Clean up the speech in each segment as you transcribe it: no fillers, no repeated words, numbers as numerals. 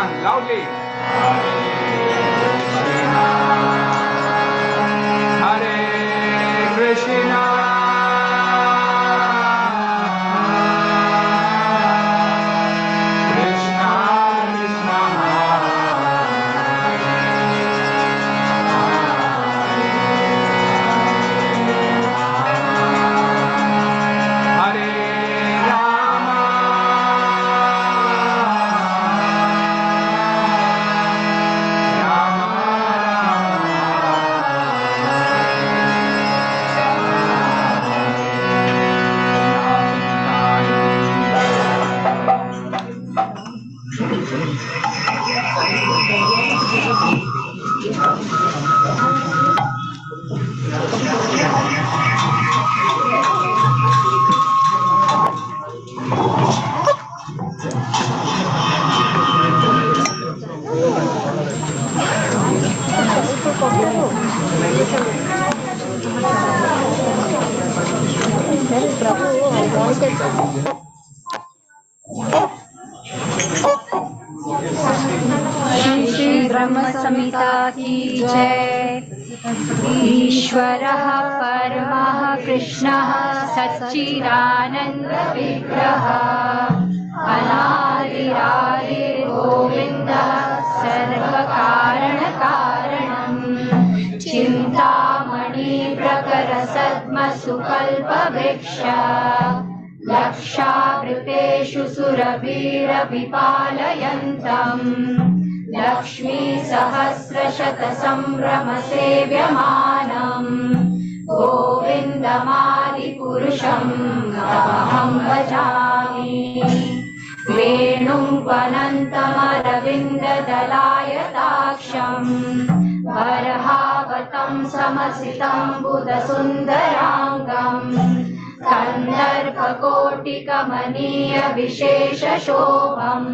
on, loudly. Hare Krishna. Shri ब्रह्म संहिता की जय। ईश्वरः परमः कृष्णः सच्चिदानन्द विग्रहः अनादिरादिर्गोविन्दः सर्वकारणकारणम् चिन्तामणि प्रकरसद्मसुकल्पवृक्ष लक्षावृतेषु सुरभिरभिपालयन्तम् लक्ष्मी सहस्रशतसंभ्रमसेव्यमानम् गोविन्दमादिपुरुषं तमहं भजामि। वेणुं वनन्तमरविन्ददलायताक्षं बर्हावतं समसितं बुधसुन्दराङ्गम् कन्दर्पकोटिकमनीय विशेषशोभम्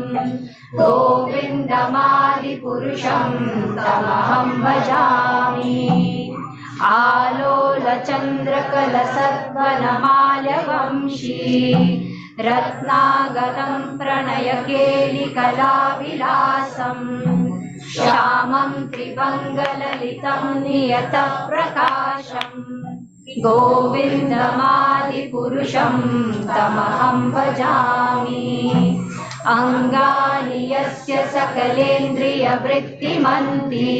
गोविन्दमादिपुरुषं तमहं भजामि। आलोलचन्द्रकलसद्वनमाल्यवंशी रत्नागरं प्रणयकेलिकलाविलासम् श्यामं त्रिभङ्गललितं नियतप्रकाशम् गोविन्दमादिपुरुषं तमहं भजामि। अङ्गानि यस्य सकलेन्द्रियवृत्तिमन्ति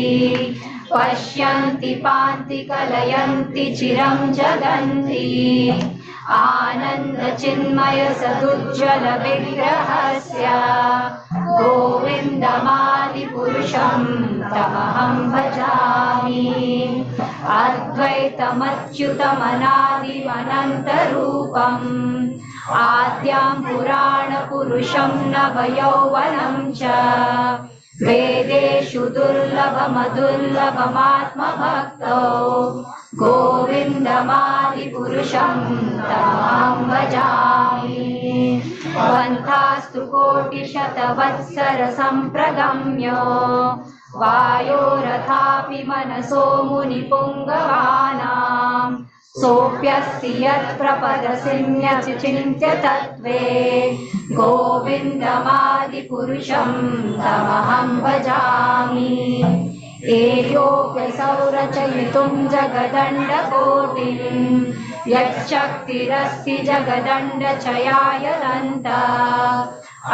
पश्यन्ति पान्ति कलयन्ति चिरं जगन्ति आनन्दचिन्मय सदुज्ज्वल विग्रहस्य गोविन्दमादिपुरुषं तमहं भजामि। अद्वैतमच्युतमनादिमनन्तरूपम् आद्यां पुराणपुरुषं नवयौवनं च वेदेषु दुर्लभमदुर्लभमात्मभक्तो गोविन्दमादिपुरुषं तमहं भजामि। पन्थास्तु कोटिशतवत्सरसम्प्रगम्यो वायोरथापि मनसो मुनिपुङ्गवानां सोऽप्यस्ति यत्प्रपदसिन्यचिन्त्य तत्त्वे गोविन्दमादिपुरुषं तमहं भजामि। एयोऽप्यसौ रचयितुं जगदण्डकोटिं यच्छक्तिरस्ति जगदण्डचयायदन्तः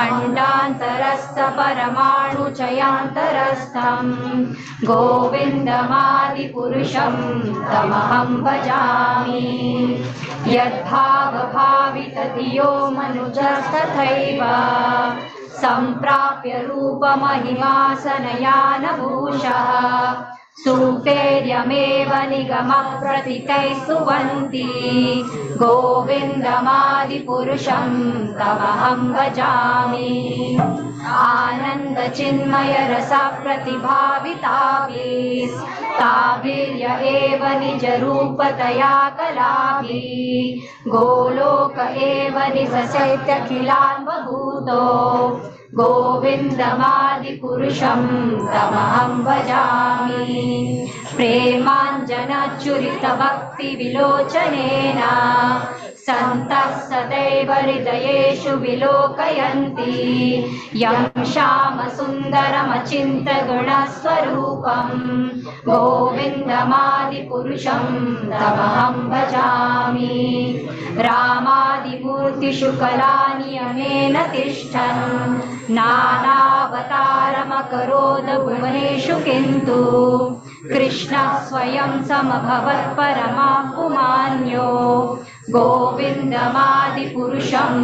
अण्डान्तरस्थपरमाणुचयान्तरस्थं गोविन्दमादिपुरुषं तमहं भजामि। यद्भावभावितधियो मनुजस्तथैव सम्प्राप्य रूपमहिमासनयानभूषः सुपेर्यमेव निगमप्रथितैः स्तुवन्ति गोविन्दमादिपुरुषं तमहं भजामि। आनन्दचिन्मय रसप्रतिभाविताभिः ताभिर्य एव निजरूपतया कलाभिः गोलोक एव निवसत्यखिलान्वभूतो गोविन्दमादिपुरुषं तमहं भजामि। प्रेमाञ्जनचुरितभक्तिविलोचनेन सन्तः सदैव हृदयेषु विलोकयन्ति यं श्यामसुन्दरमचिन्तगुणस्वरूपं गोविन्दमादिपुरुषं तमहं भजामि रामादिमूर्तिषु कलानियमेन तिष्ठन् नानावतारमकरोद भुवनेषु किन्तु कृष्णः स्वयं समभवत् परमापुमान्यो गोविन्दमादिपुरुषं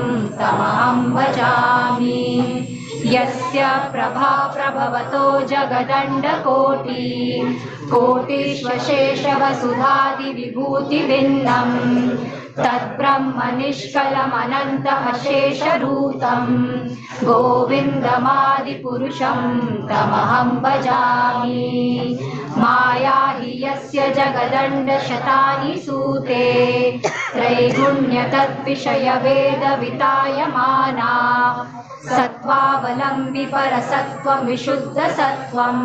तमहं भजामि यस्य प्रभा प्रभवतो जगदण्डकोटि कोटिष्वशेषवसुधादिविभूतिभिन्नम् तद्ब्रह्म निष्कलमनन्त अशेषरूतं गोविन्दमादिपुरुषं तमहं भजामि माया हि यस्य जगदण्डशतानि सूते त्रैगुण्यतद्विषयवेदवितायमाना सत्त्वावलम्बि परसत्त्वं विशुद्धसत्त्वं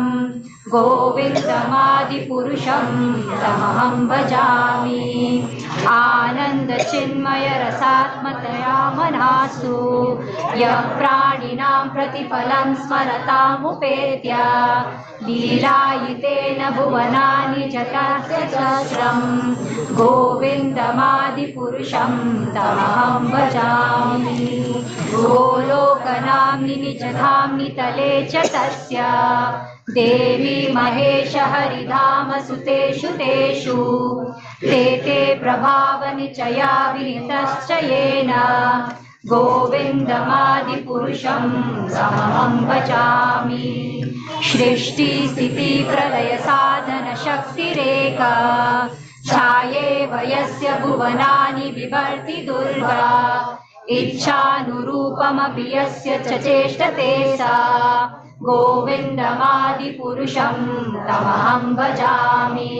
गोविन्दमादिपुरुषं तमहं भजामि आनन्दचिन्मयरसात्मतया मनासु यः प्राणिनां प्रतिफलं स्मरतामुपेत्य लीलायितेन भुवनानि जगत्सहस्रं गोविन्दमादिपुरुषं तमहं भजामि गोलोकनाम्नि निजधाम्नि तले च तस्य देवी महेश हरिधाम सुतेषु तेषु ते प्रभावनिचया विनितश्च येन गोविन्दमादिपुरुषं तमहं भजामि सृष्टिस्थितिप्रलयसाधनशक्तिरेका छायेव यस्य भुवनानि बिभर्ति दुर्गा इच्छानुरूपमपि यस्य च चेष्टते सा गोविन्दमादिपुरुषं तमहं भजामि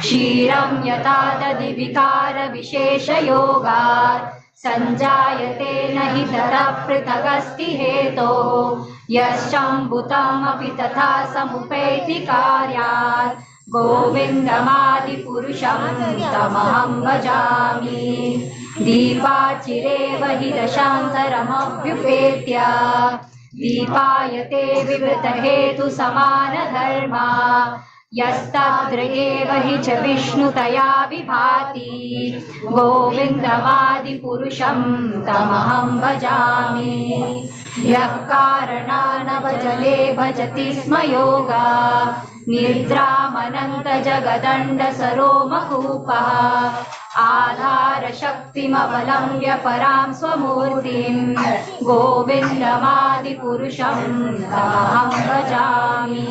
क्षीरं यथा दधिविकारविशेषयोगात् सञ्जायते न हि ततः पृथगस्ति हेतो यश्चम्बुतमपि तथा समुपैति कार्यात् गोविन्दमादिपुरुषं तमहं भजामि दीपाचिरेव हि दशान्तरमभ्युपेत्य दीपायते विवृतहेतु समानधर्मा यस्तद्रयेव हि च विष्णुतया विभाति गोविन्दमादिपुरुषं तमहं भजामि यः कारणानवजले भजति स्म योगा निद्रामनन्तजगदण्डसरोमकूपः आधारशक्तिमवलम्ब्य परां स्वमूर्तिं गोविन्दमादिपुरुषं तमहं भजामि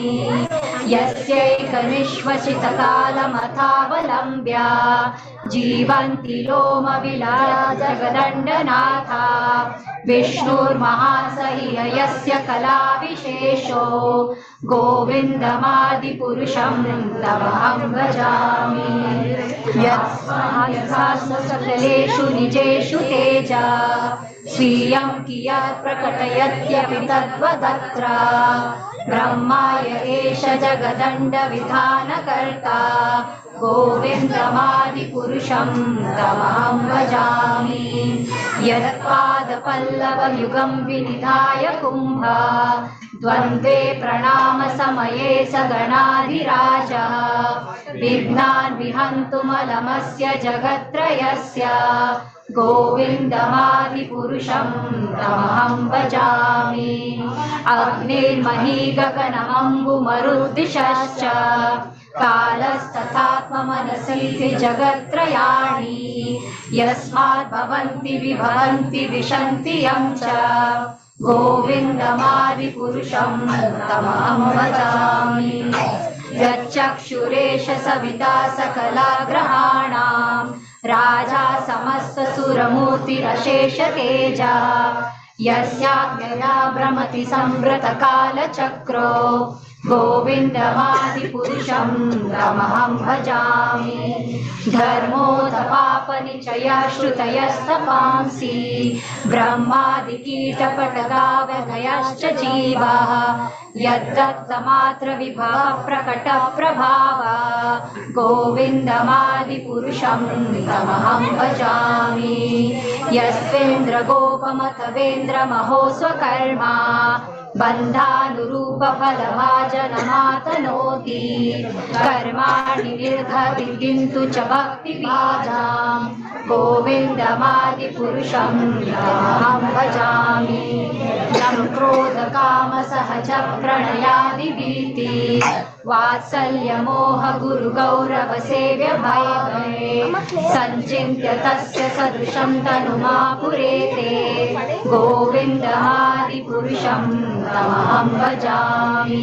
यस्यैकनिश्वसितकालमथावलम्ब्य जीवन्ति लोमविलया जगदण्डनाथा विष्णुर्महासह्ययस्य कलाविशेषो गोविन्दमादिपुरुषं तमहं भजामि यत्सकलेषु निजेषु तेजा स्वीयं कियत् प्रकटयत्यपि तद्वदत्र ब्रह्माय एष जगदण्डविधानकर्ता गोविन्दमादिपुरुषं तमहं भजामि यत्पादपल्लवयुगं विनिधाय कुम्भ द्वन्द्वे प्रणामसमये स गणाधिराजः विघ्नान् विहन्तुमलमस्य जगत्त्रयस्य गोविन्दमादिपुरुषं तमहं भजामि अग्निर्मही गगनमम्बुमरुद्दिशश्च कालस्तथात्ममनसीति जगत्त्रयाणि यस्मात् भवन्ति विभवन्ति विशन्ति यं च गोविन्दमादिपुरुषं तमहं भजामि यच्चक्षुरेश सविता सकलाग्रहाणां राजा समस्तसुरमूर्तिरशेषतेजा यस्याज्ञया भ्रमति संवृतकालचक्रो गोविन्दमादिपुरुषं तमहं भजामि धर्मोऽधपापनिचयाश्रुतयस्तपांसि ब्रह्मादिकीटपटगावधयश्च जीवाः यद्दत्तमात्रविभवप्रकटप्रभावा गोविन्दमादिपुरुषं तमहं भजामि यस्वेन्द्रगोपमथवेन्द्रमहो स्वकर्मा बन्धानुरूपफलभाजनमातनोति कर्माणि निर्धति किन्तु च भक्तिबीजां गोविन्दमादिपुरुषं तमहं भजामि नं क्रोधकामसहज प्रणयादिभीति वात्सल्यमोह गुरुगौरवसेव्य भये सञ्चिन्त्य तस्य सदृशं तनुमापुरेते गोविन्दमादिपुरुषं तमहं भजामि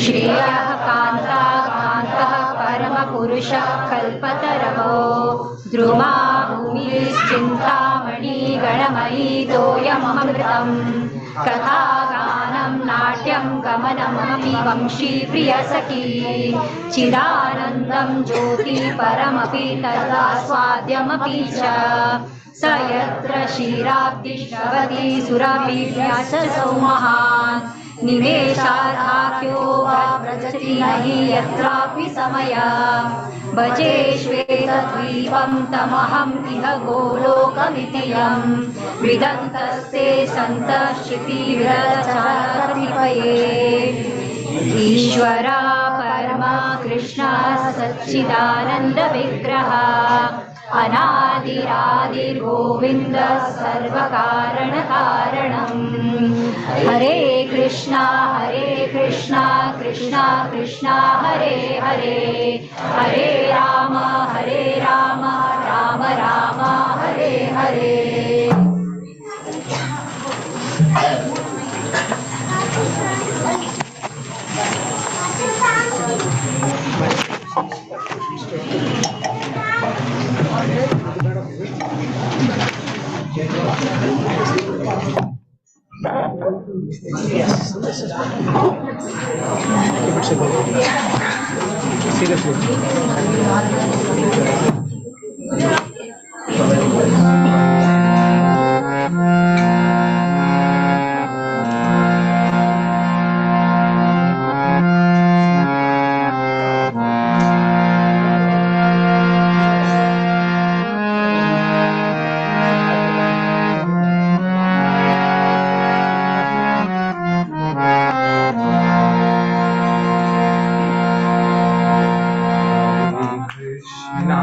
श्रेयः कान्ताः परमपुरुषः कल्पतरवो द्रुमा भूमिश्चिन्तामणि गणमयी तोयममृतम् कथागानं नाट्यं गमनमपि वंशी प्रियसखी चिदानन्दं ज्योति परमपि तदास्वाद्यमपि च स यत्र क्षीराब्धिश्रवति सुरभिर्यशसो महान् निमेषार्हाख्यो वा व्रजति नहि यत्रापि समयः भजेष्वेतद्वीपं तमहं इह गोलोकमितियं विदन्तस्ते सन्तश्चितिविरचकतिपये ईश्वरा परमा कृष्णा सच्चिदानन्दविग्रह अनादिरादिर्गोविन्दः सर्वकारणकारणम् हरे Krishna Krishna Krishna Hare Hare Hare Ram Ram Ram Hare Hare Yes, this is fine. Keep it simple. Seriously. Krishna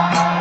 Rama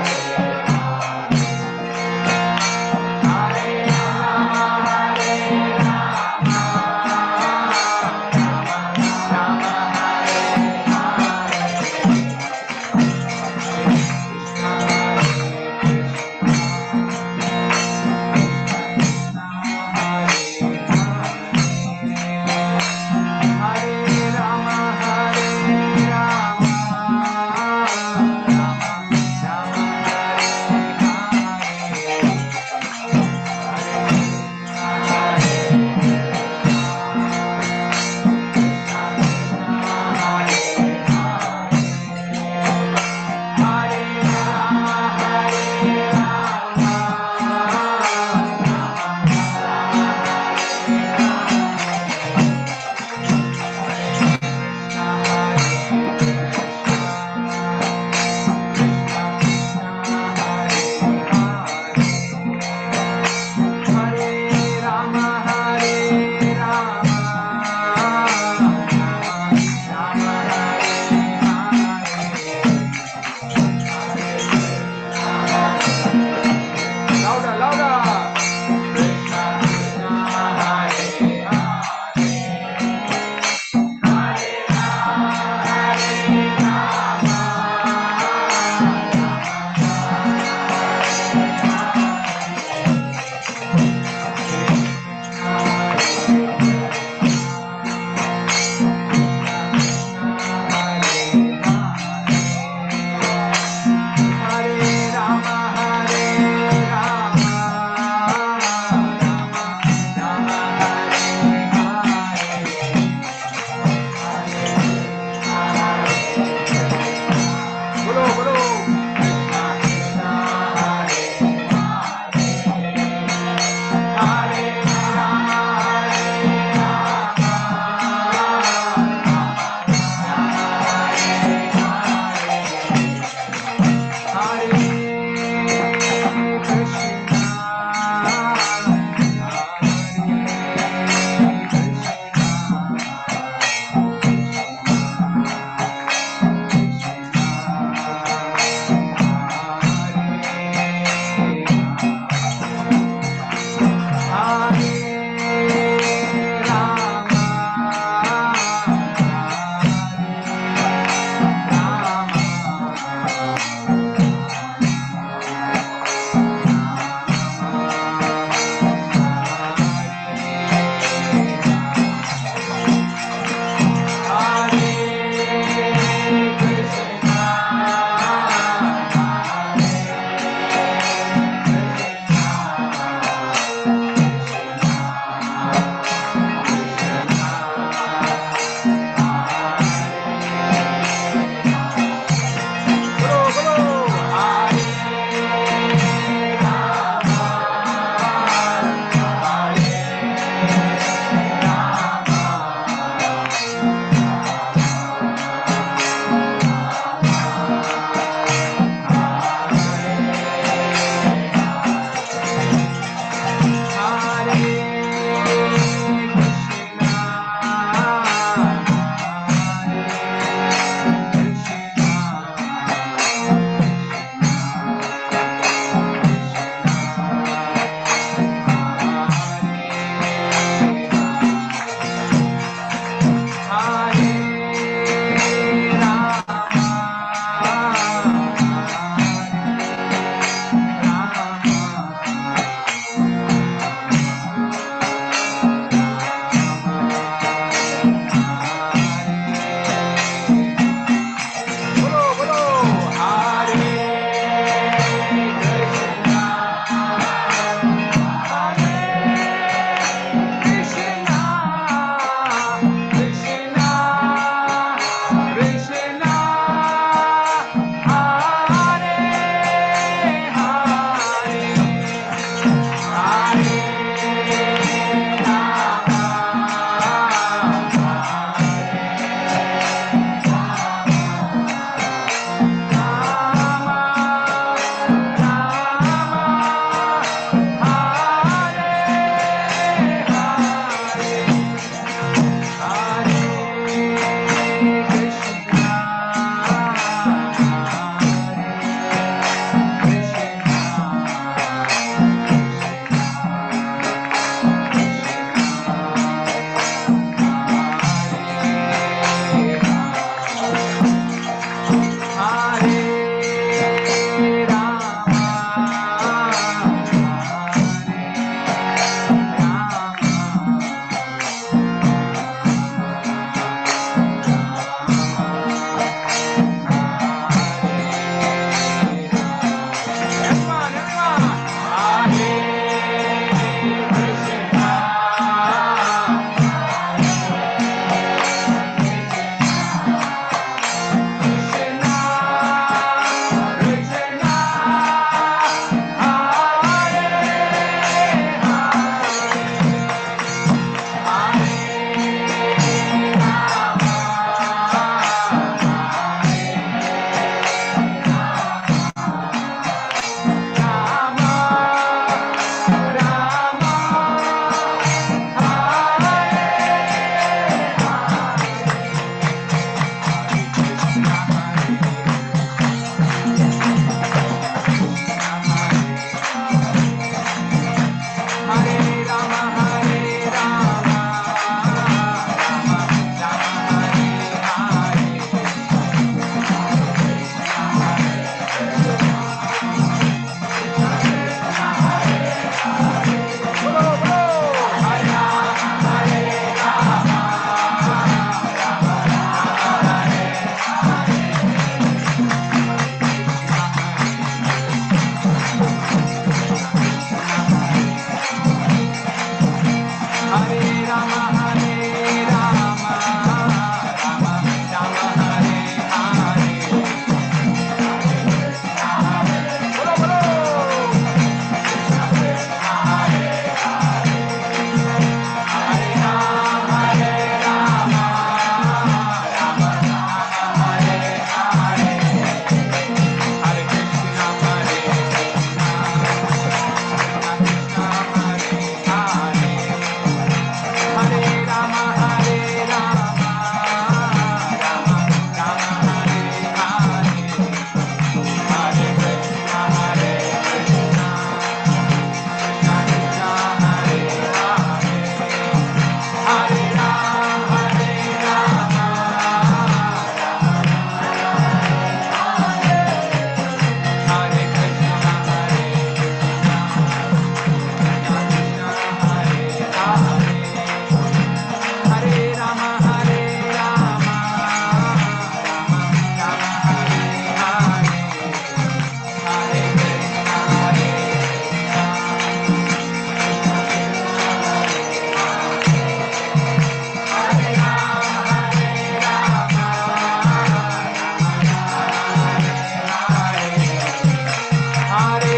Hare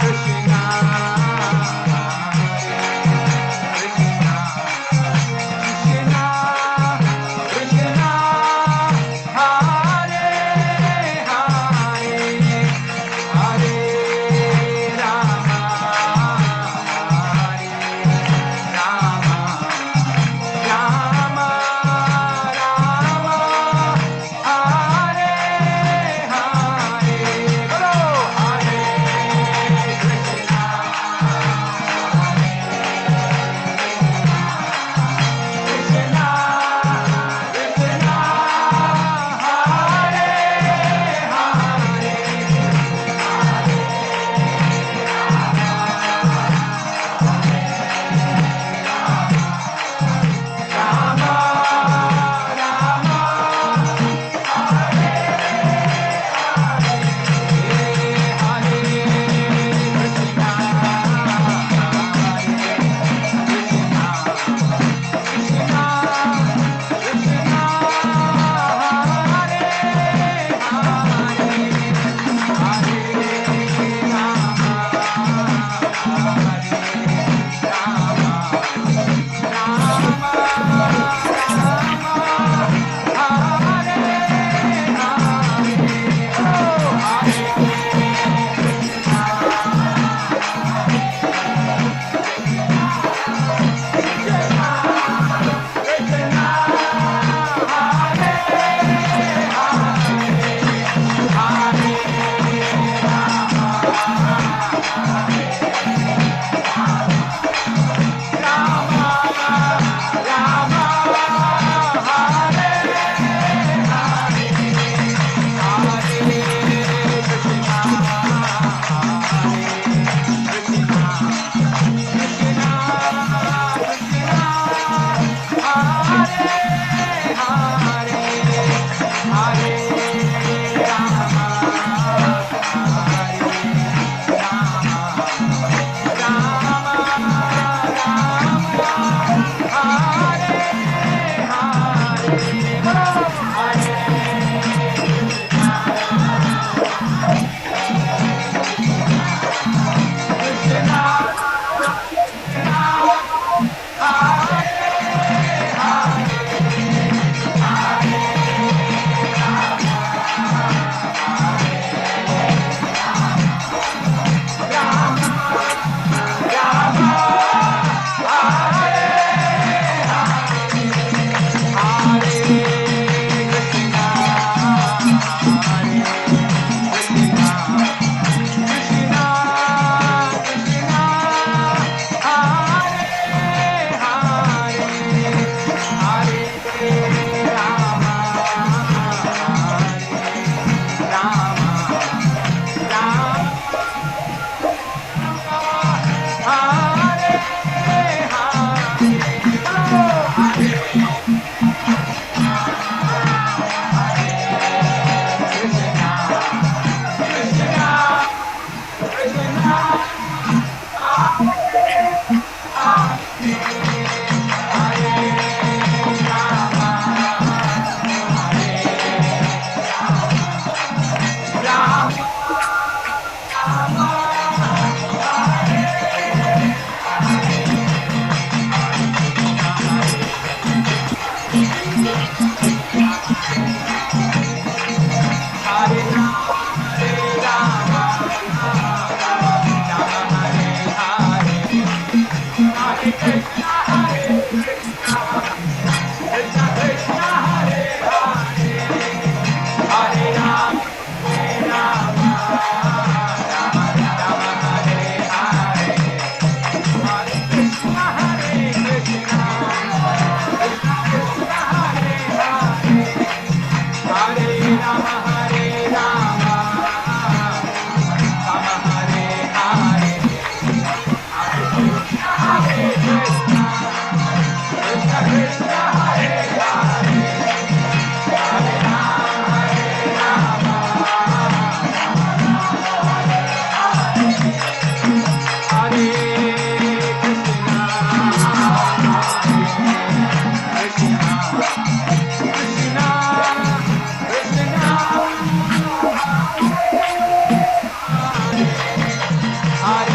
Krishna, Krishna Krishna, Krishna Hare Hare, Hare Rama, Hare Rama, Rama Rama, Hare Hare. Bolo, Hare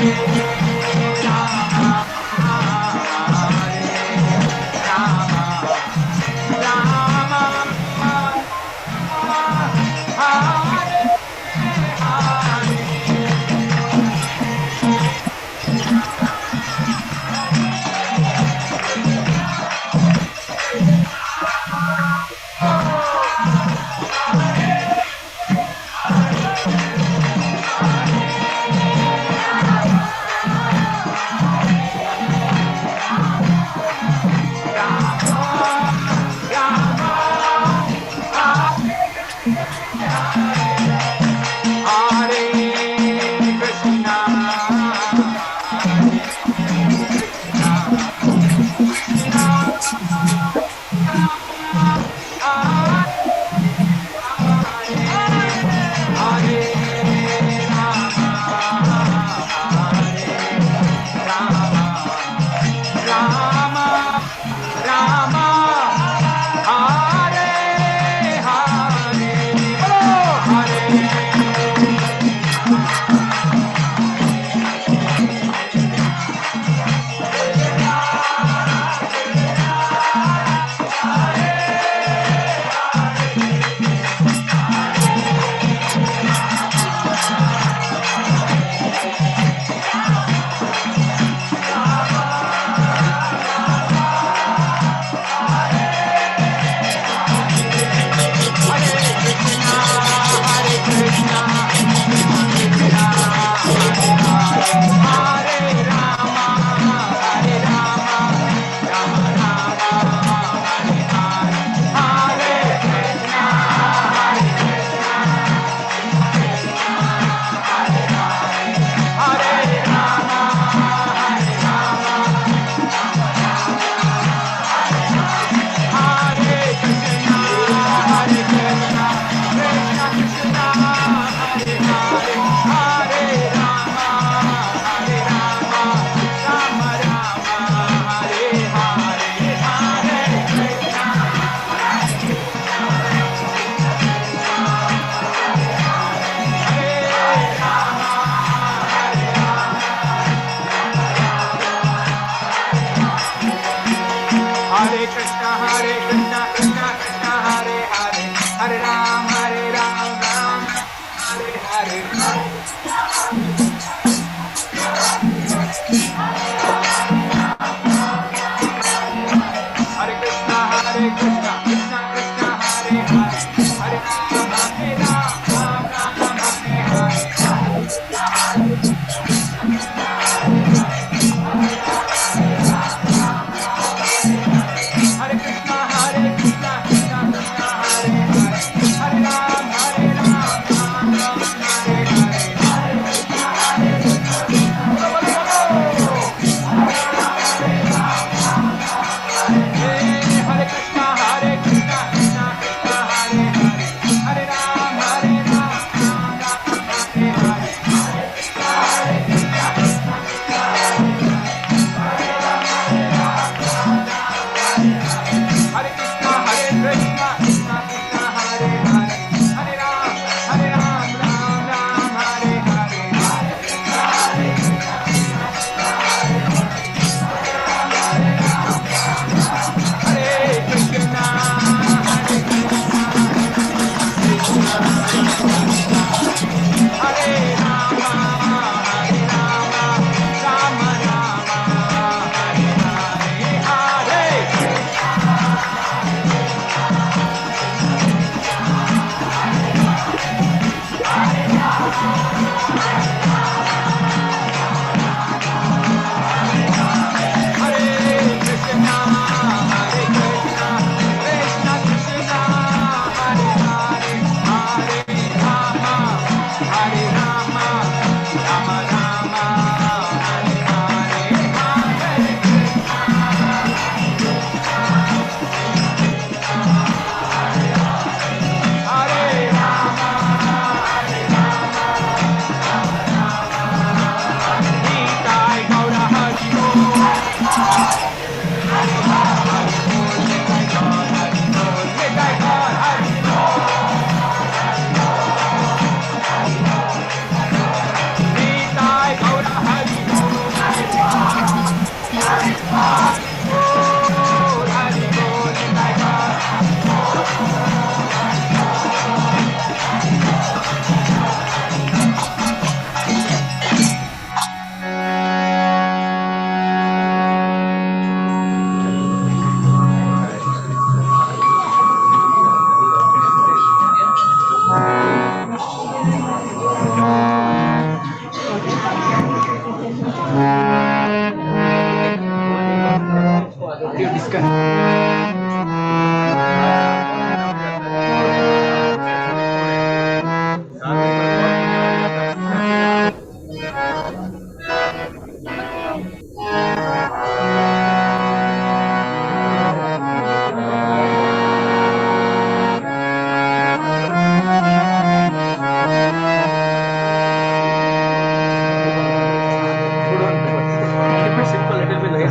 Hare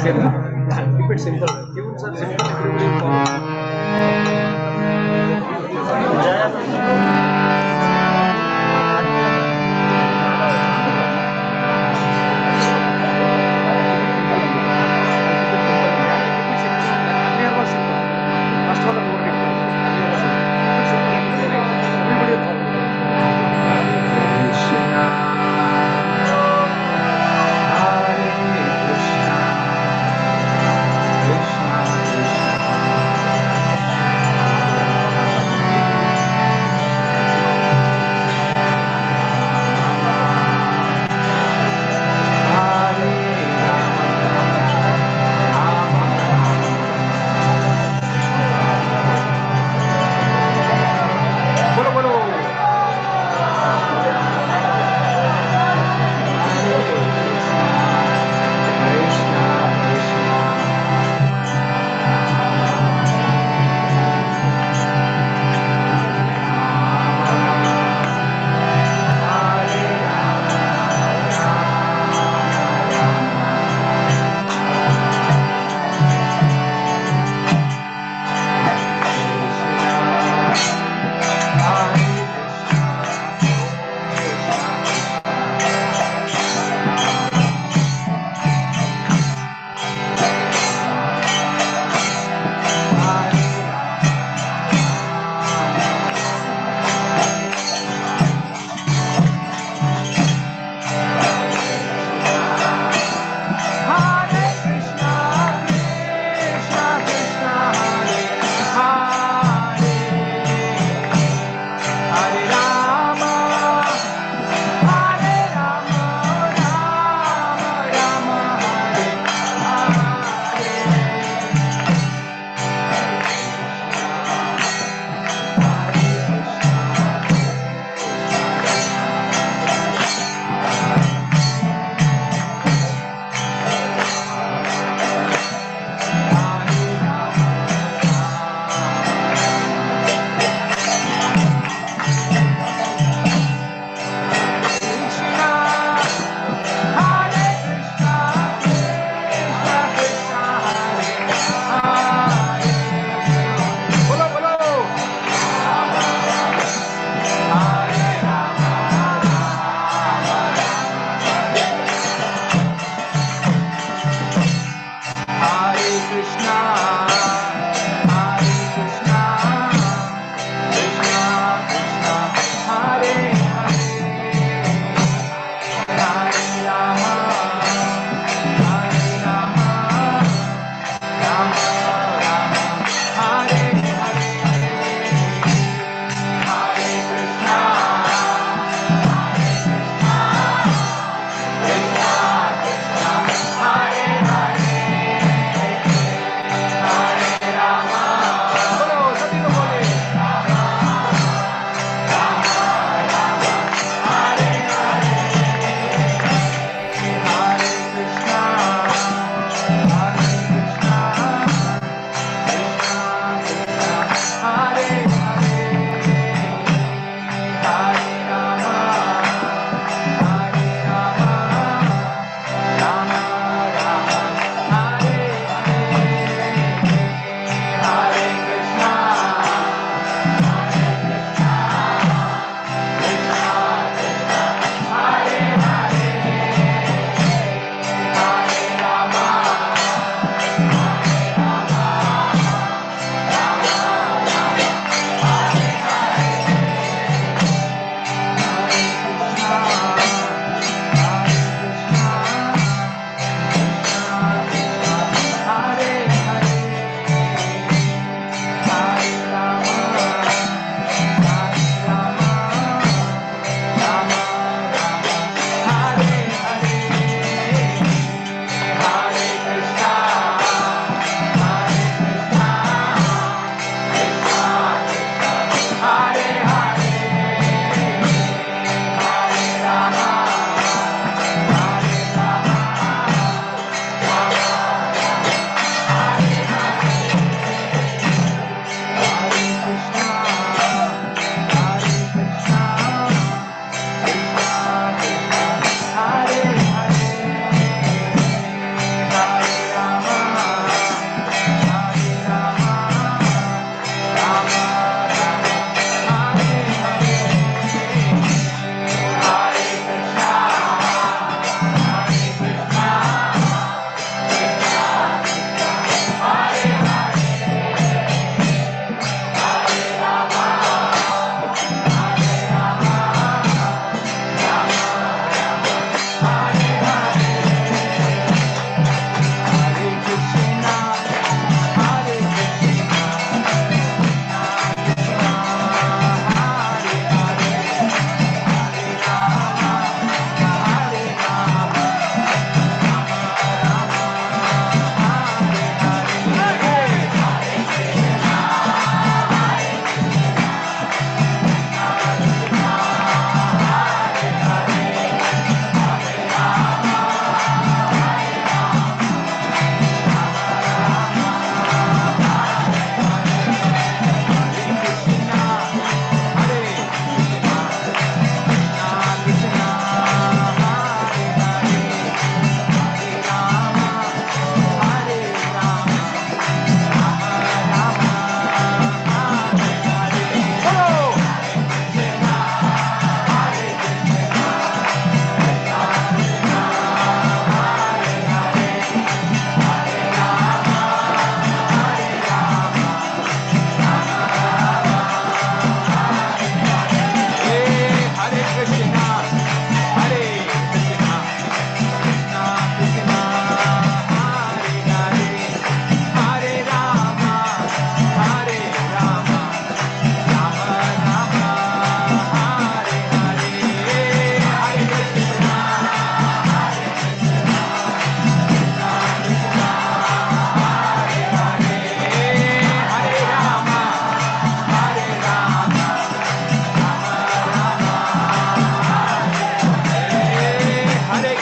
Keep it simple. Tunes are simple. Everybody follow. Krishna, Krishna Krishna,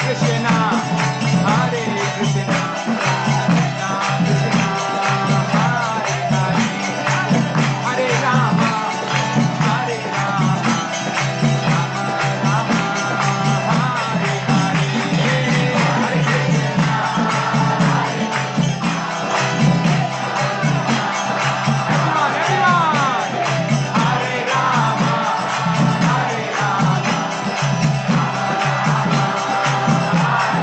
Krishna, Hare Krishna, Krishna Krishna, Hare Hare, Hare Rama, Hare Rama, Rama Rama, Hare Hare, Hare Krishna. Everyone, Hare Rama, Hare Rama, Rama Rama, Hare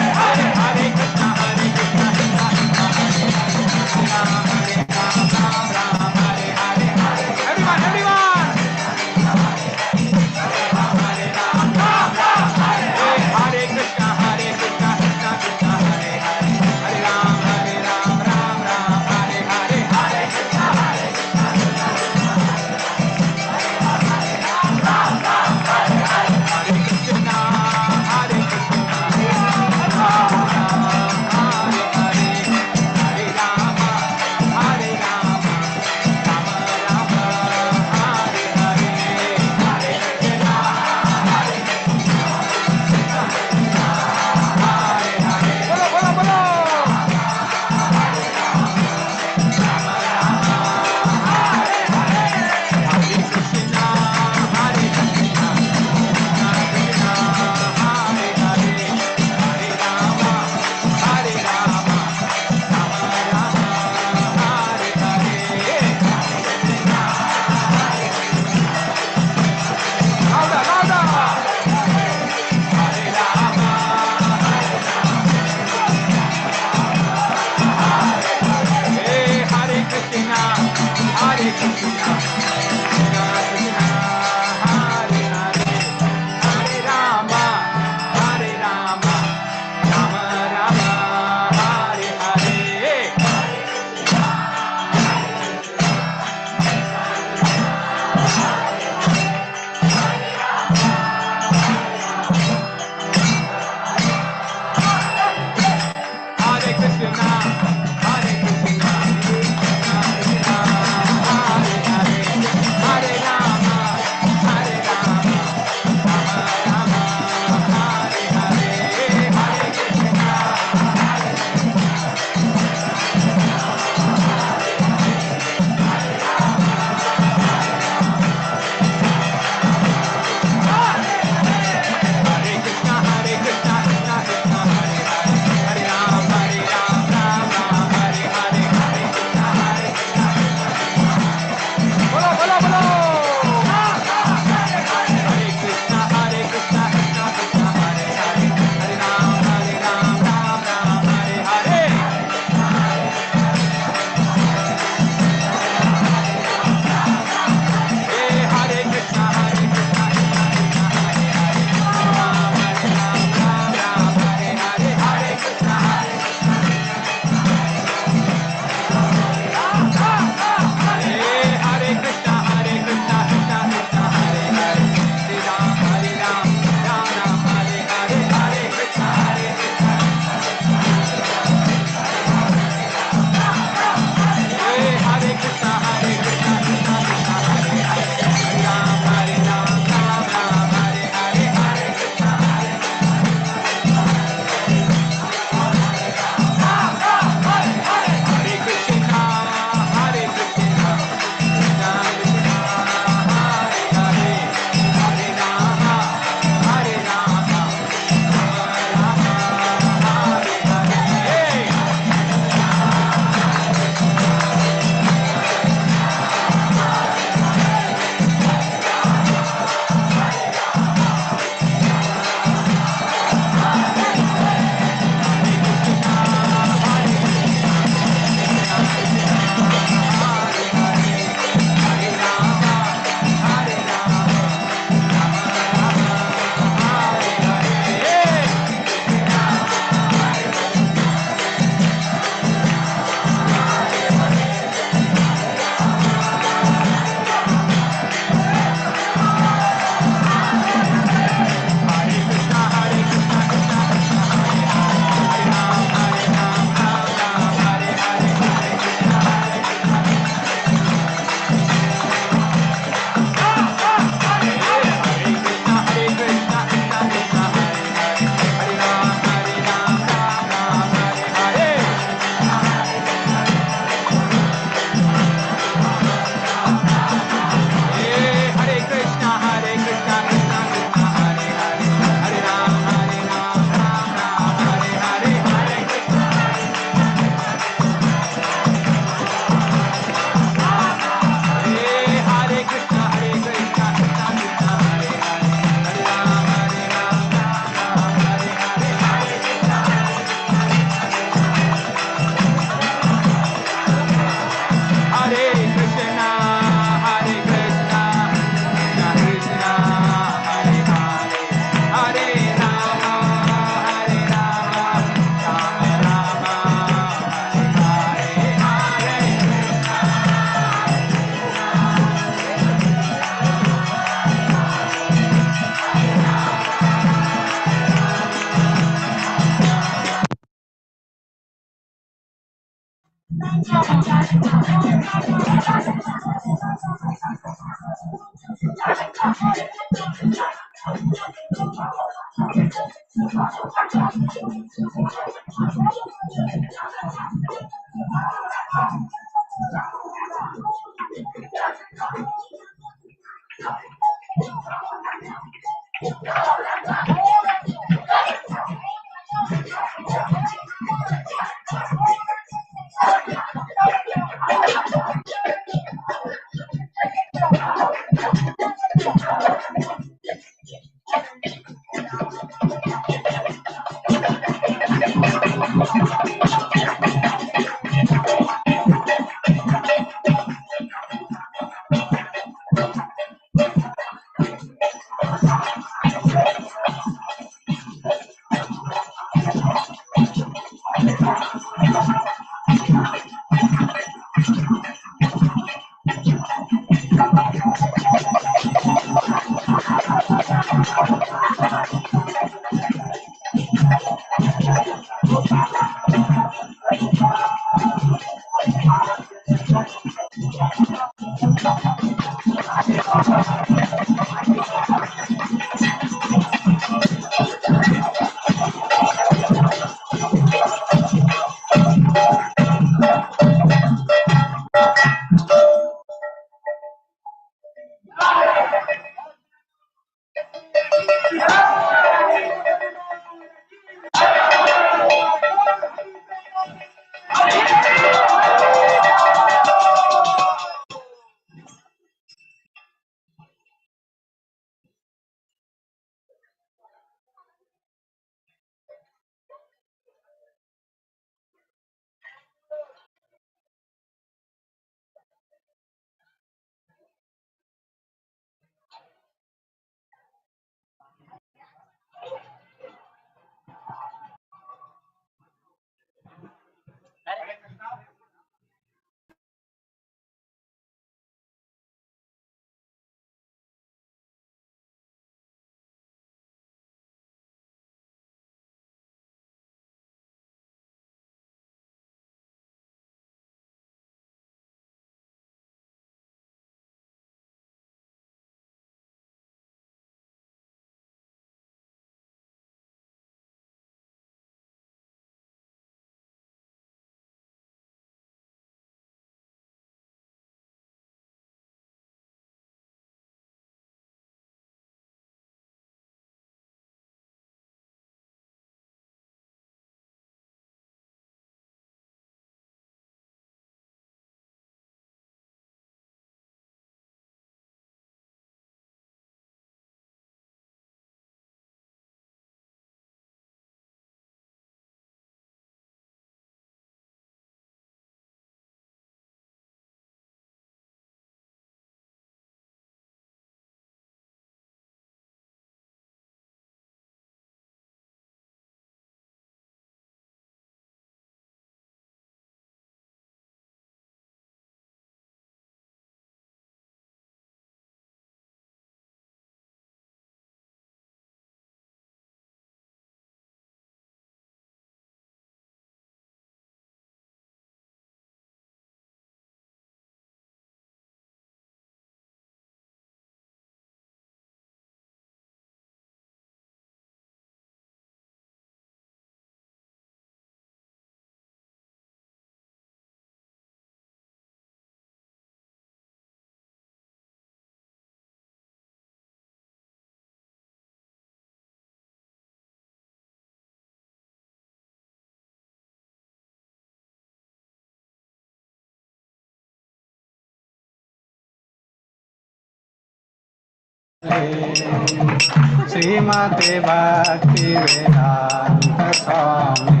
श्रीमते भक्ति वेदांत स्वामी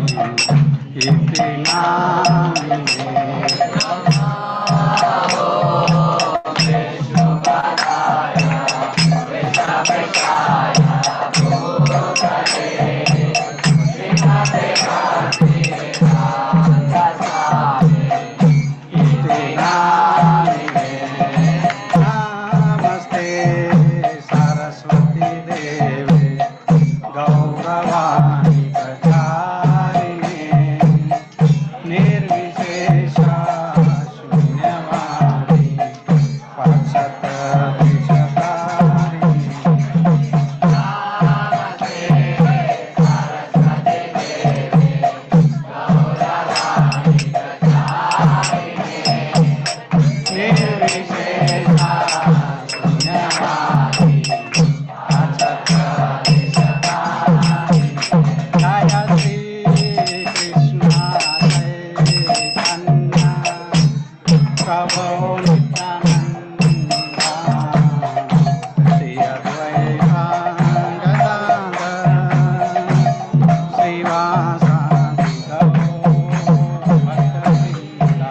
इति नामिने। नमस्ते सरस्वती देवे गौरवाणी प्रचारिणे निर्विशेषा Prabhu Nityananda, Sri Advaita Gadadhar, Srivasadi Gaur Bhaktavrinda.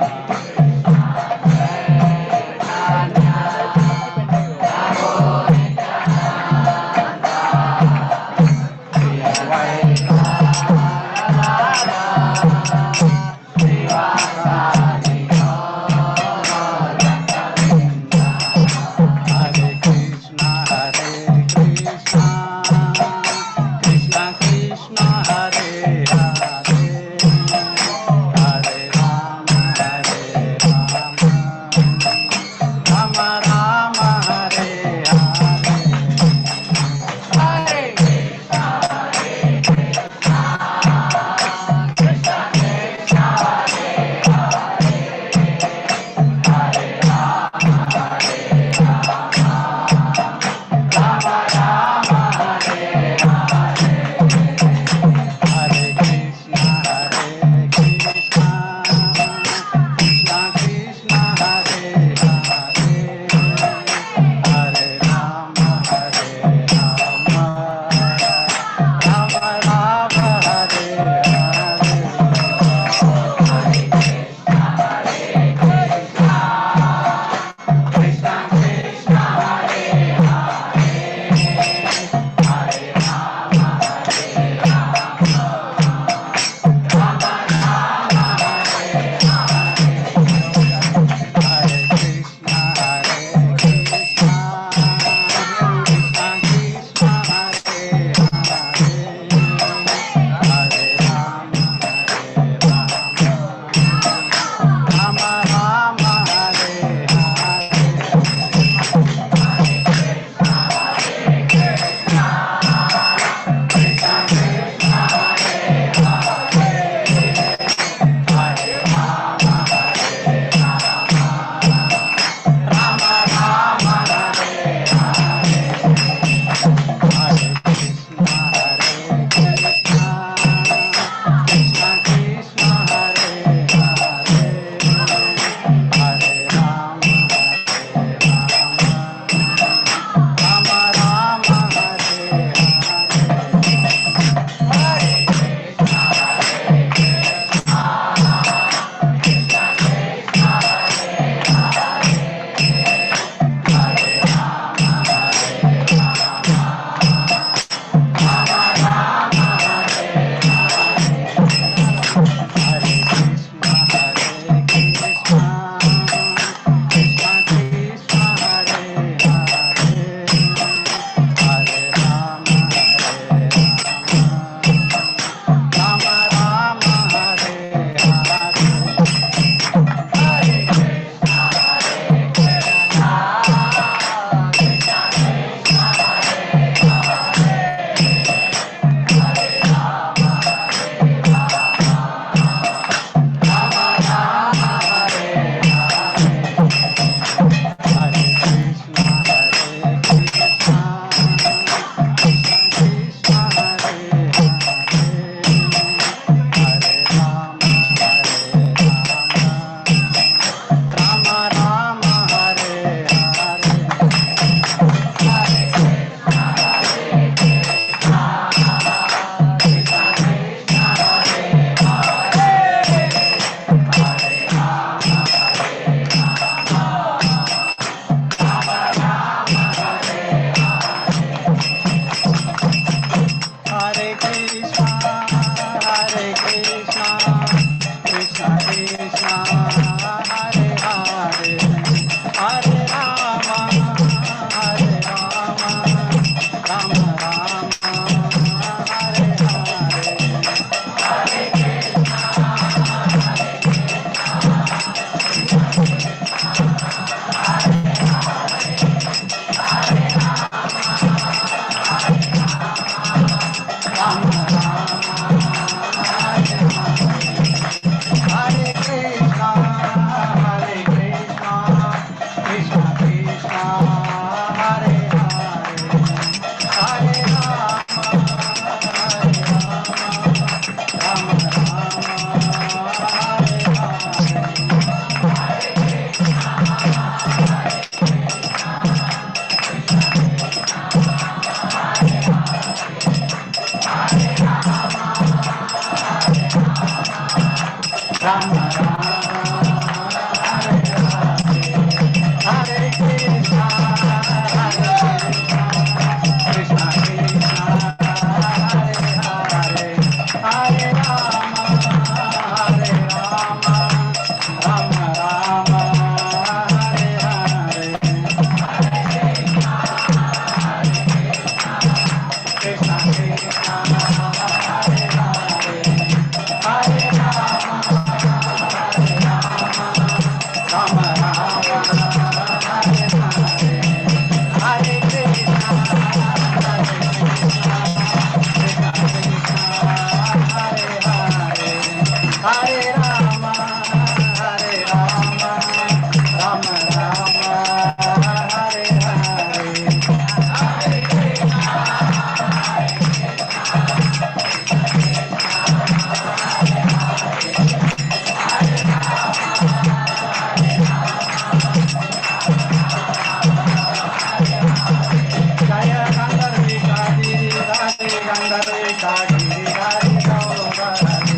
Jaya Gandharvika Giridhari Gandharvika Giridhari Gaurari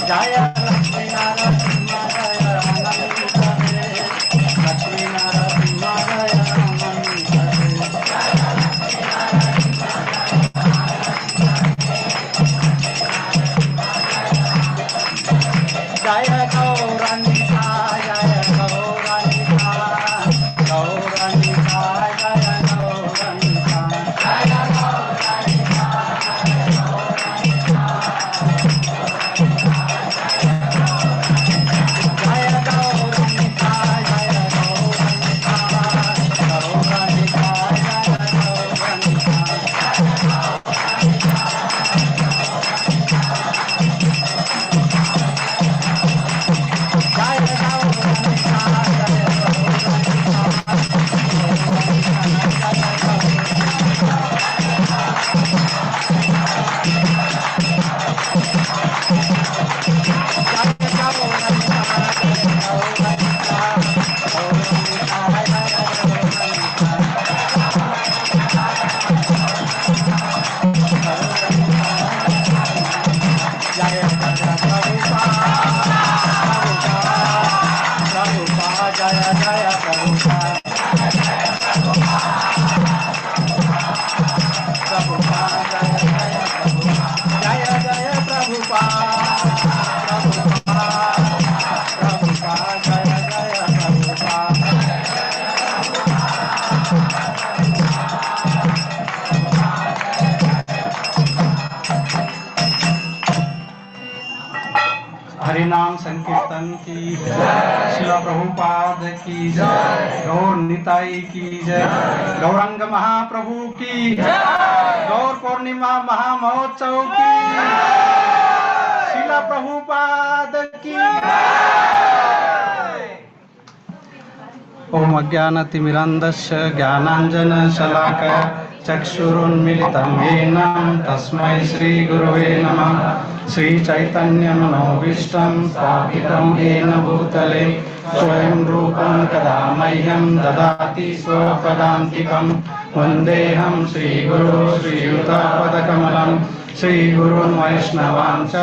Jaya Lakshmi Narasimha Jaya Ananta Lakshmi Narasimha Jaya Ananta Jaya Gauranika Jaya Gauranika Gauranika Jaya Gauranika Jaya Gauranika Jaya Gauranika Gauranika Jaya Gauranika Jaya Gauranika Jaya Jaya Prabhupada Prabhupada Jaya Jaya Prabhupada Prabhupada Jaya Jaya Prabhupada Hari नाम संकीर्तन की जय शिला प्रभुपाद की जय गौर निताई की जय गौरंग महाप्रभु की जय गौर पूर्णिमा महामहोत्सव की शिला प्रभुपाद की ओम अज्ञानतिमिरन्धस्य ज्ञानाञ्जनशलाकया चक्षुरुन्मिलितं येन तस्मै श्रीगुरवे नमः श्रीचैतन्यमनोभीष्टं स्थापितं येन भूतले स्वयं रूपं कदा मह्यं ददाति स्वपदान्तिकं वन्देऽहं श्रीगुरो श्रीयुतापदकमलं श्रीगुरून् वैष्णवां च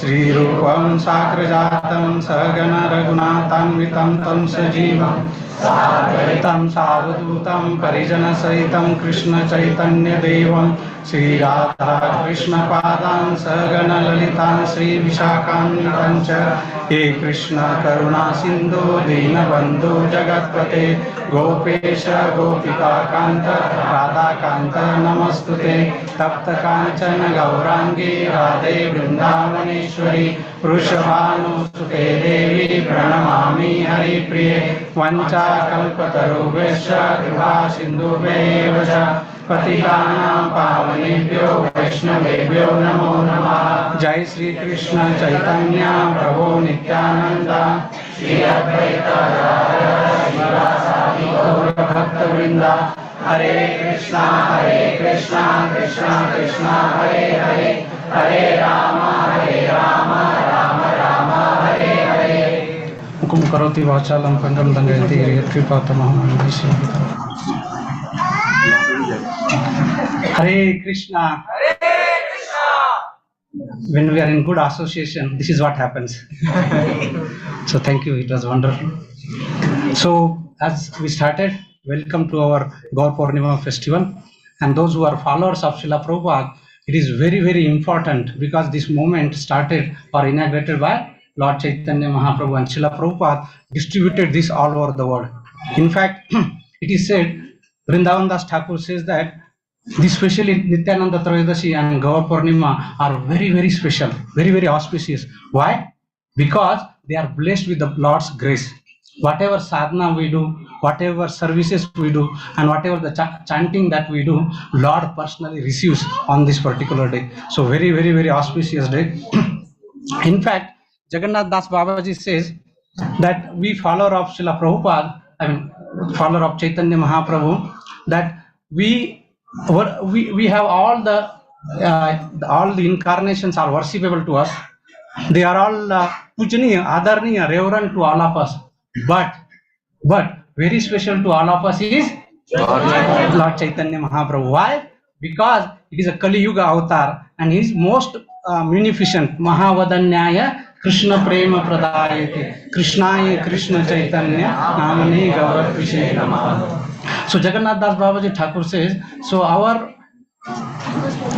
श्रीरूपं साग्रजातं सहगण रघुनाथान्वितं तं सजीवं साद्वैतं सावधूतं परिजनसहितं कृष्णचैतन्यदेवं श्रीराधा कृष्णपादान् सहगण ललितां श्रीविशाखान्वितं च हे कृष्ण करुणा सिन्धु दीनबन्धु जगत्पते गोपेश गोपिकान्त राधाकान्त नमस्तुते तप्तकाञ्चन गौराङ्गी राधे वृन्दावनेश्वरी वृषभानुसुते देवी प्रणमामि हरिप्रिये वञ्चाकल्पतरुभ्यश्च कृपा सिन्धुभ्येव च पतितानां पावनेभ्यो वैष्णवेभ्यो नमो नमः जय श्री कृष्ण चैतन्य प्रभु नित्यानंद श्री अद्वैत श्रीवासादि गौर भक्तवृंद हरे कृष्णा कृष्णा कृष्णा हरे हरे हरे राम राम राम हरे हरे मुकुम करोति वाचालं पंडं दंडयति कृपातमहं Hare Krishna. When we are in good association, this is what happens. So thank you, it was wonderful. So as we started, welcome to our Gaur Purnima festival. And those who are followers of Srila Prabhupada, it is very, very important because this movement started or inaugurated by Lord Chaitanya Mahaprabhu, and Srila Prabhupada distributed this all over the world. In fact, it is said, Vrindavan Das Thakur says that especially Nityananda Trayodasi and Gaur Purnima are very, very special, very, very auspicious. Why? Because they are blessed with the Lord's grace. Whatever sadhana we do, whatever services we do, and whatever the chanting that we do, Lord personally receives on this particular day. So very, very, very auspicious day. In fact, Jagannath Das Babaji says that we follower of Srila Prabhupada, I mean follower of Chaitanya Mahaprabhu, that we have all the incarnations are worshipable to us, They are all pujaniya, adarniya, reverent to all of us. But very special to all of us is Lord Chaitanya Mahaprabhu. Why? Because it is a Kali Yuga avatar and he is most munificent. Mahavadanyaya Krishna Prema Pradayate Krishnaya Krishna Chaitanya Namane Gaur Krishna Namaha. So Jagannath Das Babaji Thakur says, so our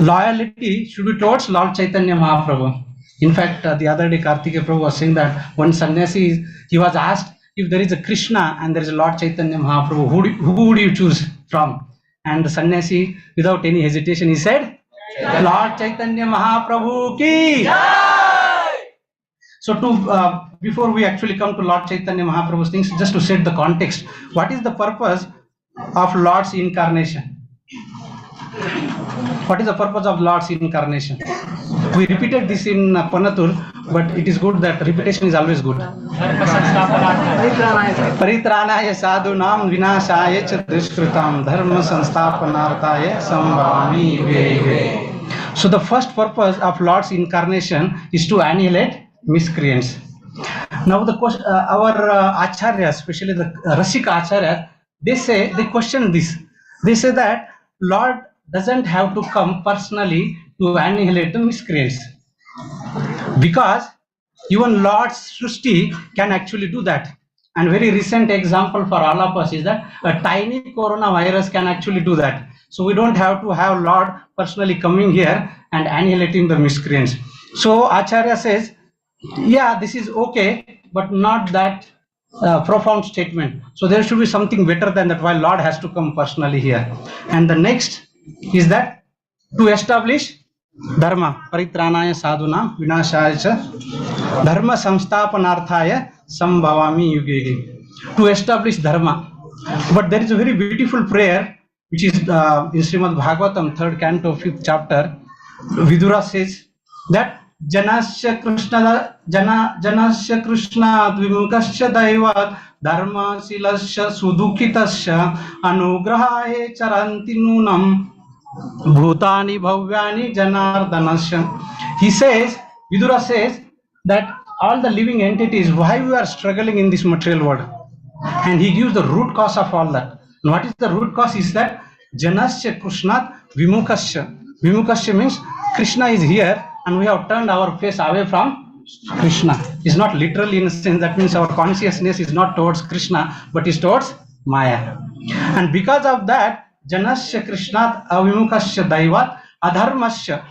loyalty should be towards Lord Chaitanya Mahaprabhu. In fact, the other day Kartikeya Prabhu was saying that one sannyasi, he was asked if there is a Krishna and there is a Lord Chaitanya Mahaprabhu, who would you choose from? And the sannyasi, without any hesitation, he said, Lord Chaitanya Mahaprabhu ki. So before we actually come to Lord Chaitanya Mahaprabhu's things, just to set the context, what is the purpose of Lord's incarnation? What is the purpose of Lord's incarnation? We repeated this in Panatul, but it is good that repetition is always good. Paritranaya sadhunam vinashaya cha dushkritam dharma sansthapanarthaya sambhavami yuge. So the first purpose of Lord's incarnation is to annihilate miscreants. Now the question, our acharyas, especially the Rasika acharyas, they question this. They say that Lord doesn't have to come personally to annihilate the miscreants, because even Lord's Srishti can actually do that. And very recent example for all of us is that a tiny coronavirus can actually do that. So we don't have to have Lord personally coming here and annihilating the miscreants. So Acharya says, yeah, this is okay, but not that profound statement. So there should be something better than that, why Lord has to come personally here. And the next is that to establish dharma, paritranaya sadhuna vinashaya cha dharma samsthapanarthaya sambhavami yuge. To establish dharma. But there is a very beautiful prayer which is in Srimad Bhagavatam, 3rd canto, 5th chapter. Vidura says that Janasya Krishna Vimukasya Daivat Dharma Silasya Sudukhitasya Anugrahaye Charanti Nunam Bhutani Bhavyani Janardanasya. He says, Vidura says that all the living entities, why we are struggling in this material world, and he gives the root cause of all that. And what is the root cause is that Janasya Krishna Vimukasya. Vimukasya means Krishna is here and we have turned our face away from Krishna. It's not literally in a sense, that means our consciousness is not towards Krishna but is towards Maya. And because of that, Janasya Krishna Avimukasya Daivat Adharmasya.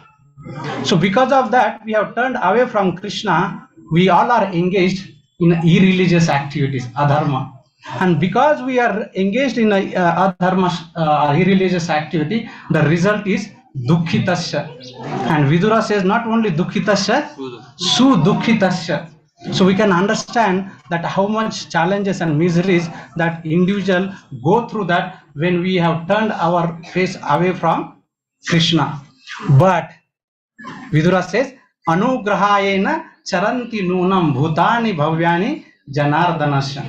So because of that, we have turned away from Krishna. We all are engaged in irreligious activities, adharma. And because we are engaged in adharma, irreligious activity, the result is dukkhitasya. And Vidura says not only dukkhitasya, sudukhitasya. So we can understand that how much challenges and miseries that individual go through that when we have turned our face away from Krishna. But Vidura says, Anugrahayena charanti nunam bhutani bhavyani janardanasya.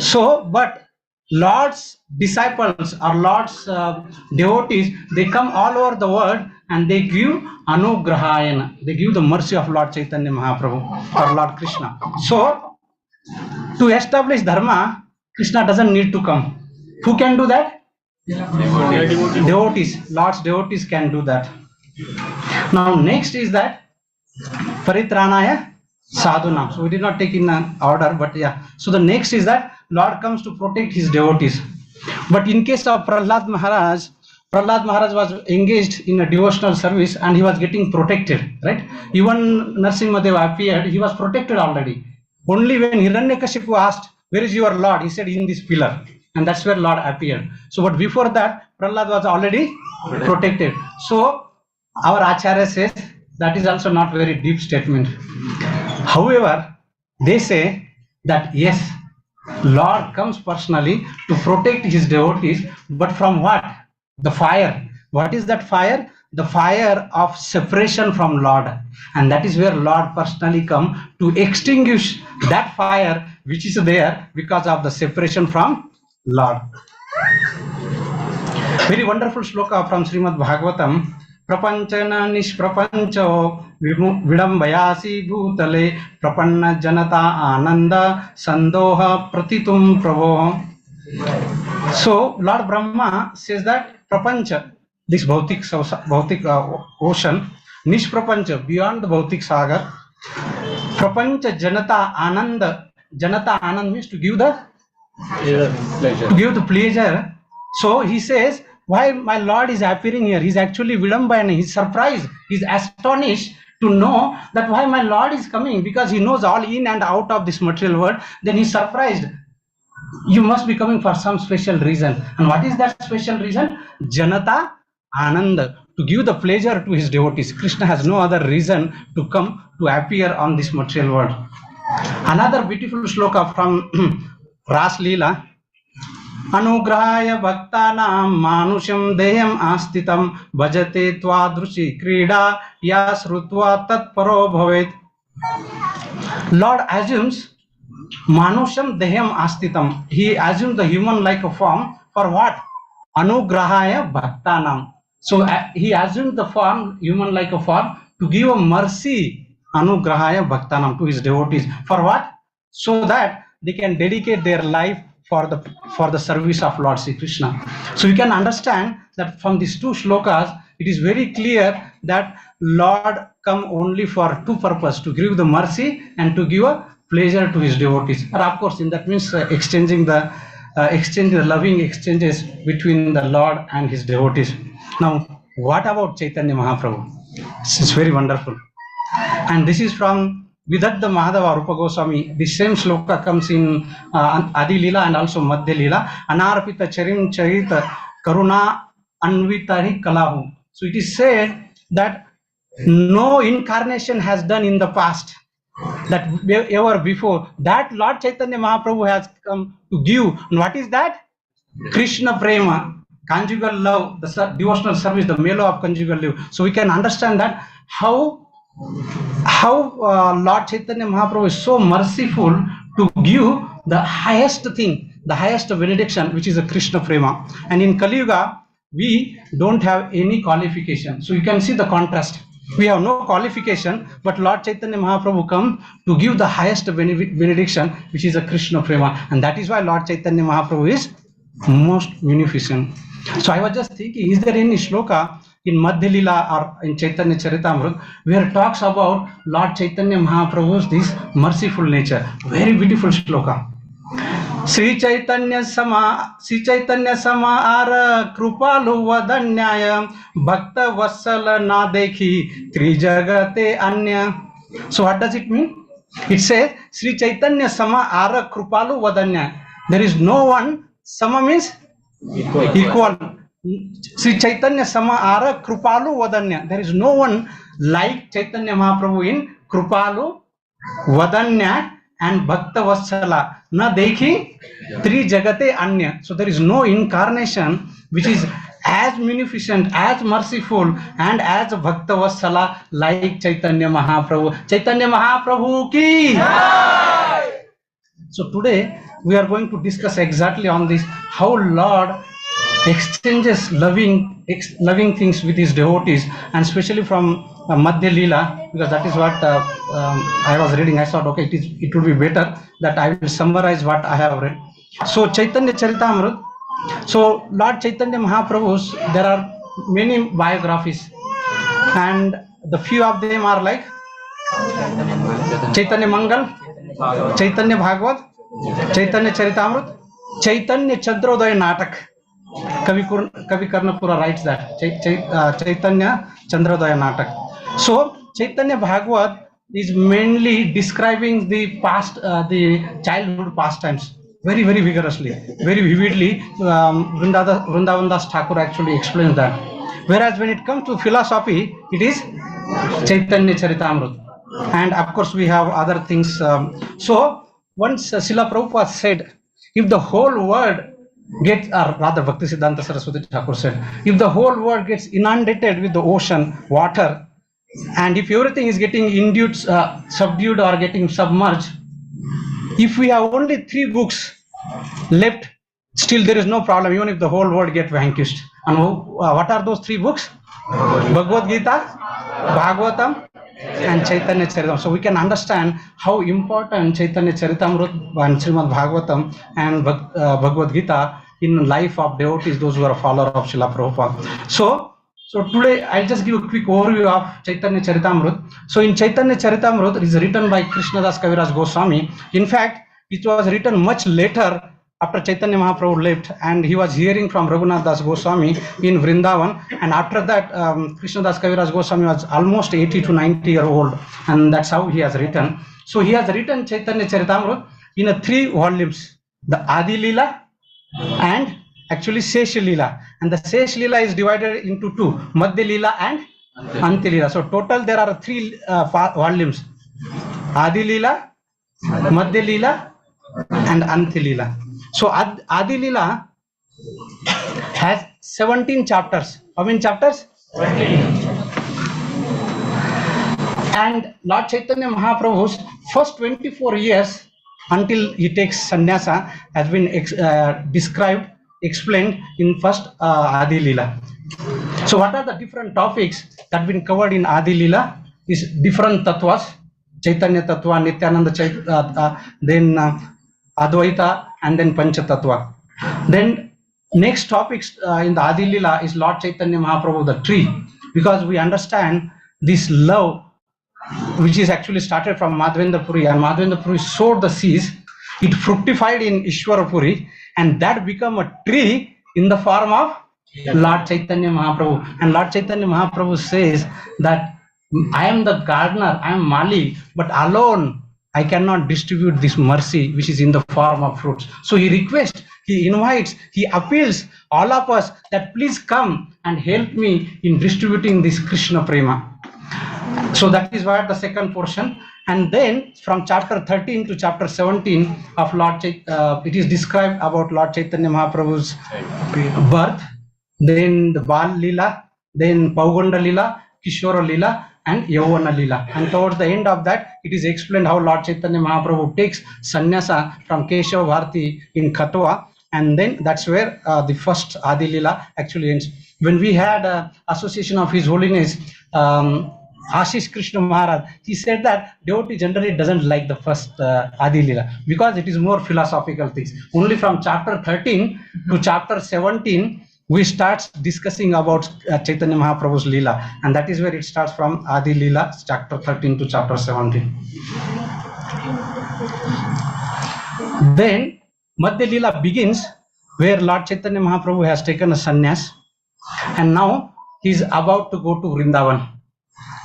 So, but Lord's disciples or Lord's devotees, they come all over the world and they give anugrahayena. They give the mercy of Lord Chaitanya Mahaprabhu or Lord Krishna. So, to establish dharma, Krishna doesn't need to come. Who can do that? Devotees. Lord's devotees can do that. Now next is that paritranaya sadhunam. So we did not take in an order, but yeah. So the next is that Lord comes to protect his devotees. But in case of Prahlad Maharaj was engaged in a devotional service and he was getting protected, right? Even Narasimhadeva appeared, he was protected already. Only when Hiranyakashipu asked, where is your Lord? He said, in this pillar. And that's where Lord appeared. So but before that, Prahlad was already protected. So our Acharya says that is also not very deep statement. However, they say that yes, Lord comes personally to protect his devotees, but from what? The fire. What is that fire? The fire of separation from Lord. And that is where Lord personally comes to extinguish that fire which is there because of the separation from Lord. Very wonderful shloka from Srimad Bhagavatam. Prapanchana nishprapancho विडम्बयासी भूतले प्रपन्न जनता आनंद संदोह प्रतितुम प्रभो. So Lord Brahma says that prapancha, this bhautik ocean, nishprapancha, beyond the bhautik sagar, prapancha janata anand means to give the pleasure. So he says, why my Lord is appearing here? He's actually vidambayana, he's surprised, he's astonished to know that why my Lord is coming, because he knows all in and out of this material world. Then he's surprised. You must be coming for some special reason. And what is that special reason? Janata Ananda, to give the pleasure to his devotees. Krishna has no other reason to come to appear on this material world. Another beautiful shloka from Ras Leela. Anugrahaya bhaktanam manusham deyam astitam bhajate twadrushi krida yasrutva tatparo bhavet. Lord assumes Manusham Deham Astitam. He assumed the human like a form for what? Anugrahaya Bhaktanam. So he assumed the form, human like a form, to give a mercy, Anugrahaya Bhaktanam, to his devotees. For what? So that they can dedicate their life for the service of Lord Sri Krishna. So you can understand that from these two shlokas, it is very clear that Lord come only for two purposes, to give the mercy and to give a pleasure to his devotees. And of course, in that means exchanging the loving exchanges between the Lord and his devotees. Now, what about Chaitanya Mahaprabhu? It's very wonderful. And this is from Vidadda Mahadava Rupa Goswami. The same shloka comes in Adi Lila and also Madhya Lila. Anarpita Charim Charita Karuna Anvitari Kalahu. So it is said that no incarnation has done in the past, that ever before, that Lord Chaitanya Mahaprabhu has come to give. And what is that? Krishna Prema, conjugal love, the devotional service, the melo of conjugal love. So we can understand that how Lord Chaitanya Mahaprabhu is so merciful to give the highest thing, the highest benediction, which is a Krishna Prema. And in Kali Yuga, we don't have any qualification. So you can see the contrast. We have no qualification, but Lord Chaitanya Mahaprabhu come to give the highest benediction, which is a Krishna Prema. And that is why Lord Chaitanya Mahaprabhu is most munificent. So I was just thinking, is there any shloka in Madhya Lila or in Chaitanya Charitamrita where it talks about Lord Chaitanya Mahaprabhu's this merciful nature? Very beautiful shloka. Sri Chaitanya Sama Ar Krupalu Vadanyaya Bhakta Vassala Na Dekhi Trijagate Anya. So what does it mean? It says Sri Chaitanya Sama Ar Krupalu Vadanyaya. There is no one. Sama means equal. Sri Chaitanya Sama Ara Krupalu Vadanya. There is no one like Chaitanya Mahaprabhu in Krupalu Vadanya and Bhakta Vassala Na Dekhi Tri Jagate Anya. So there is no incarnation which is as munificent, as merciful, and as Bhakta Vassala like Chaitanya Mahaprabhu. Chaitanya Mahaprabhu ki. So today we are going to discuss exactly on this, how Lord exchanges loving things with his devotees, and especially from Madhya Lila, because that is what I was reading. I thought, okay, it would be better that I will summarize what I have read. So Chaitanya Charitamrita. So Lord Chaitanya Mahaprabhu's, there are many biographies, and the few of them are like Chaitanya Mangal, Chaitanya Bhagavad, Chaitanya Charitamrita, Chaitanya Chandrodaya Natak. Kavi Karnapura writes that Chaitanya Chandrodaya Natak. So Chaitanya Bhagavad is mainly describing the past, the childhood pastimes very vigorously, very vividly. Vrindavan Das Thakur actually explains that. Whereas when it comes to philosophy, it is Chaitanya Charitamrita. And of course we have other things. So once Srila Prabhupada said, if the whole world gets, or rather Bhakti Siddhanta Saraswati Thakur said, if the whole world gets inundated with the ocean, water, and if everything is getting induced, subdued or getting submerged, if we have only 3 books left, still there is no problem, even if the whole world gets vanquished. And what are those 3 books? Bhagavad Gita, Bhagavatam, and Chaitanya Charitamrita. So we can understand how important Chaitanya Charitamrita and Srimad Bhagavatam and Bhagavad Gita in life of devotees, those who are followers of Srila Prabhupada. So today I'll just give a quick overview of Chaitanya Charitamrita. So in Chaitanya Charitamrita, it is written by Krishnadas Kaviraj Goswami. In fact, it was written much later after Chaitanya Mahaprabhu left, and he was hearing from Raghunath Das Goswami in Vrindavan. And after that, Krishnadas Kaviraj Goswami was almost 80 to 90 years old, and that's how he has written. So he has written Chaitanya Charitamrita in a 3 volumes: the Adi Leela and actually Sesh Leela. And the Sesh Leela is divided into 2: Madhya Leela and Anti Leela. So total there are 3 volumes: Adi Leela, Madhya Leela, and Anti Leela. So Adi Leela has 17 chapters. How many chapters? 17. And Lord Chaitanya Mahaprabhu's first 24 years until he takes sannyasa has been explained in first Adi Leela. So what are the different topics that have been covered in Adi Leela? Is different tattvas: Chaitanya Tattva, Nityananda, then Advaita, and then Pancha Tattva. Then next topics in the Adi Leela is Lord Chaitanya Mahaprabhu, the tree, because we understand this love which is actually started from Madhavendra Puri, and Madhavendra Puri sowed the seeds, it fructified in Ishwarapuri, and that became a tree in the form of Lord Chaitanya Mahaprabhu. And Lord Chaitanya Mahaprabhu says that I am the gardener, I am Mali, but alone I cannot distribute this mercy which is in the form of fruits. So he requests, he invites, he appeals all of us that please come and help me in distributing this Krishna Prema. So that is what the second portion. And then from chapter 13 to chapter 17 of it is described about Lord Chaitanya Mahaprabhu's birth, then the Bal Leela, then Pauganda Leela, Kishora Leela, and Yavana Leela. And towards the end of that, it is explained how Lord Chaitanya Mahaprabhu takes sannyasa from Keshava Bharati in Katwa, and then that's where the first Adi Leela actually ends. When we had association of His Holiness Ashish Krishna Maharaj, he said that devotee generally doesn't like the first Adi Leela because it is more philosophical things. Only from chapter 13 to chapter 17 we start discussing about Chaitanya Mahaprabhu's Leela, and that is where it starts from Adi Leela, chapter 13 to chapter 17. Then Madhya Leela begins where Lord Chaitanya Mahaprabhu has taken a sannyas, and now he is about to go to Vrindavan.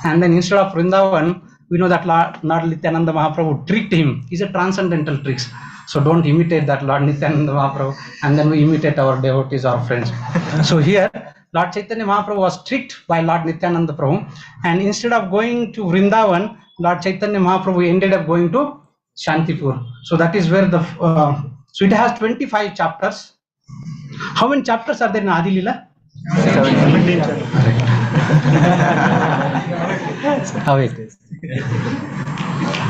And then instead of Vrindavan, we know that Lord Nityananda Mahaprabhu tricked him. He's a transcendental tricks. So don't imitate that Lord Nityananda Mahaprabhu and then we imitate our devotees or friends. So here, Lord Chaitanya Mahaprabhu was tricked by Lord Nityananda Prabhu, and instead of going to Vrindavan, Lord Chaitanya Mahaprabhu ended up going to Shantipur. So that is where the, so it has 25 chapters. How many chapters are there in Adi Leela? 17. How it is.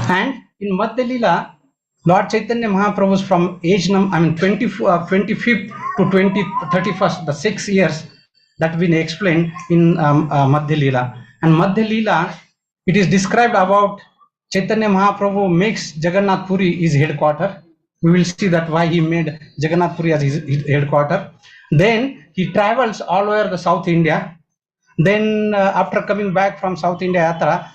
And in Madhya Leela, Lord Chaitanya Mahaprabhu from age 25th to 31st, the 6 years that have been explained in Madhya Leela. And Madhya Leela, it is described about Chaitanya Mahaprabhu makes Jagannath Puri his headquarter. We will see that why he made Jagannath Puri as his headquarter. Then he travels all over the South India. Then after coming back from South India Yatra,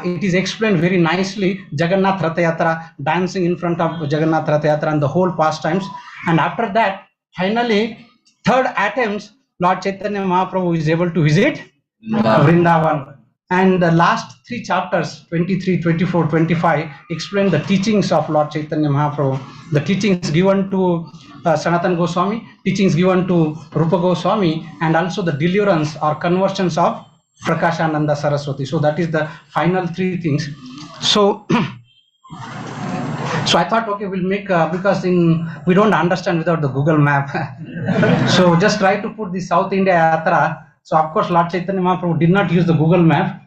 it is explained very nicely, Jagannath Ratha Yatra, dancing in front of Jagannath Ratha Yatra and the whole pastimes. And after that, finally, third attempt, Lord Chaitanya Mahaprabhu is able to visit Vrindavan. And the last 3 chapters, 23, 24, 25, explain the teachings of Lord Chaitanya Mahaprabhu. The teachings given to Sanatana Goswami, teachings given to Rupa Goswami, and also the deliverance or conversions of Prakashananda Saraswati. So that is the final 3 things. So, so I thought, okay, we'll make, because we don't understand without the Google map. So just try to put the South India Yatra. So of course Lord Chaitanya Mahaprabhu did not use the Google map,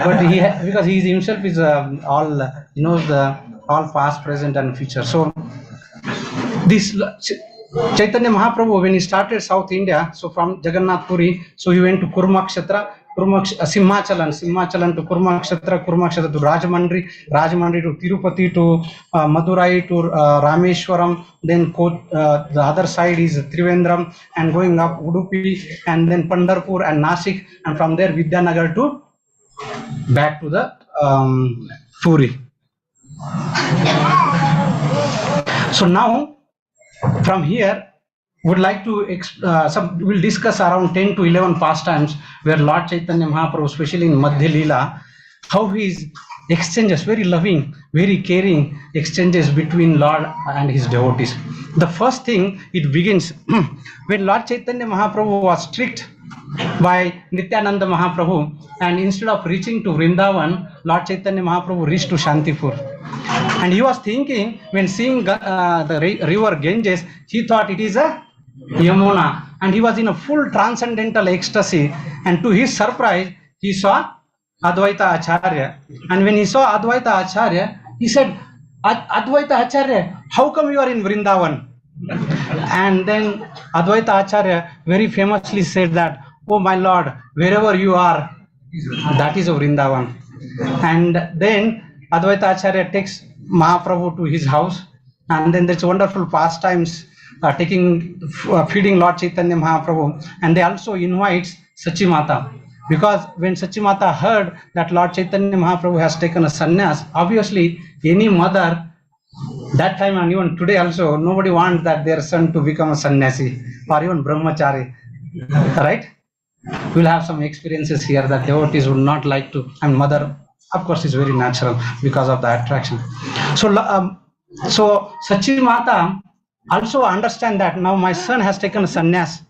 but because he himself is all, he knows the all past, present and future. So this Chaitanya Mahaprabhu, when he started South India, so from Jagannath Puri, so he went to Kurmakshetra, Simhachalan to Kurmakshetra, Kurmakshetra to Rajamandri, Rajamandri to Tirupati to Madurai to Rameshwaram, then the other side is Trivandrum and going up Udupi and then Pandarpur and Nasik, and from there Vidyanagar to back to the Puri. So now from here would like to we'll discuss around 10 to 11 pastimes where Lord Chaitanya Mahaprabhu, especially in Madhya Leela, how his exchanges, very loving, very caring exchanges between Lord and his devotees. The first thing, it begins when Lord Chaitanya Mahaprabhu was strict by Nityananda Mahaprabhu, and instead of reaching to Vrindavan, Lord Chaitanya Mahaprabhu reached to Shantipur. And he was thinking, when seeing the river Ganges, he thought it is a Yamuna, and he was in a full transcendental ecstasy, and to his surprise he saw Advaita Acharya, and when he saw Advaita Acharya, he said, Advaita Acharya, how come you are in Vrindavan? And then Advaita Acharya very famously said that, oh my Lord, wherever you are, that is a Vrindavan. And then Advaita Acharya takes Mahaprabhu to his house, and then there's wonderful pastimes feeding Lord Chaitanya Mahaprabhu, and they also invites Sachimata, because when Sachimata heard that Lord Chaitanya Mahaprabhu has taken a sannyas, obviously any mother that time and even today also, nobody wants that their son to become a sannyasi or even brahmachari, right? We'll have some experiences here that devotees would not like to, and mother of course is very natural because of the attraction. So Sachimata also understand that now my son has taken a sannyas,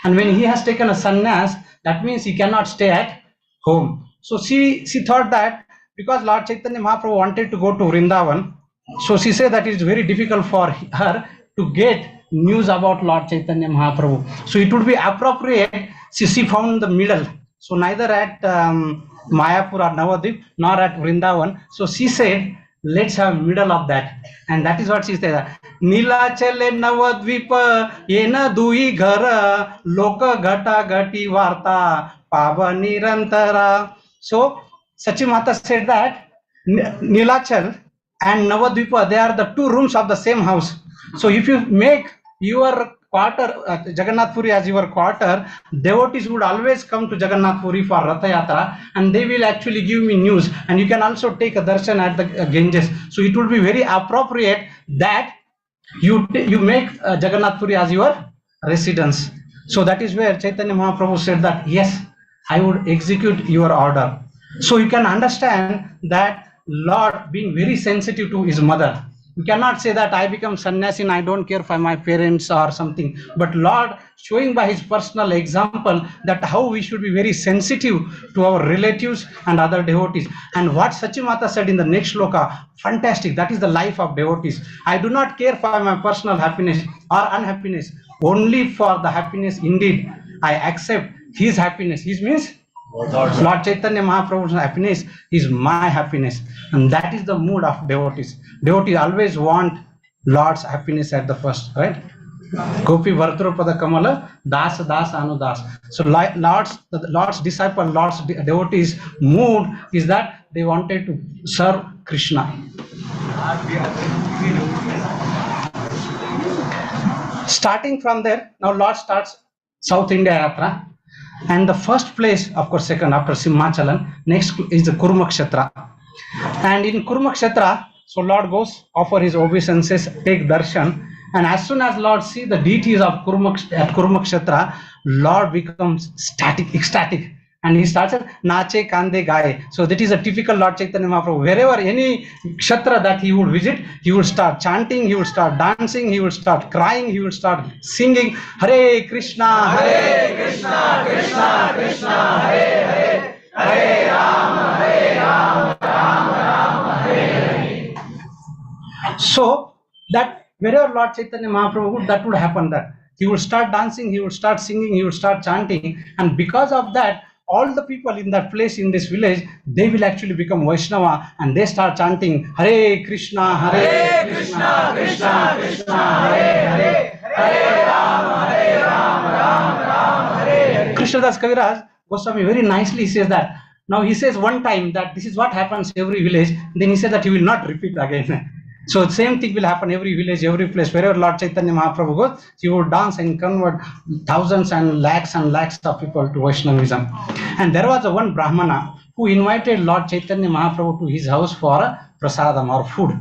and when he has taken a sannyas, that means he cannot stay at home. So she thought that because Lord Chaitanya Mahaprabhu wanted to go to Vrindavan, so she said that it is very difficult for her to get news about Lord Chaitanya Mahaprabhu. So it would be appropriate, she found the middle. So neither at Mayapur or Navadvip nor at Vrindavan. So she said, let's have middle of that. And that is what she said. Nilachale Navadvip yena dui ghara loka ghata ghati varta pava nirantara. So Sachimata said that Nilachal and Navadvipa, they are the two rooms of the same house. So if you make your quarter, Jagannath Puri as your quarter, devotees would always come to Jagannath Puri for Ratha Yatra, and they will actually give me news, and you can also take a darshan at the Ganges. So it would be very appropriate that you make Jagannath Puri as your residence. So that is where Chaitanya Mahaprabhu said that, yes, I would execute your order. So you can understand that Lord being very sensitive to his mother. You cannot say that I become sannyasi and I don't care for my parents or something. But Lord showing by his personal example that how we should be very sensitive to our relatives and other devotees. And what Sachimata said in the next shloka, fantastic. That is the life of devotees. I do not care for my personal happiness or unhappiness. Only for the happiness indeed. I accept his happiness. His means Lord Chaitanya Mahaprabhu's happiness is my happiness, and that is the mood of devotees. Devotees always want Lord's happiness at the first, right? Gopi Vartrupada Kamala, Das Das Anu Das. So Lord's disciple, Lord's devotees' mood is that they wanted to serve Krishna. Starting from there, now Lord starts South India Yatra. And the first place, of course, second after Simhachalan, next is the Kurmakshetra. And in Kurmakshetra, so Lord goes, offer his obeisances, take darshan, and as soon as Lord see the deities of Kurmakshetra, Lord becomes ecstatic, and he starts Nache Kande Gaye. So that is a typical Lord Chaitanya Mahaprabhu. Wherever any kshetra that he would visit, he would start chanting, he would start dancing, he would start crying, he would start singing Hare Krishna, Krishna Krishna, Hare Hare, Hare Rama, Rama, Hare Hare. So that wherever Lord Chaitanya Mahaprabhu would, that would happen, that he would start dancing, he would start singing, he would start chanting, and because of that, all the people in that place, in this village, they will actually become Vaishnava, and they start chanting Hare Krishna, Krishna Krishna, Hare Hare, Hare Rama, Rama, Rama, Hare Hare. Krishnadas Kaviraj Goswami very nicely says that. Now he says one time that this is what happens every village. Then he says that he will not repeat again. So same thing will happen every village, every place, wherever Lord Chaitanya Mahaprabhu goes, he would dance and convert thousands and lakhs of people to Vaishnavism. And there was a one Brahmana who invited Lord Chaitanya Mahaprabhu to his house for a prasadam or food.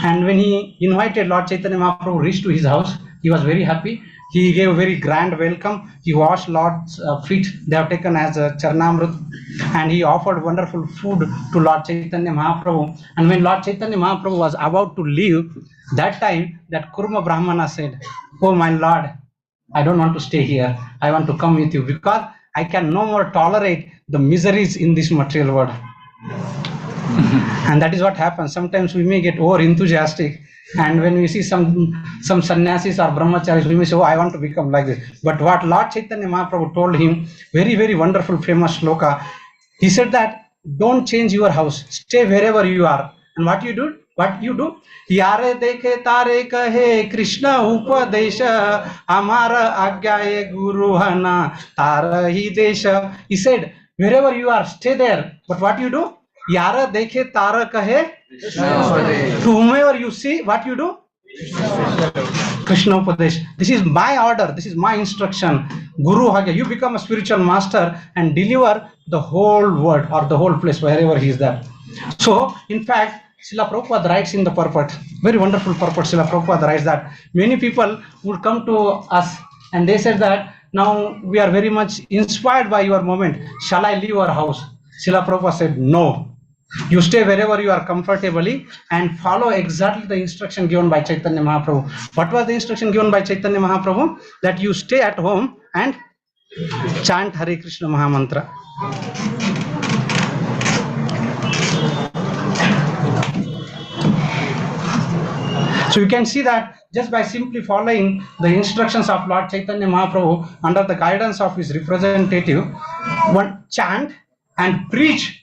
And when he invited Lord Chaitanya Mahaprabhu reached to his house, he was very happy. He gave a very grand welcome. He washed Lord's feet. They have taken as a charnamrut. And he offered wonderful food to Lord Chaitanya Mahaprabhu. And when Lord Chaitanya Mahaprabhu was about to leave, that time that Kurma Brahmana said, "Oh my Lord, I don't want to stay here. I want to come with you because I can no more tolerate the miseries in this material world." And that is what happens. Sometimes we may get over enthusiastic, and when we see some sannyasis or brahmacharis, we may say, "Oh, I want to become like this." But what Lord Chaitanya Mahaprabhu told him, very, very wonderful, famous shloka, he said that don't change your house, stay wherever you are. And what you do? Yare dekhe tare kahe Krishna upadesha amara agyaye guru hana tara hi desha. He said, wherever you are, stay there. But what you do? Yara dekhe tara kahe. To whomever you see, what you do? Krishna Upadesh. This is my order, this is my instruction. Guru Hagya, you become a spiritual master and deliver the whole world or the whole place wherever he is there. So, in fact, Srila Prabhupada writes in the purport, very wonderful purport. Srila Prabhupada writes that many people would come to us and they said that now we are very much inspired by your moment. Shall I leave our house? Srila Prabhupada said, no. You stay wherever you are comfortably and follow exactly the instruction given by Chaitanya Mahaprabhu. What was the instruction given by Chaitanya Mahaprabhu? That you stay at home and chant Hare Krishna Mahamantra. So you can see that just by simply following the instructions of Lord Chaitanya Mahaprabhu under the guidance of his representative, one chant and preach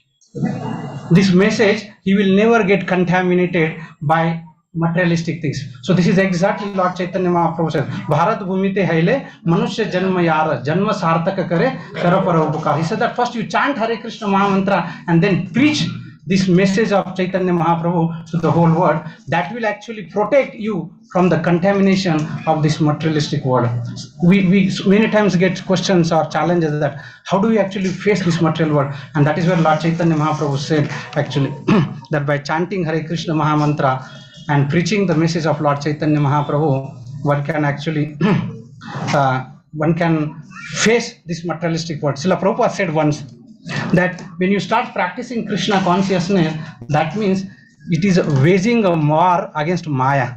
this message, he will never get contaminated by materialistic things. So this is exactly Lord Chaitanya Mahaprabhu says, Bharat Bhumite Haile Manushya Janma Yara Janma Sartaka Kare Kara Para Upakar. He said that first you chant Hare Krishna Mahamantra and then preach this message of Chaitanya Mahaprabhu to the whole world. That will actually protect you from the contamination of this materialistic world. We many times get questions or challenges that how do we actually face this material world? And that is where Lord Chaitanya Mahaprabhu said actually that by chanting Hare Krishna Mahamantra and preaching the message of Lord Chaitanya Mahaprabhu, one can actually one can face this materialistic world. Srila Prabhupada said once that when you start practicing Krishna consciousness, that means it is waging a war against Maya.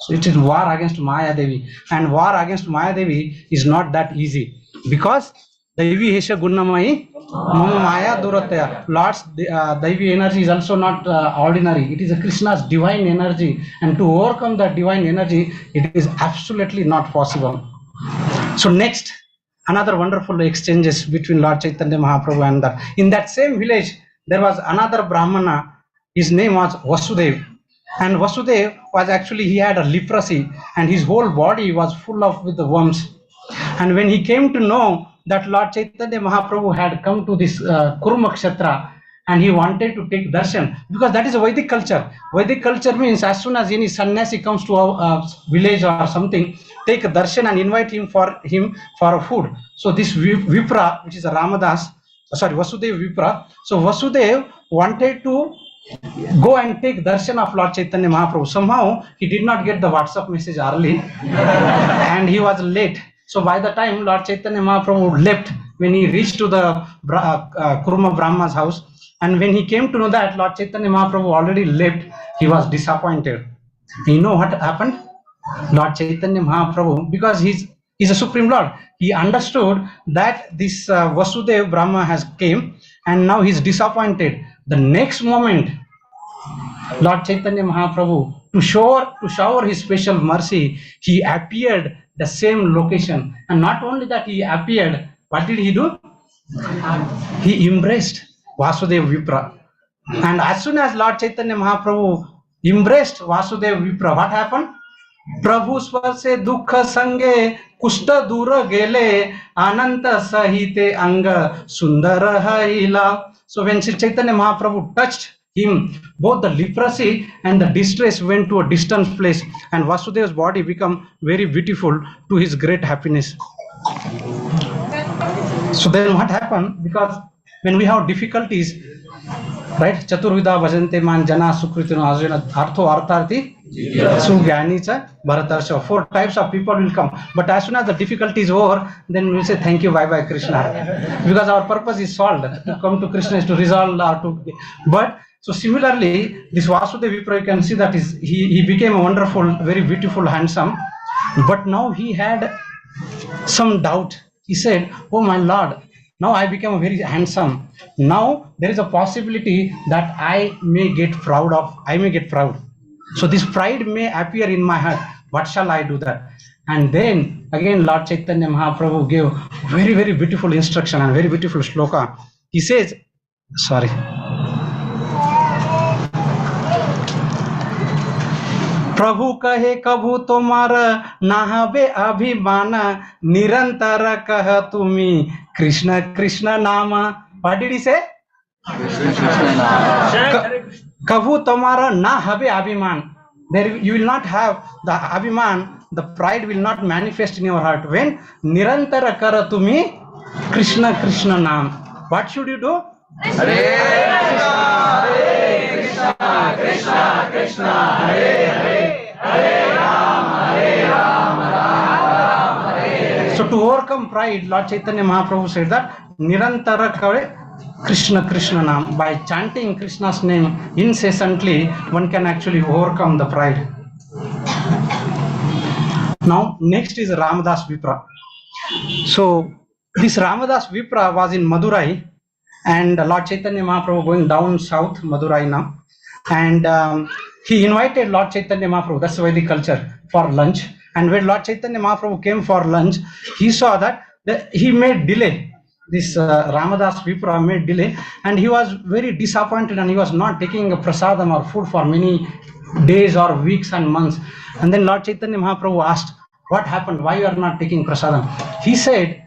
So it is war against Maya Devi, and war against Maya Devi is not that easy because Devi Hesha Gunnamai Maya Durataya. Lord's Devi energy is also not ordinary. It is a Krishna's divine energy, and to overcome that divine energy, it is absolutely not possible. So next, another wonderful exchanges between Lord Chaitanya Mahaprabhu and that. In that same village, there was another Brahmana. His name was Vasudev. And Vasudev was actually, he had a leprosy and his whole body was full of with the worms. And when he came to know that Lord Chaitanya Mahaprabhu had come to this Kurma Kshetra and he wanted to take darshan, because that is a Vedic culture. Vedic culture means as soon as any sannyasi comes to a village or something, take a darshan and invite him for a food. So this Vipra, which is a Vasudev Vipra. So Vasudev wanted to go and take darshan of Lord Chaitanya Mahaprabhu. Somehow he did not get the WhatsApp message early and he was late. So by the time Lord Chaitanya Mahaprabhu left, when he reached to the Kurma Brahma's house, and when he came to know that Lord Chaitanya Mahaprabhu already left, he was disappointed. You know what happened? Lord Chaitanya Mahaprabhu, because he's a Supreme Lord, he understood that this Vasudev Brahma has came and now he's disappointed. The next moment, Lord Chaitanya Mahaprabhu, to shower his special mercy, he appeared the same location. And not only that he appeared, what did he do? He embraced Vasudev Vipra. And as soon as Lord Chaitanya Mahaprabhu embraced Vasudev Vipra, what happened? प्रभु स्पर्शे दुःख संगे कुष्ठ दूर गेले अनंत सहिते अंग सुंदर हईला. So when Sri Chaitanya Mahaprabhu touched him, both the leprosy and the distress went to a distant place, and Vasudev's body became very beautiful to his great happiness. So then what happened? Because when we have difficulties, right? Chaturvida bhajante man jana sukritino arjuna artho artharthi sugyanicha bharatarsha. 4 types of people will come, but as soon as the difficulty is over, then we will say thank you, bye bye Krishna, because our purpose is solved. To come to Krishna is to resolve or to. But so similarly, this Vasudeva Vipra, you can see that he became a wonderful, very beautiful, handsome, but now he had some doubt. He said, oh my Lord, now I became very handsome. Now there is a possibility that I may get proud. So this pride may appear in my heart. What shall I do that? And then again Lord Chaitanya Mahaprabhu gave very, very beautiful instruction and very beautiful shloka. He says, sorry. प्रभु कहे कभू तुम्हार नाहबे अभिमान निरंतर कह तुम्ही कृष्ण कृष्ण नाम. What did he say? कभू तुम्हारा ना हबे अभिमान. There you will not have the abhiman, the pride will not manifest in your heart when nirantara kara tumi Krishna Krishna naam. What should you do? Hare Krishna, Krishna Krishna, Hare Hare, Hare Rama, Rama Hare. So to overcome pride, Lord Chaitanya Mahaprabhu said that nirantara kare Krishna Krishna Nam. By chanting Krishna's name incessantly, one can actually overcome the pride. Now next is Ramadas Vipra. So this Ramadas Vipra was in Madurai, and Lord Chaitanya Mahaprabhu going down south Madurai now, and he invited Lord Chaitanya Mahaprabhu, that's Vedic culture, for lunch. And when Lord Chaitanya Mahaprabhu came for lunch, he saw that he made delay. This Ramadas Vipra made delay, and he was very disappointed, and he was not taking a prasadam or food for many days or weeks and months. And then Lord Chaitanya Mahaprabhu asked, what happened? Why you are not taking prasadam? He said,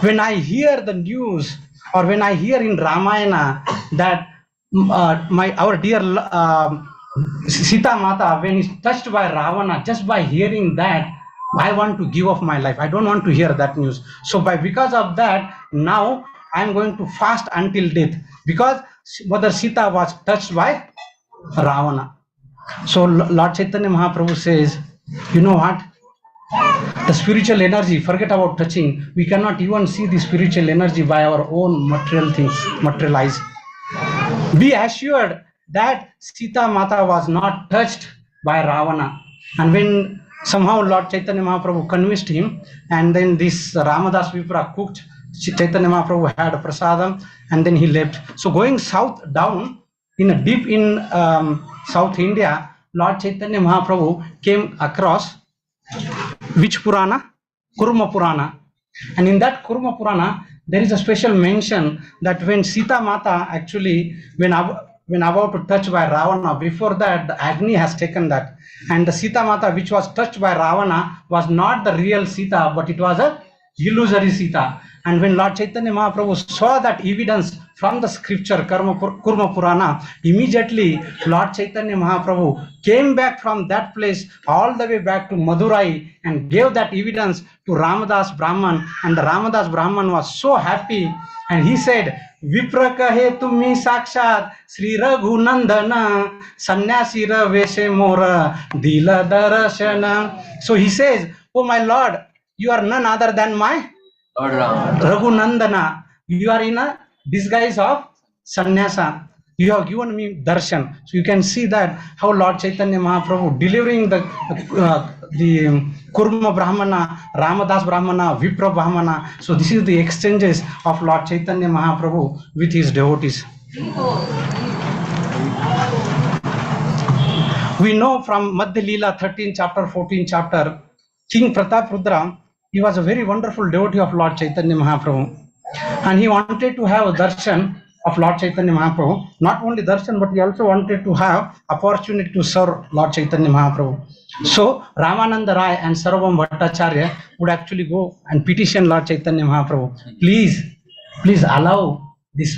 when I hear the news, or when I hear in Ramayana that our dear Sita Mata, when he's touched by Ravana, just by hearing that, I want to give up my life. I don't want to hear that news. So because of that, now I am going to fast until death, because Mother Sita was touched by Ravana. So Lord Chaitanya Mahaprabhu says, you know what? The spiritual energy, forget about touching. We cannot even see the spiritual energy by our own material things, material eyes. Be assured that Sita Mata was not touched by Ravana. And when somehow Lord Chaitanya Mahaprabhu convinced him, and then this Ramadas Vipra cooked, Chaitanya Mahaprabhu had a prasadam, and then he left. So going south down, deep in South India, Lord Chaitanya Mahaprabhu came across which Purana? Kurma Purana. And in that Kurma Purana, there is a special mention that when Sita Mata actually, when about to touch by Ravana, before that the Agni has taken that, and the Sita Mata which was touched by Ravana was not the real Sita, but it was a illusory Sita. And when Lord Chaitanya Mahaprabhu saw that evidence from the scripture Kurma Purana, immediately Lord Chaitanya Mahaprabhu came back from that place all the way back to Madurai and gave that evidence to Ramadas Brahman, and the Ramadas Brahman was so happy, and he said, Vipra kahe tumhi sakshat Sri Raghunandana Sannyasi Veshe Mora Dila Darashana. So he says, oh my Lord, you are none other than my Lord Raghunandana. You are in a disguise of sannyasa. You have given me darshan. So you can see that how Lord Chaitanya Mahaprabhu delivering the Kurma Brahmana, Ramadas Brahmana, Vipra Brahmana. So this is the exchanges of Lord Chaitanya Mahaprabhu with his devotees. We know from Madhya Leela 13 chapter, 14 chapter, King Pratap Rudra, he was a very wonderful devotee of Lord Chaitanya Mahaprabhu, and he wanted to have a darshan of Lord Chaitanya Mahaprabhu. Not only darshan, but he also wanted to have opportunity to serve Lord Chaitanya Mahaprabhu. So Ramananda Rai and Sarvabhauma Bhattacharya would actually go and petition Lord Chaitanya Mahaprabhu, please allow this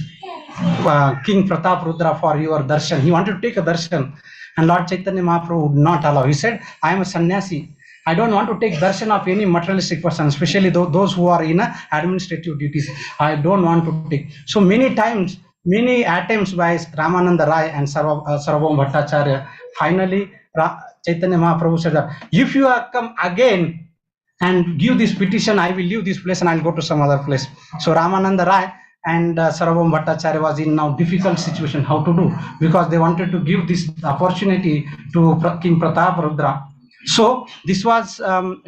King Pratap Rudra for your darshan. He wanted to take a darshan, and Lord Chaitanya Mahaprabhu would not allow. He said, I am a sannyasi. I don't want to take darshan of any materialistic person, especially those who are in administrative duties. I don't want to take. So many times, many attempts by Ramananda Rai and Sarvabhauma Bhattacharya. Finally, Chaitanya Mahaprabhu said that if you have come again and give this petition, I will leave this place and I will go to some other place. So Ramananda Rai and Sarvabhauma Bhattacharya was in now difficult situation how to do, because they wanted to give this opportunity to King Pratap Rudra. So this was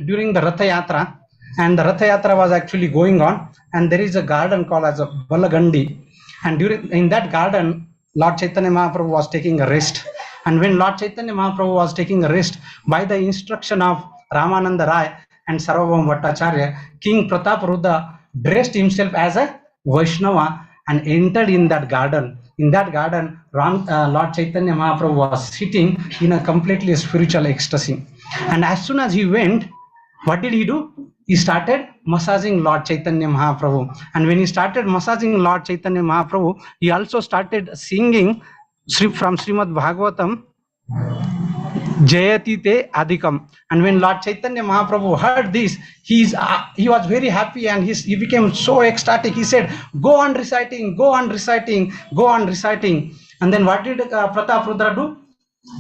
during the Ratha Yatra, and the Ratha Yatra was actually going on, and there is a garden called as a Balagandi, and in that garden Lord Chaitanya Mahaprabhu was taking a rest. And when Lord Chaitanya Mahaprabhu was taking a rest, by the instruction of Ramananda Rai and Sarvabhauma Bhattacharya, King Pratap Rudra dressed himself as a Vaishnava and entered in that garden. In that garden, Lord Chaitanya Mahaprabhu was sitting in a completely spiritual ecstasy. And as soon as he went, what did he do? He started massaging Lord Chaitanya Mahaprabhu. And when he started massaging Lord Chaitanya Mahaprabhu, he also started singing from Srimad Bhagavatam, Jayati te adhikam. And when Lord Chaitanya Mahaprabhu heard this, he was very happy, and he became so ecstatic. He said, go on reciting, go on reciting, go on reciting. And then what did Pratap Rudra do?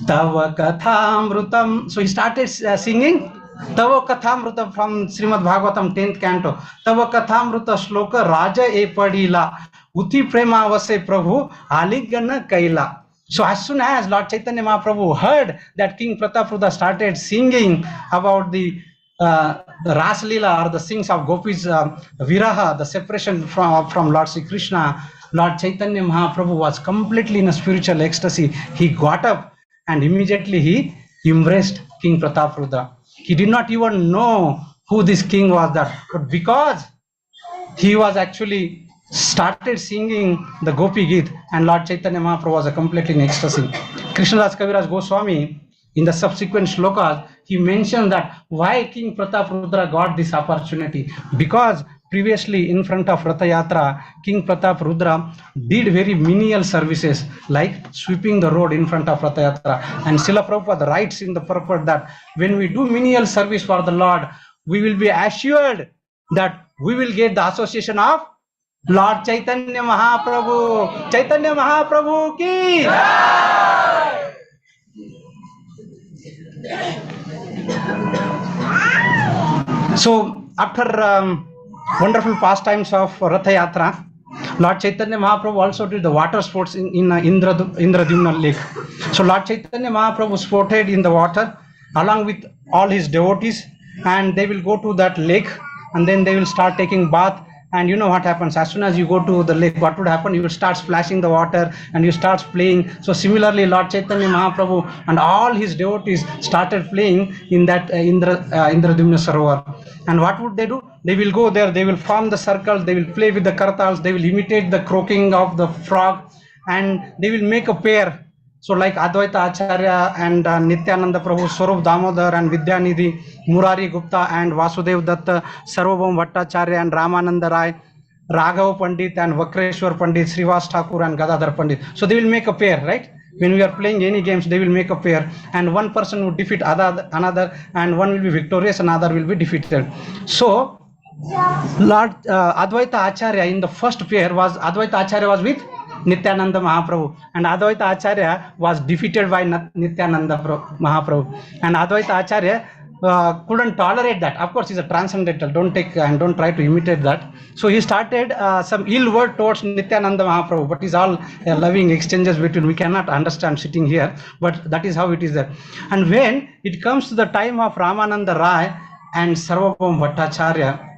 Tava Kathamrutam. So he started singing Tava Kathamrutam from Srimad Bhagavatam 10th canto. Tava Kathamruta Shloka Raja e Padila Uti Prema Vase Prabhu Aligana Kaila. So as soon as Lord Chaitanya Mahaprabhu heard that King Pratap Rudra started singing about the Ras Leela, or the sings of Gopis Viraha, the separation from Lord Sri Krishna, Lord Chaitanya Mahaprabhu was completely in a spiritual ecstasy. He got up and immediately he embraced King Pratap Rudra. He did not even know who this king was, but because he was actually started singing the Gopi Geet, and Lord Chaitanya Mahaprabhu was completely in ecstasy. Krishnadas Kaviraj Goswami, in the subsequent shlokas, he mentioned that why King Pratap Rudra got this opportunity. Because previously in front of Ratha Yatra, King Pratap Rudra did very menial services like sweeping the road in front of Ratha Yatra. And Srila Prabhupada writes in the purport that when we do menial service for the Lord, we will be assured that we will get the association of Lord Chaitanya Mahaprabhu. Chaitanya Mahaprabhu ki. So after wonderful pastimes of Ratha Yatra, Lord Chaitanya Mahaprabhu also did the water sports in Indradyumna lake. So Lord Chaitanya Mahaprabhu sported in the water along with all his devotees, and they will go to that lake and then they will start taking bath. And you know what happens, as soon as you go to the lake, what would happen? You will start splashing the water and you start playing. So similarly, Lord Chaitanya Mahaprabhu and all his devotees started playing in that Indradyumna Sarovar. And what would they do? They will go there, they will form the circles, they will play with the kartals, they will imitate the croaking of the frog, and they will make a pair. So like Advaita Acharya and Nityananda Prabhu, Swarup Damodar and Vidyanidhi, Murari Gupta and Vasudev Datta, Sarvabhauma Bhattacharya and Ramananda Rai, Raghav Pandit and Vakreshwar Pandit, Srivas Thakur and Gadadhar Pandit. So they will make a pair, right? When we are playing any games, they will make a pair, and one person would defeat another, and one will be victorious and another will be defeated. So Lord Advaita Acharya in the first pair was, Advaita Acharya was with Nityananda Mahaprabhu, and Advaita Acharya was defeated by Nityananda Mahaprabhu, and Advaita Acharya couldn't tolerate that. Of course, he's a transcendental, don't try to imitate that. So he started some ill word towards Nityananda Mahaprabhu, but it's all loving exchanges between, we cannot understand sitting here, but that is how it is there. And when it comes to the time of Ramananda Rai and Sarvabhauma Bhattacharya,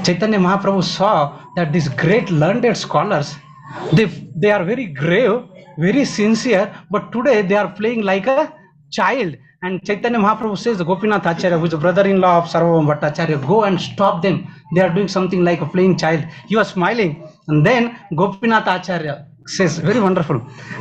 Chaitanya Mahaprabhu saw that these great learned scholars, they are very grave, very sincere, but today they are playing like a child. And Chaitanya Mahaprabhu says, the Gopinath Acharya, who is the brother-in-law of Sarvabhauma Bhattacharya, go and stop them. They are doing something like a playing child. He was smiling. And then Gopinath Acharya says very wonderful.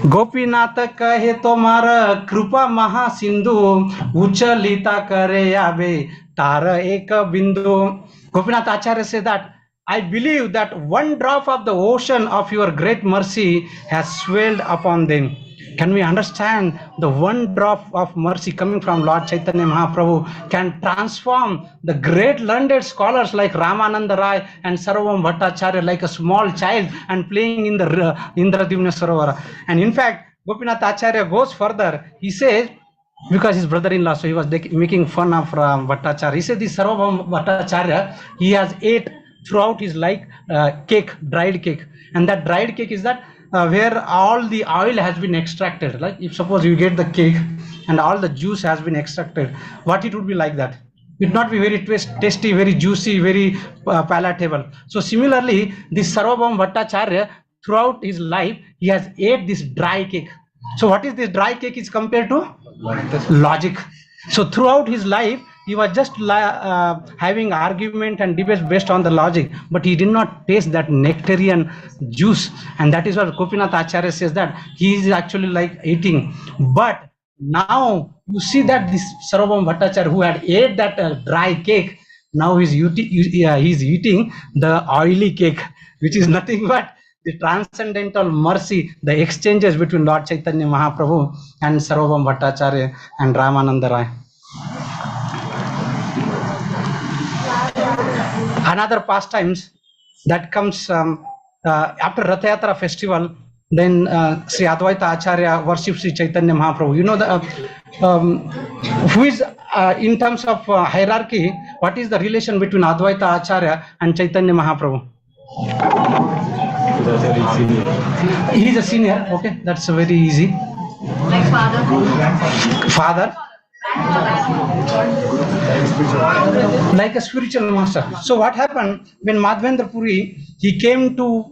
Gopinath kahe tomar krupa maha sindhu uchalita kare abe tara ek bindu. Gopinath Acharya says that I believe that one drop of the ocean of your great mercy has swelled upon them. Can we understand the one drop of mercy coming from Lord Chaitanya Mahaprabhu can transform the great learned scholars like Ramananda Rai and Sarvam Bhattacharya like a small child and playing in the Indradhyumna Sarovara. And in fact, Gopinath Acharya goes further. He says, because his brother-in-law, so he was making fun of Bhattacharya. He said, this Sarvam Bhattacharya, he has ate throughout his life cake, dried cake. And that dried cake is that where all the oil has been extracted. Like if suppose you get the cake and all the juice has been extracted, what it would be like that? It would not be very tasty, very juicy, very palatable. So similarly, this Sarvabhauma Bhattacharya, throughout his life, he has ate this dry cake. So what is this dry cake is compared to? Logic. So throughout his life, he was just having argument and debates based on the logic, but he did not taste that nectarian juice. And that is what Gopinath Acharya says, that he is actually like eating. But now you see that this Sarvabhauma Bhattacharya, who had ate that dry cake, now he's eating the oily cake, which is nothing but the transcendental mercy, the exchanges between Lord Chaitanya Mahaprabhu and Sarvabhauma Bhattacharya and Ramananda Rai. Another pastimes that comes after Rath Yatra festival, then Sri Advaita Acharya worships Sri Chaitanya Mahaprabhu. You know, who is in terms of hierarchy, what is the relation between Advaita Acharya and Chaitanya Mahaprabhu? He is a senior. Okay, that's very easy. Like father. Father. Like a spiritual master. So what happened when Madhvendra Puri, he came to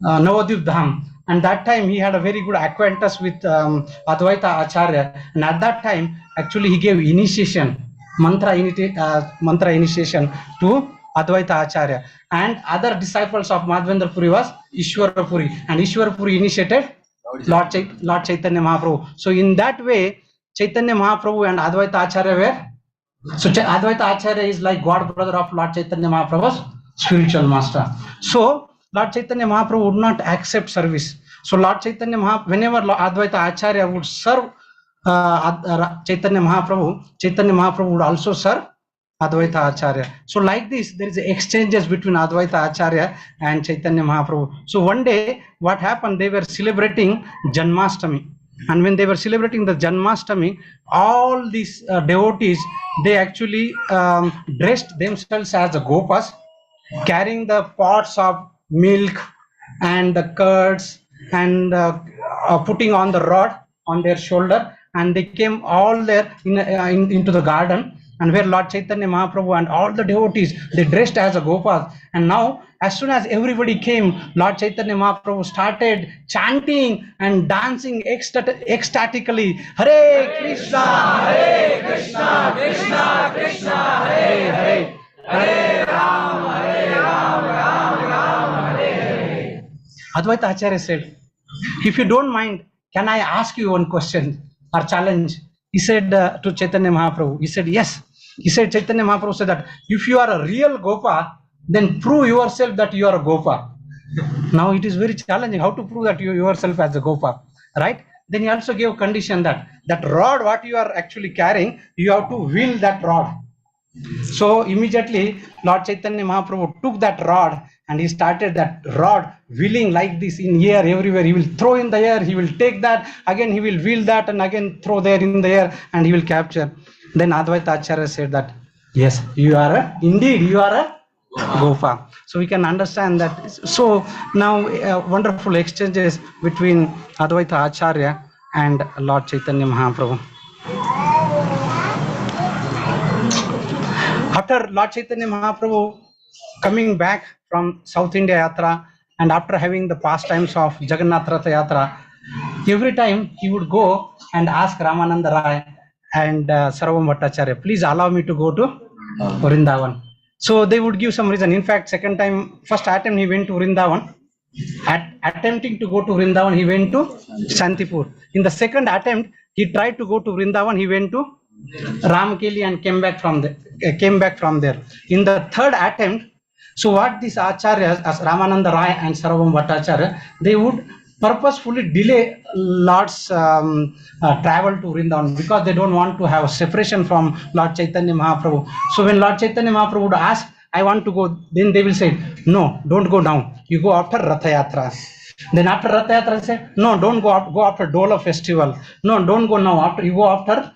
Navadvip Dham, and that time he had a very good acquaintance with Advaita Acharya, and at that time actually he gave initiation, mantra initiation to Advaita Acharya, and other disciples of Madhvendra Puri was Ishwara Puri, and Ishwara Puri initiated Lord Chaitanya Mahaprabhu. So in that way, Chaitanya Mahaprabhu and Advaita Acharya were. So Advaita Acharya is like God brother of Lord Chaitanya Mahaprabhu's spiritual master. So Lord Chaitanya Mahaprabhu would not accept service. So Lord Chaitanya Mahaprabhu, whenever Advaita Acharya would serve Chaitanya Mahaprabhu would also serve Advaita Acharya. So like this, there is exchanges between Advaita Acharya and Chaitanya Mahaprabhu. So one day, what happened? They were celebrating Janmashtami. And when they were celebrating the Janmashtami, all these devotees, they actually dressed themselves as the gopas, carrying the pots of milk and the curds and putting on the rod on their shoulder, and they came all there into the garden, and where Lord Chaitanya Mahaprabhu and all the devotees, they dressed as a gopas. And now, as soon as everybody came, Lord Chaitanya Mahaprabhu started chanting and dancing ecstatically. Hare Krishna, Krishna Krishna, Hare Hare, Hare Ram, Ram Ram, Hare Hare. Advaita Acharya said, if you don't mind, can I ask you one question or challenge? He said to Chaitanya Mahaprabhu, he said, yes. He said, Chaitanya Mahaprabhu said that if you are a real Gopa, then prove yourself that you are a Gopa. Now it is very challenging how to prove that you yourself as a Gopa, right? Then he also gave condition that rod what you are actually carrying, you have to wheel that rod. So immediately Lord Chaitanya Mahaprabhu took that rod and he started that rod wheeling like this in air everywhere. He will throw in the air, he will take that, again he will wheel that and again throw there in the air and he will capture. Then Advaita Acharya said that, yes, indeed you are a Gopa. So we can understand that. So now wonderful exchanges between Advaita Acharya and Lord Chaitanya Mahaprabhu. After Lord Chaitanya Mahaprabhu coming back from South India Yatra, and after having the pastimes of Jagannath Ratha Yatra, every time he would go and ask Ramananda Rai and Sarvabhauma Bhattacharya, please allow me to go to Vrindavan. So they would give some reason. In fact, first attempt he went to Vrindavan, attempting to go to Vrindavan, he went to Shantipur. In the second attempt, he tried to go to Vrindavan, he went to Ramkeli and came back from there. In the third attempt, so what these acharyas as Ramananda Rai and Sarvam Bhattacharya, they would purposefully delay Lord's travel to Vrindavan because they don't want to have separation from Lord Chaitanya Mahaprabhu. So when Lord Chaitanya Mahaprabhu would ask, I want to go, then they will say, no, don't go down. You go after Ratha Yatra. Then after Ratha Yatra, they say, no, don't go after, go after Dola festival. No, don't go now. After you go after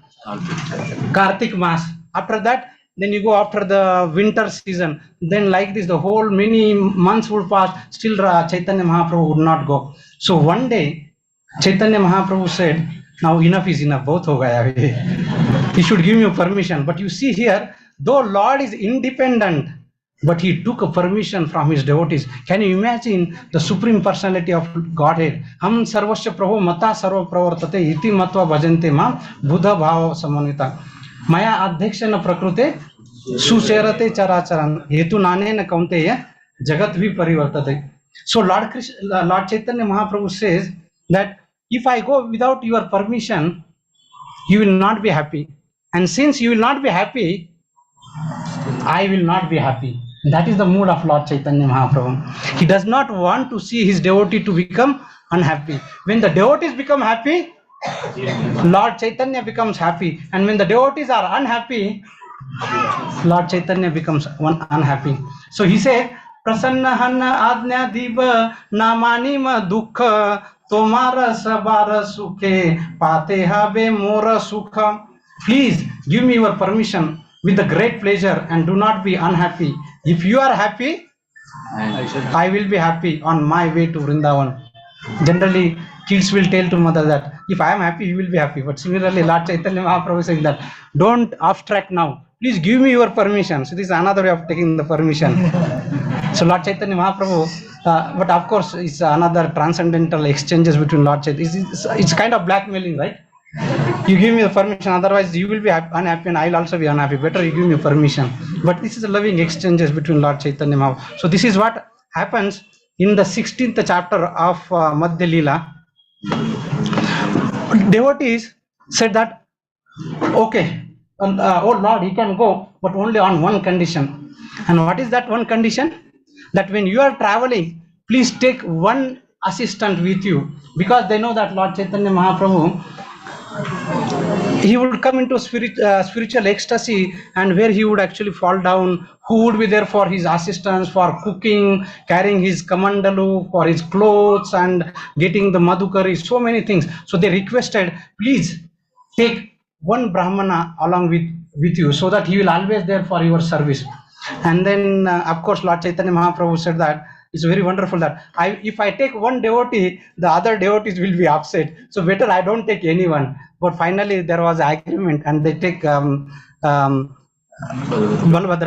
Kartik Mas. After that, then you go after the winter season. Then like this, the whole many months would pass. Still Chaitanya Mahaprabhu would not go. So one day, Chaitanya Mahaprabhu said, now enough is enough. Both ho gaya. He should give you permission. But you see here, though Lord is independent, but he took a permission from his devotees. Can you imagine the supreme personality of Godhead? Ham sarvasya prabhu mata sarva pravartate iti matva bhajante ma buddha bhava samanita. Maya adhyakshana prakrute sucherate characharan hetu nanena kaunteya jagat vi parivartate. So Lord Chaitanya Mahaprabhu says that if I go without your permission, you will not be happy. And since you will not be happy, I will not be happy. That is the mood of Lord Chaitanya Mahaprabhu. He does not want to see his devotee to become unhappy. When the devotees become happy, Lord Chaitanya becomes happy. And when the devotees are unhappy, Lord Chaitanya becomes unhappy. So he said, Prasanna Hanna Adnya Diva Namani Ma Dukha Tomara Sabara Sukhe Pate Habe Mora Sukha. Please give me your permission with the great pleasure and do not be unhappy. If you are happy, I will be happy on my way to Vrindavan. Generally, kids will tell to mother that if I am happy, you will be happy. But similarly, Lord Chaitanya Mahaprabhu is saying that don't abstract now. Please give me your permission. So this is another way of taking the permission. So Lord Chaitanya Mahaprabhu, but of course, it's another transcendental exchanges between Lord Chaitanya. It's kind of blackmailing, right? You give me the permission, otherwise you will be unhappy and I will also be unhappy. Better you give me permission. But this is a loving exchanges between Lord Chaitanya Mahaprabhu. So this is what happens in the 16th chapter of Madhya Leela. Devotees said that, okay, oh Lord, he can go, but only on one condition. And what is that one condition? That when you are traveling, please take one assistant with you, because they know that Lord Chaitanya Mahaprabhu, he would come into spiritual ecstasy, and where he would actually fall down, who would be there for his assistance, for cooking, carrying his kamandalu, for his clothes, and getting the madhukari, so many things. So they requested, please take one Brahmana along with you, so that he will always there for your service. And then of course Lord Chaitanya Mahaprabhu said that it's very wonderful that if I take one devotee, the other devotees will be upset. So better I don't take anyone. But finally there was agreement, and they take Balabhadra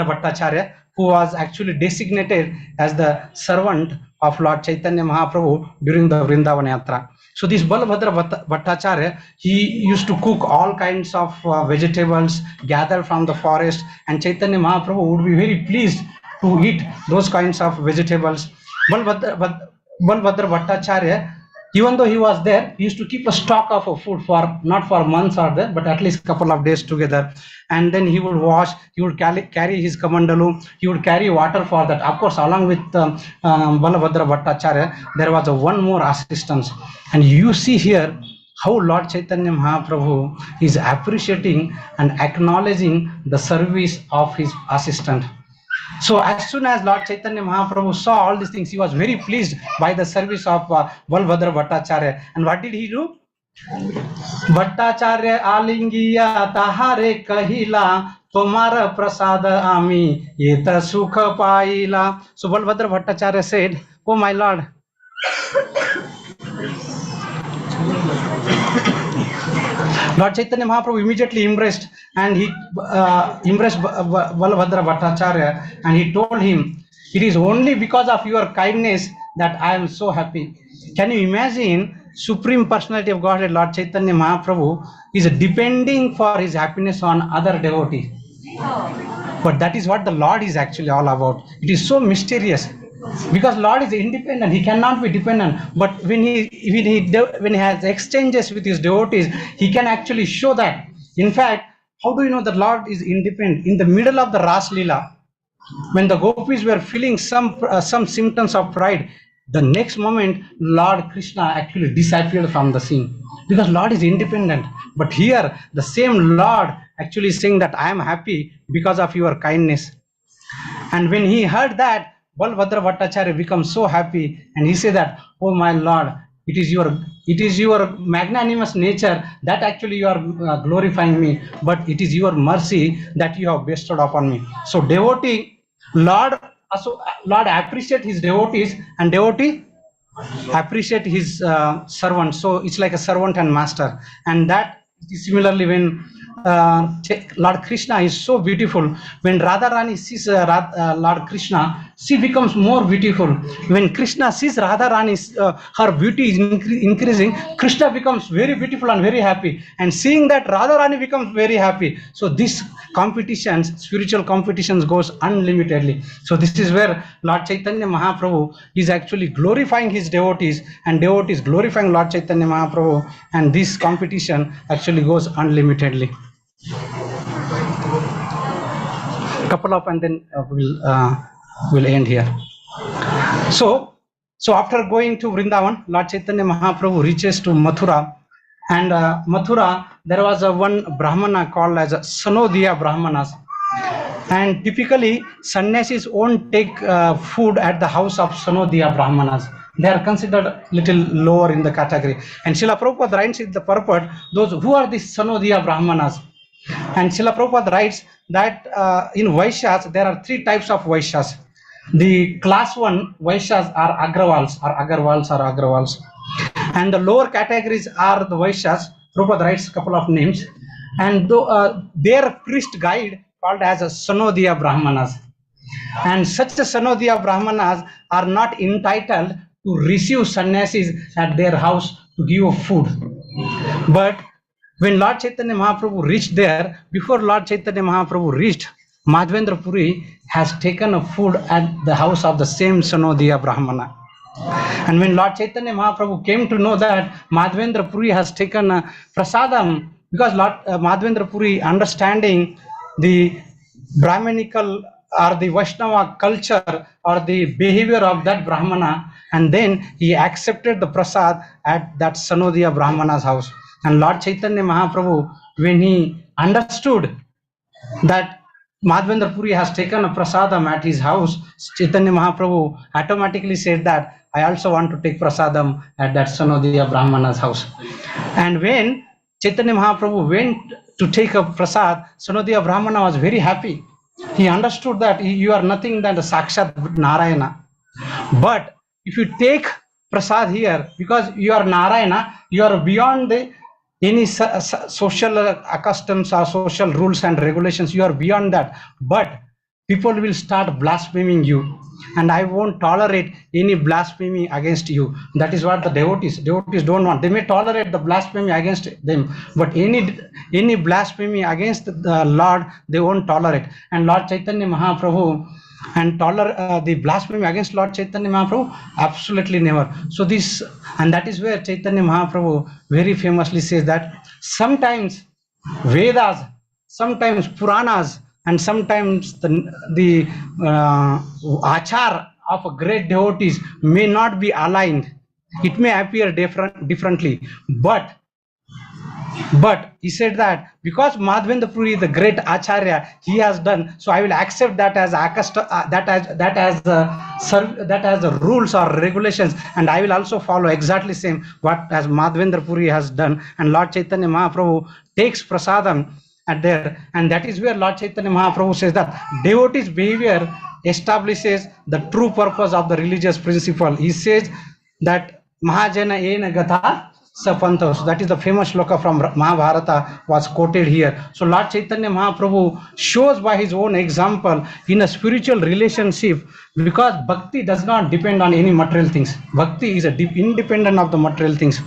Bhattacharya, who was actually designated as the servant of Lord Chaitanya Mahaprabhu during the Vrindavan Yatra. So this Balabhadra Bhattacharya, he used to cook all kinds of vegetables gathered from the forest, and Chaitanya Mahaprabhu would be very pleased to eat those kinds of vegetables. Balabhadra Bhattacharya, even though he was there, he used to keep a stock of food for not for months or there, but at least a couple of days together. And then he would wash, he would carry his kamandalu, he would carry water for that. Of course, along with Balabhadra Bhattacharya, there was one more assistance. And you see here how Lord Chaitanya Mahaprabhu is appreciating and acknowledging the service of his assistant. So as soon as Lord Chaitanya Mahaprabhu saw all these things, he was very pleased by the service of Balabhadra Bhattacharya. And what did he do? Bhattacharya alingiya tahare kahila tomara prasada ami yeta sukha paila. So Balabhadra Bhattacharya said, oh my Lord, Lord Chaitanya Mahaprabhu immediately embraced, and he embraced Balabhadra Bhattacharya, and he told him, it is only because of your kindness that I am so happy. Can you imagine? Supreme Personality of Godhead, Lord Chaitanya Mahaprabhu, is depending for his happiness on other devotees. But that is what the Lord is actually all about. It is so mysterious. because Lord is independent, he cannot be dependent. But when he has exchanges with his devotees, he can actually show that. In fact, how do you know that Lord is independent? In the middle of the Ras Leela, when the gopis were feeling some symptoms of pride, the next moment Lord Krishna actually disappeared from the scene, because Lord is independent. But here the same Lord actually saying that I am happy because of your kindness. And when he heard that, Balbhadra Bhattacharya becomes so happy, and he said that, oh my Lord, it is your magnanimous nature that actually you are glorifying me, but it is your mercy that you have bestowed upon me. So devotee, Lord appreciate his devotees, and devotee appreciate his servant. So it's like a servant and master. And that similarly, when Lord Krishna is so beautiful, when Radharani sees Lord Krishna, she becomes more beautiful. When Krishna sees Radharani, her beauty is increasing, Krishna becomes very beautiful and very happy, and seeing that Radharani becomes very happy. So this competitions, spiritual competitions goes unlimitedly. So this is where Lord Chaitanya Mahaprabhu is actually glorifying his devotees, and devotees glorifying Lord Chaitanya Mahaprabhu, and this competition actually goes unlimitedly. Couple of, and then we'll end here. So after going to Vrindavan, Lord Chaitanya Mahaprabhu reaches to Mathura, and Mathura, there was one Brahmana called as Sanodiya Brahmanas, and typically sannyasis won't take food at the house of Sanodiya Brahmanas. They are considered little lower in the category. And Srila Prabhupada writes in the purport, those who are these Sanodiya Brahmanas. And Srila Prabhupada writes that in Vaishyas, there are three types of Vaishyas. The class 1 Vaishyas are Agrawals. And the lower categories are the Vaishyas. Prabhupada writes a couple of names. And their priest guide called as Sanodiya Brahmanas. And such Sanodiya Brahmanas are not entitled to receive sannyasis at their house to give food. But when Lord Chaitanya Mahaprabhu reached there, before Lord Chaitanya Mahaprabhu reached, Madhavendra Puri has taken a food at the house of the same Sanodiya Brahmana. And when Lord Chaitanya Mahaprabhu came to know that Madhavendra Puri has taken prasadam, because Lord Madhavendra Puri, understanding the Brahminical or the Vaishnava culture or the behavior of that Brahmana, and then he accepted the prasad at that Sanodiya Brahmana's house. And Lord Chaitanya Mahaprabhu, when he understood that Madhavendra Puri has taken a prasadam at his house, Chaitanya Mahaprabhu automatically said that I also want to take prasadam at that Sanodiya Brahmana's house. And when Chaitanya Mahaprabhu went to take a prasad, Sanodiya Brahmana was very happy. He understood that you are nothing than the Sakshat Narayana. But if you take prasad here, because you are Narayana, you are beyond any social customs or social rules and regulations, you are beyond that. But people will start blaspheming you, and I won't tolerate any blasphemy against you. That is what the devotees don't want. They may tolerate the blasphemy against them, but any blasphemy against the Lord, they won't tolerate. And Lord Chaitanya Mahaprabhu, and the blasphemy against Lord Chaitanya Mahaprabhu, absolutely never. So this, and that is where Chaitanya Mahaprabhu very famously says that sometimes Vedas, sometimes Puranas, and sometimes the achar of great devotees may not be aligned. It may appear differently, but he said that because Madhavendra Puri, the great acharya, he has done, so I will accept that as the rules or regulations, and I will also follow exactly same what as Madhavendra Puri has done. And Lord Chaitanya Mahaprabhu takes prasadam at there, and that is where Lord Chaitanya Mahaprabhu says that devotee's behavior establishes the true purpose of the religious principle. He says that Mahajana ena gatha sapanta. So that is the famous shloka from Mahabharata was quoted here. So Lord Chaitanya Mahaprabhu shows by his own example in a spiritual relationship, because bhakti does not depend on any material things. Bhakti is independent of the material things.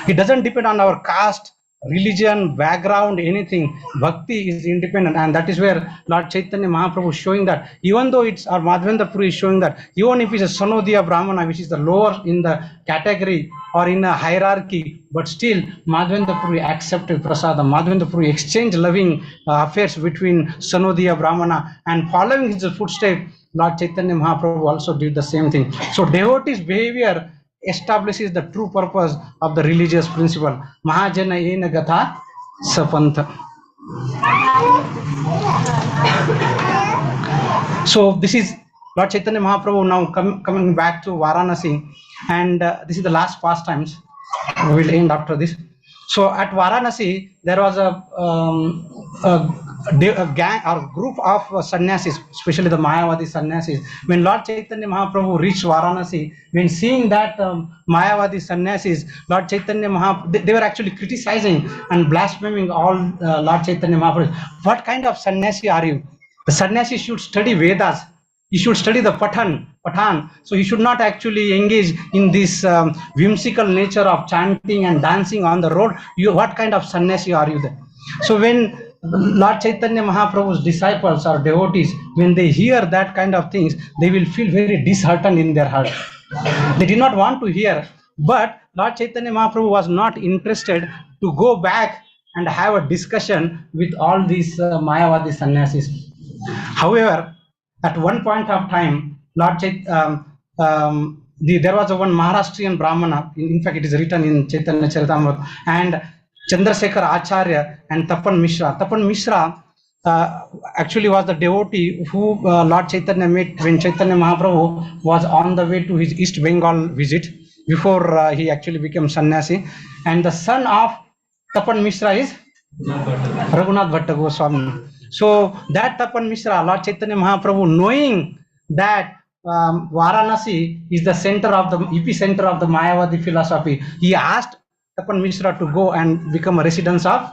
It doesn't depend on our caste, religion, background, anything. Bhakti is independent, and that is where Lord Chaitanya Mahaprabhu is showing that even though it's, or Madhavendra Puri is showing that even if it's a Sanodiya Brahmana, which is the lower in the category or in a hierarchy, but still Madhavendra Puri accepted prasadam. Madhavendra Puri exchanged loving affairs between Sanodiya Brahmana, and following his footsteps, Lord Chaitanya Mahaprabhu also did the same thing. So devotees' behavior establishes the true purpose of the religious principle. Mahajana ena gatha sapantha. So this is Lord Chaitanya Mahaprabhu now coming back to Varanasi, and this is the last pastimes. We will end after this. So at Varanasi there was a gang or group of sannyasis, especially the Mayavadi sannyasis. When Lord Chaitanya Mahaprabhu reached Varanasi, when seeing that Mayavadi sannyasis, Lord Chaitanya Mahaprabhu, they were actually criticizing and blaspheming all Lord Chaitanya Mahaprabhu. What kind of sannyasi are you? The sannyasi should study Vedas. He should study the Pathan. So he should not actually engage in this whimsical nature of chanting and dancing on the road. What kind of sannyasi are you then? So when Lord Chaitanya Mahaprabhu's disciples or devotees, when they hear that kind of things, they will feel very disheartened in their heart. They did not want to hear, but Lord Chaitanya Mahaprabhu was not interested to go back and have a discussion with all these Mayavadi sannyasis. However, at one point of time, there was one Maharashtrian Brahmana, in fact it is written in Chaitanya Charitamrita, and Chandrasekhar Acharya and Tapan Mishra. Tapan Mishra actually was the devotee who Lord Chaitanya met when Chaitanya Mahaprabhu was on the way to his East Bengal visit before he actually became sannyasi. And the son of Tapan Mishra is Raghunath Bhatta Goswami. So that Tapan Mishra, Lord Chaitanya Mahaprabhu, knowing that Varanasi is the center of the epicenter of the Mayavadi philosophy, he asked Tapan Mishra to go and become a resident of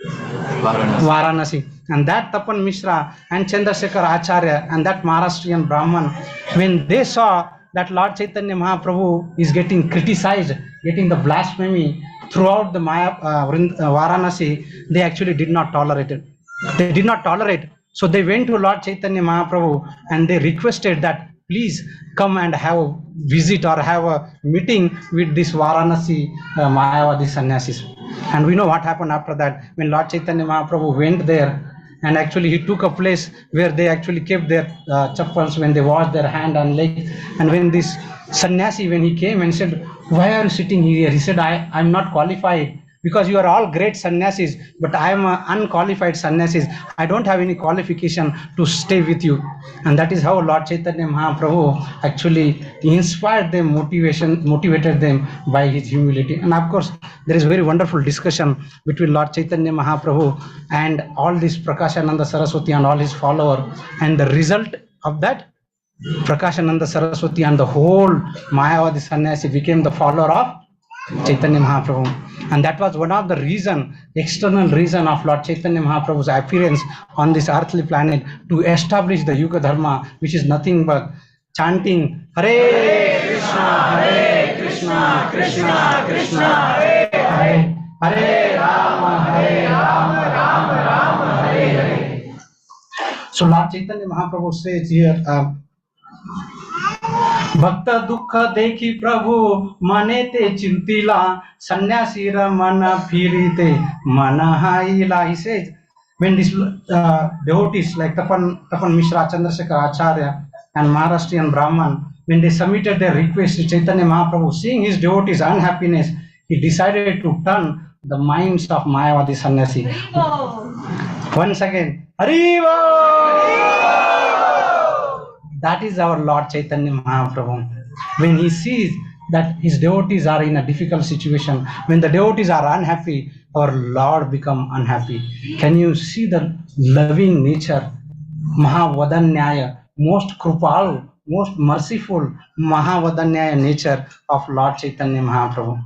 Varanasi. And that Tapan Mishra and Chandrasekhar Acharya and that Maharashtrian Brahman, when they saw that Lord Chaitanya Mahaprabhu is getting criticized, getting the blasphemy throughout the Varanasi, they actually did not tolerate it. They did not tolerate. So they went to Lord Chaitanya Mahaprabhu and they requested that please come and have a visit or have a meeting with this Varanasi Mayavadi sannyasis. And we know what happened after that. When Lord Chaitanya Mahaprabhu went there, and actually he took a place where they actually kept their chappals when they washed their hand and leg. And when this sannyasi, when he came and said, why are you sitting here? He said, I'm not qualified, because you are all great sannyasis, but I am an unqualified sannyasis. I don't have any qualification to stay with you. And that is how Lord Chaitanya Mahaprabhu actually inspired them, motivated them by his humility. And of course, there is a very wonderful discussion between Lord Chaitanya Mahaprabhu and all this Prakashananda Saraswati and all his followers. And the result of that, Prakashananda Saraswati and the whole Mayavadi sannyasi became the follower of Chaitanya Mahaprabhu. And that was one of the reason, external reason of Lord Chaitanya Mahaprabhu's appearance on this earthly planet, to establish the Yuga Dharma, which is nothing but chanting Hare Krishna, Krishna Krishna, Hare Hare Rama, Rama Rama, Hare Hare. So Lord Chaitanya Mahaprabhu says here, भक्त दुख देखी प्रभु मने ते चिंतिला सन्यासी र मन फिरिते मन हाइला. He says, when these devotees like Tapan Mishra, Chandrasekhar Acharya and Maharashtrian Brahman, when they submitted their request to Chaitanya Mahaprabhu, seeing his devotees' unhappiness, he decided to turn the minds of Mayavadi sannyasi. Once again, Haribo! That is our Lord Chaitanya Mahaprabhu. When he sees that his devotees are in a difficult situation, when the devotees are unhappy, our Lord become unhappy. Can you see the loving nature, Mahavadanyaya, most krupal, most merciful Mahavadanyaya nature of Lord Chaitanya Mahaprabhu?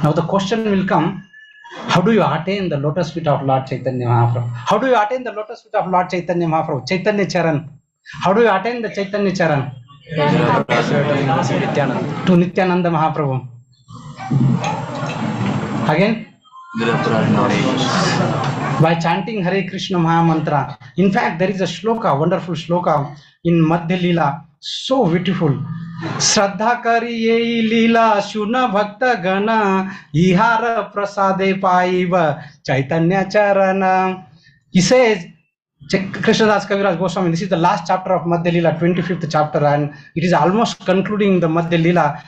Now the question will come, how do you attain the lotus feet of Lord Chaitanya Mahaprabhu? How do you attain the lotus feet of Lord Chaitanya Mahaprabhu? Chaitanya Charan. How do you attain the Chaitanya Charan? To Nityananda Mahaprabhu. Again, by chanting Hare Krishna Maha Mantra. In fact, there is a shloka, wonderful shloka in Madhya Leela, so beautiful. Shraddha kari yei leela shuna bhakta gana ihara prasade paiva chaitanya charana. He says, Krishnadas Kaviraj Goswami, this is the last chapter of Madhya Leela, 25th chapter, and it is almost concluding the Madhya Leela.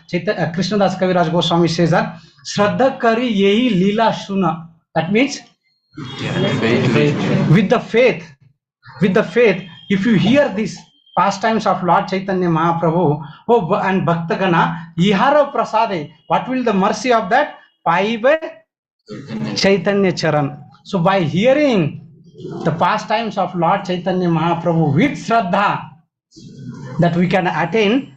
Krishnadas Kaviraj Goswami says that Shraddha kari yehi leela shuna. That means with the faith, if you hear these pastimes of Lord Chaitanya Mahaprabhu, and Bhaktagana, ihara prasade, what will the mercy of that? Paive Chaitanya Charan. So by hearing the pastimes of Lord Chaitanya Mahaprabhu with Shraddha, that we can attain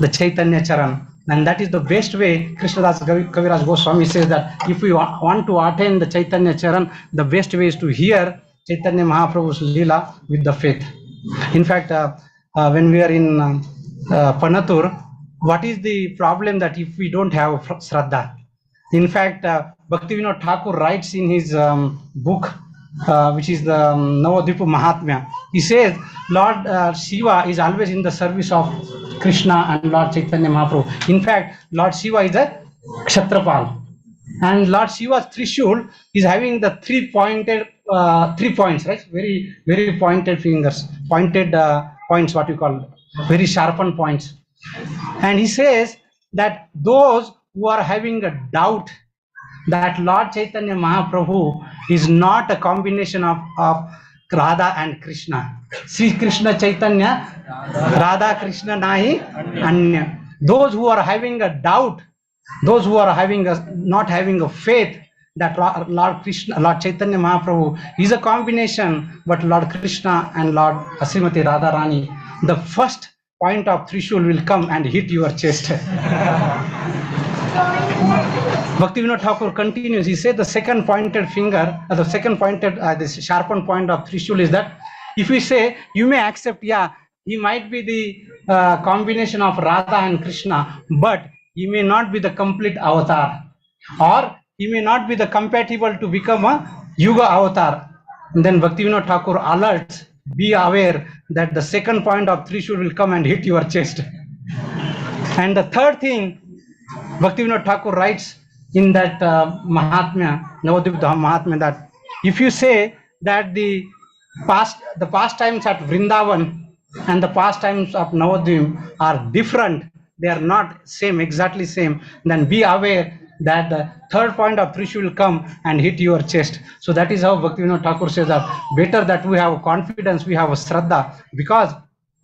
the Chaitanya Charan. And that is the best way. Krishnadas Kaviraj Goswami says that if we want to attain the Chaitanya Charan, the best way is to hear Chaitanya Mahaprabhu's Leela with the faith. In fact, when we are in Panatur, what is the problem that if we don't have Shraddha? In fact, Bhaktivinoda Thakur writes in his book, which is the Navadvipa Mahatmya, he says Lord Shiva is always in the service of Krishna and Lord Chaitanya Mahaprabhu. In fact, Lord Shiva is a Kshatrapal, and Lord Shiva's Trishul is having the three points, right? Very, very pointed fingers, pointed points, what you call very sharpened points. And he says that those who are having a doubt that Lord Chaitanya Mahaprabhu is not a combination of Radha and Krishna. Sri Krishna Chaitanya, Radha Krishna Nahi Anya. Those who are having a doubt, those who are not having a faith that Lord Chaitanya Mahaprabhu is a combination, but Lord Krishna and Lord Srimati Radharani, the first point of Trishul will come and hit your chest. Bhaktivinoda Thakur continues. He said the second pointed finger, this sharpened point of Trishul is that if we say, you may accept, yeah, he might be the combination of Radha and Krishna, but he may not be the complete avatar, or he may not be the compatible to become a Yuga avatar. And then Bhaktivinoda Thakur alerts, be aware that the second point of Trishul will come and hit your chest. And the third thing, Bhaktivinoda Thakur writes in that Mahatmya, Navadvipa Mahatmya, that if you say that the pastimes at Vrindavan and the pastimes of Navadvip are different, they are not same, exactly same, then be aware that the third point of Trishul will come and hit your chest. So that is how Bhaktivinoda Thakur says that better that we have confidence, we have a Shraddha, because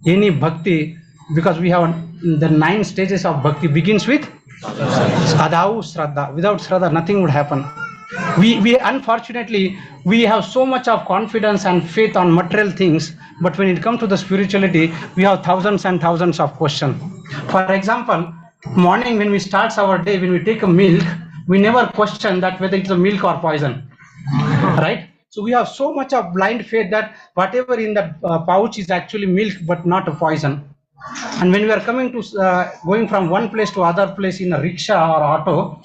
any bhakti, because we have the 9 stages of bhakti begins with Adau Shraddha. Without Shraddha, nothing would happen. We unfortunately, we have so much of confidence and faith on material things, but when it comes to the spirituality, we have thousands and thousands of questions. For example, morning when we start our day, when we take a milk, we never question that whether it's a milk or poison, right? So we have so much of blind faith that whatever in that pouch is actually milk but not a poison. And when we are coming to going from one place to other place in a rickshaw or auto,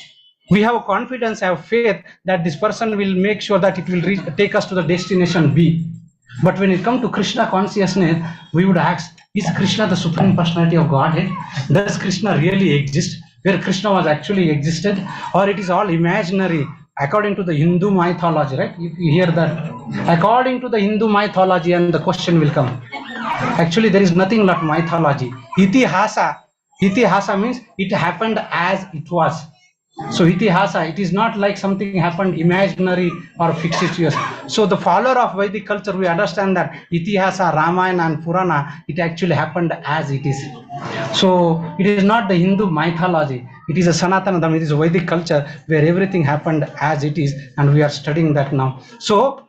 we have confidence, have faith that this person will make sure that it will take us to the destination B. But when it comes to Krishna consciousness, we would ask, is Krishna the Supreme Personality of Godhead? Does Krishna really exist? Where Krishna was actually existed? Or it is all imaginary according to the Hindu mythology, right? If you hear that, according to the Hindu mythology, and the question will come. Actually, there is nothing like mythology. Itihasa means it happened as it was. So itihasa, it is not like something happened imaginary or fictitious. So the follower of Vedic culture, we understand that itihasa, Ramayana and Purana, it actually happened as it is. So it is not the Hindu mythology. It is a Sanatana Dharma, it is a Vedic culture where everything happened as it is, and we are studying that now. So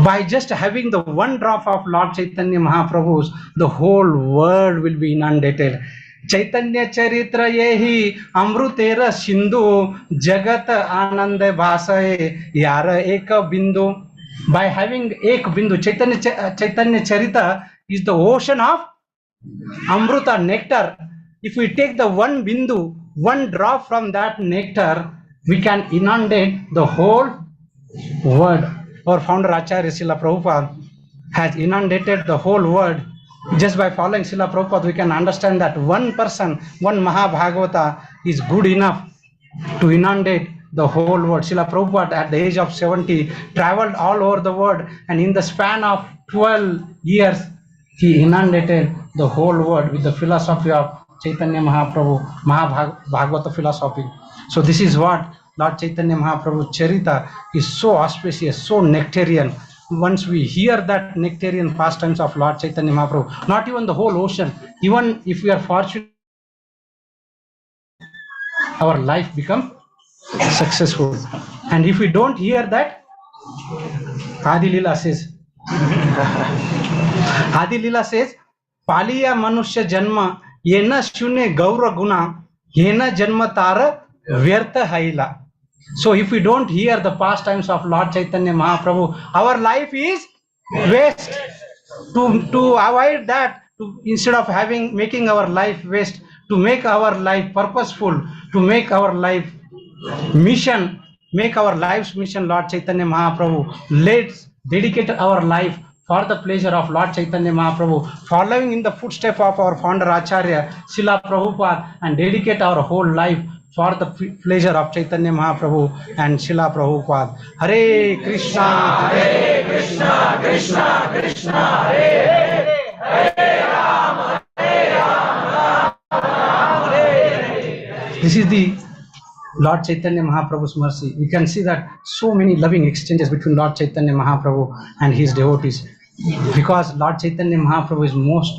by just having the one drop of Lord Chaitanya Mahaprabhu's, the whole world will be inundated. Chaitanya Charitra Yehi Amrutera Sindhu Jagat Anand Bhasaye Yara Eka Bindu. By having Ek Bindu, Chaitanya Charita is the ocean of Amruta, nectar. If we take the one Bindu, one drop from that nectar, we can inundate the whole world. Our founder Acharya Srila Prabhupada has inundated the whole world. Just by following Srila Prabhupada, we can understand that one person, one Mahabhagavata is good enough to inundate the whole world. Srila Prabhupada at the age of 70 traveled all over the world, and in the span of 12 years, he inundated the whole world with the philosophy of Chaitanya Mahaprabhu, Mahabhagavata philosophy. So this is what Lord Chaitanya Mahaprabhu Charita is so auspicious, so nectarian. Once we hear that nectarian pastimes of Lord Chaitanya Mahaprabhu, not even the whole ocean, even if we are fortunate, our life becomes successful. And if we don't hear that, Adi Lila says, Adi Lila says, Paliya Manushya Janma, Yena Shune Gaura Guna, Yena Janma Tara Vyartha Haila. So if we don't hear the pastimes of Lord Chaitanya Mahaprabhu, our life is waste. To avoid that, instead of making our life waste, to make our life purposeful, to make our life mission, make our life's mission, Lord Chaitanya Mahaprabhu, let's dedicate our life for the pleasure of Lord Chaitanya Mahaprabhu, following in the footsteps of our founder Acharya Srila Prabhupada, and dedicate our whole life for the pleasure of Chaitanya Mahaprabhu and Srila Prabhupada. Hare Krishna, Hare Krishna, Krishna Krishna, Hare Hare, Hare Rama, Rama Hare. This is the Lord Chaitanya Mahaprabhu's mercy. We can see that so many loving exchanges between Lord Chaitanya Mahaprabhu and his devotees, because Lord Chaitanya Mahaprabhu is most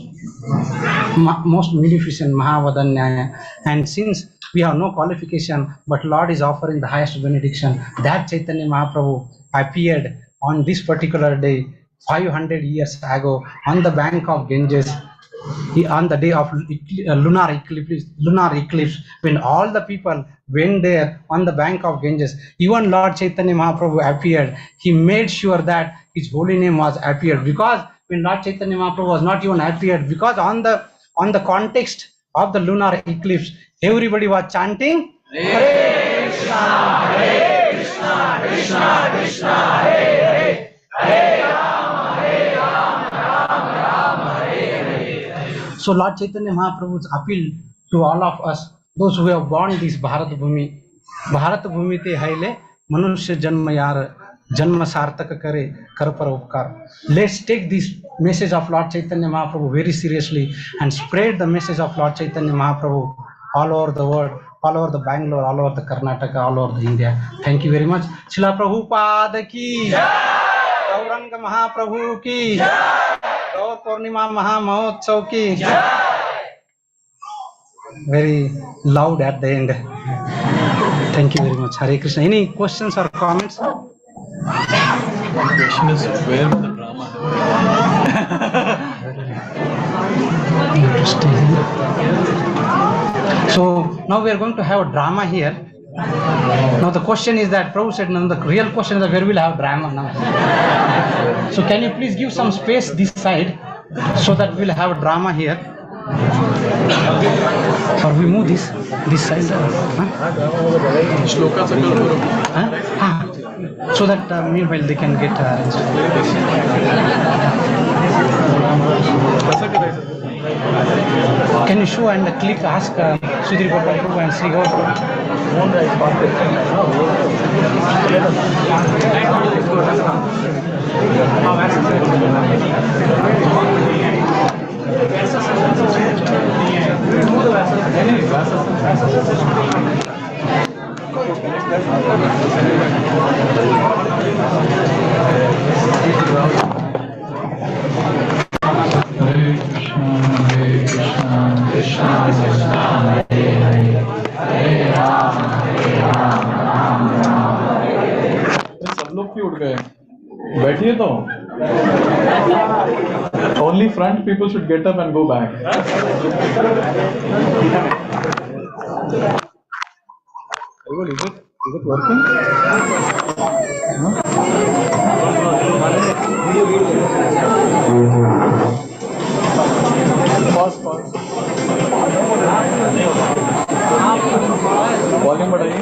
munificent, Mahavadanyaya, and since we have no qualification, but Lord is offering the highest benediction, that Chaitanya Mahaprabhu appeared on this particular day 500 years ago on the bank of Ganges, on the day of lunar eclipse, when all the people went there on the bank of Ganges. Even Lord Chaitanya Mahaprabhu appeared. He made sure that his holy name was appeared, because when Lord Chaitanya Mahaprabhu was not even appeared, because on the context of the lunar eclipse, everybody was chanting Hare Krishna, Hare Krishna, Krishna Krishna, Hare Hare, Hare Rama, Hare Rama, Rama Rama, Hare Hare. So Lord Chaitanya Mahaprabhu's appeal to all of us, those who have born this Bharat Bhumi te haile manushya janma yar janma sartaka kare kar par upkar. Let's take this message of Lord Chaitanya Mahaprabhu very seriously and spread the message of Lord Chaitanya Mahaprabhu all over the world, all over the Bangalore, all over the Karnataka, all over the India. Thank you very much. Srila Prabhupada ki jai, Gauranga Mahaprabhu ki jai, Gaur Purnima Maha Mahotsav ki jai. Very loud at the end. Thank you very much. Hare Krishna. Any questions or comments? The question is, where will the drama Interesting. So now we are going to have a drama here. Now the question is that Prabhu said, now the real question is that where will have drama now? So can you please give some space this side so that we'll have a drama here? Or we move this side. Shloka Sakal Guru. So that meanwhile they can get Can you show and click, ask Sudhir Gopal Prabhu and Sri Gaur? सब लोग क्यों उठ गए? बैठिए तो. Only front people should get up and go back. Is it working? No? Pause. Volume बढ़ाइए.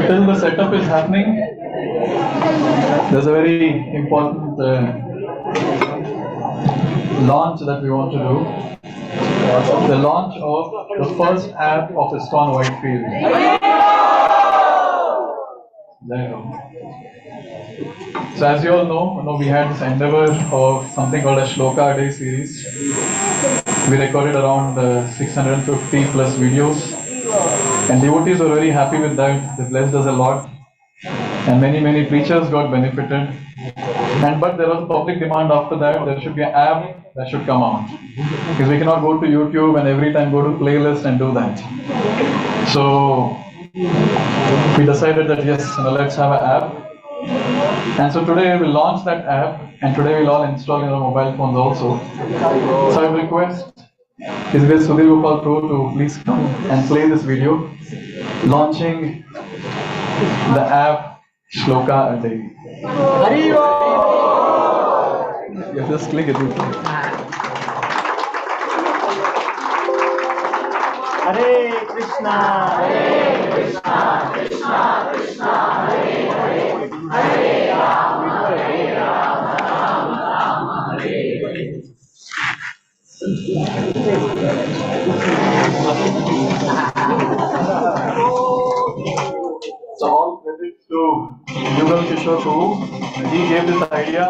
till the setup is happening, there's a very important launch that we want to do. The launch of the first app of ISKCON Whitefield. So as you all know, we had this endeavor of something called a Shloka a Day series. We recorded around 650 plus videos, and devotees were very happy with that. They blessed us a lot, and many preachers got benefited. But there was a public demand after that. There should be an app that should come out, because we cannot go to YouTube and every time go to playlist and do that. So we decided that yes, let's have an app. And so today we'll launch that app, and today we'll all install in our mobile phones also. So I request His Grace Sudhir Gopal Pro to please come and play this video launching the app Shloka a Day. Yeah, just click it. Hare Krishna, Hare Krishna, Krishna Krishna, Hare Hare, Hare Rama, Rama Rama, Hare Hare. So all credit to Yugal Kishore Prabhu. He gave this idea.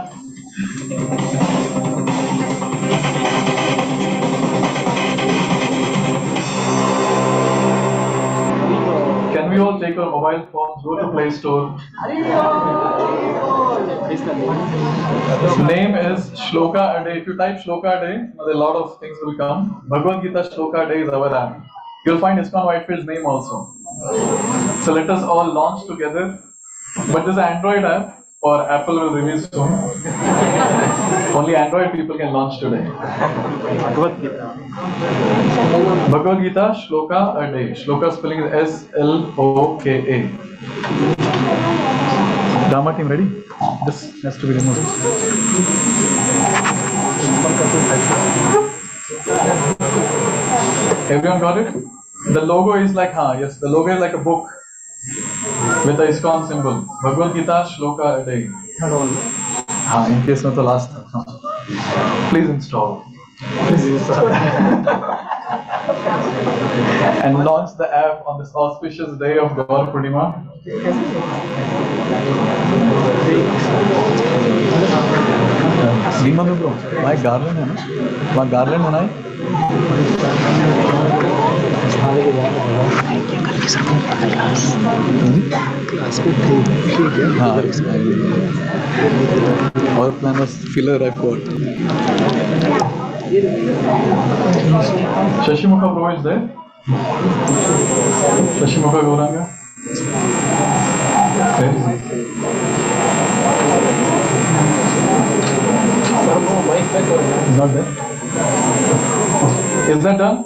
Can we all take our mobile phones, go to Play Store? The name is Shloka a Day. If you type Shloka a Day, a lot of things will come. Bhagavad Gita Shloka a Day is our app. You'll find ISKCON Whitefield's name also. So let us all launch together. But this is an Android app, or Apple will release soon. Only Android people can launch today. Bhagavad Gita Shloka a Day. Shloka spelling is S-L-O-K-A. Drama team ready? This has to be removed. Everyone got it? The logo is like, yes, the logo is like a book with the ISKCON symbol. Bhagavad Gita Shloka a Day. In case not the last. Please install. And launch the app on this auspicious day of Gaur Purnima. My garland है ना? वहाँ garland होना है? Our plan was filler I got. Shashimukha Prabhu is there? Shashimukha Gauranga? Where is he? He's not there? Is that done?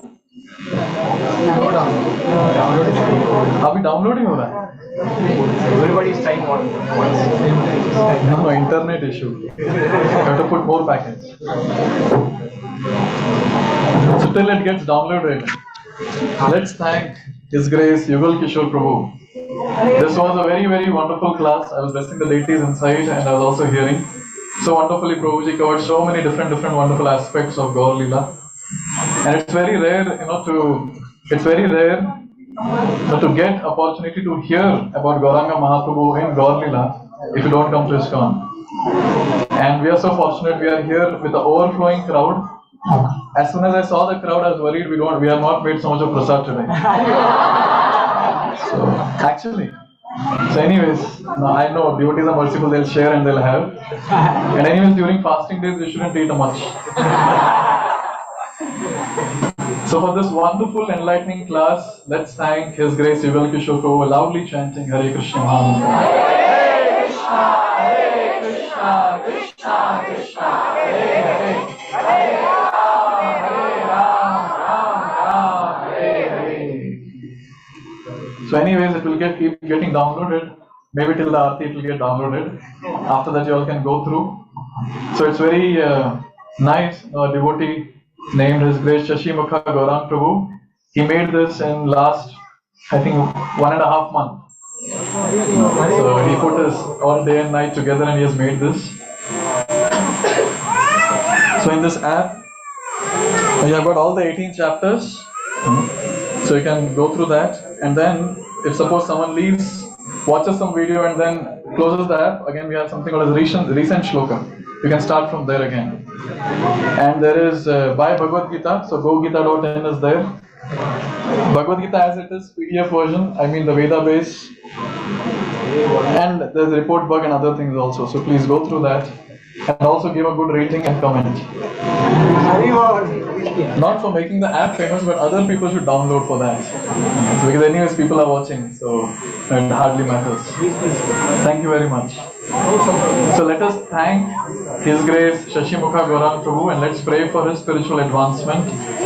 अभी downloading हो रहा है. Everybody is trying once. No, internet issue. You have to put more packets. So till it gets downloaded, let's thank His Grace Yugal Kishore Prabhu. This was a very wonderful class. I was blessing the deities inside, and I was also hearing. So wonderfully, Prabhuji covered so many different wonderful aspects of Gaur Leela. And it's very rare, to get opportunity to hear about Gauranga Mahaprabhu in Gaur Leela if you don't come to ISKCON. And we are so fortunate we are here with the overflowing crowd. As soon as I saw the crowd, I was worried we have not made so much of prasad today. So anyways, I know devotees are merciful, they'll share and they'll have. And anyways, during fasting days, you shouldn't eat much. So for this wonderful enlightening class, let's thank His Grace Yugal Kishore Prabhu, loudly chanting Hare Krishna Mahamantra. Hare Krishna, Hare Krishna, Krishna Krishna, Hare Hare, Hare Rama, Rama Rama, Hare Hare. So anyways, it will keep getting downloaded. Maybe till the Aarti it will get downloaded. After that you all can go through. So it's very nice, devotee named His Grace Shashimukha Gaurang Prabhu. He made this in last, I think, 1.5 months. So he put his all day and night together and he has made this. So in this app, you have got all the 18 chapters. So you can go through that, and then if suppose someone leaves, watches some video and then closes the app, again we have something called as recent shloka. You can start from there again. And there is by Bhagavad Gita, so gogita.in is there. Bhagavad Gita as it is, PDF version, I mean the Veda base, and there's report bug and other things also. So please go through that and also give a good rating and comment. Not for making the app famous, but other people should download for that. Because anyways, people are watching, so it hardly matters. Thank you very much. So let us thank His Grace Shashimukha Gaurang Prabhu and let's pray for his spiritual advancement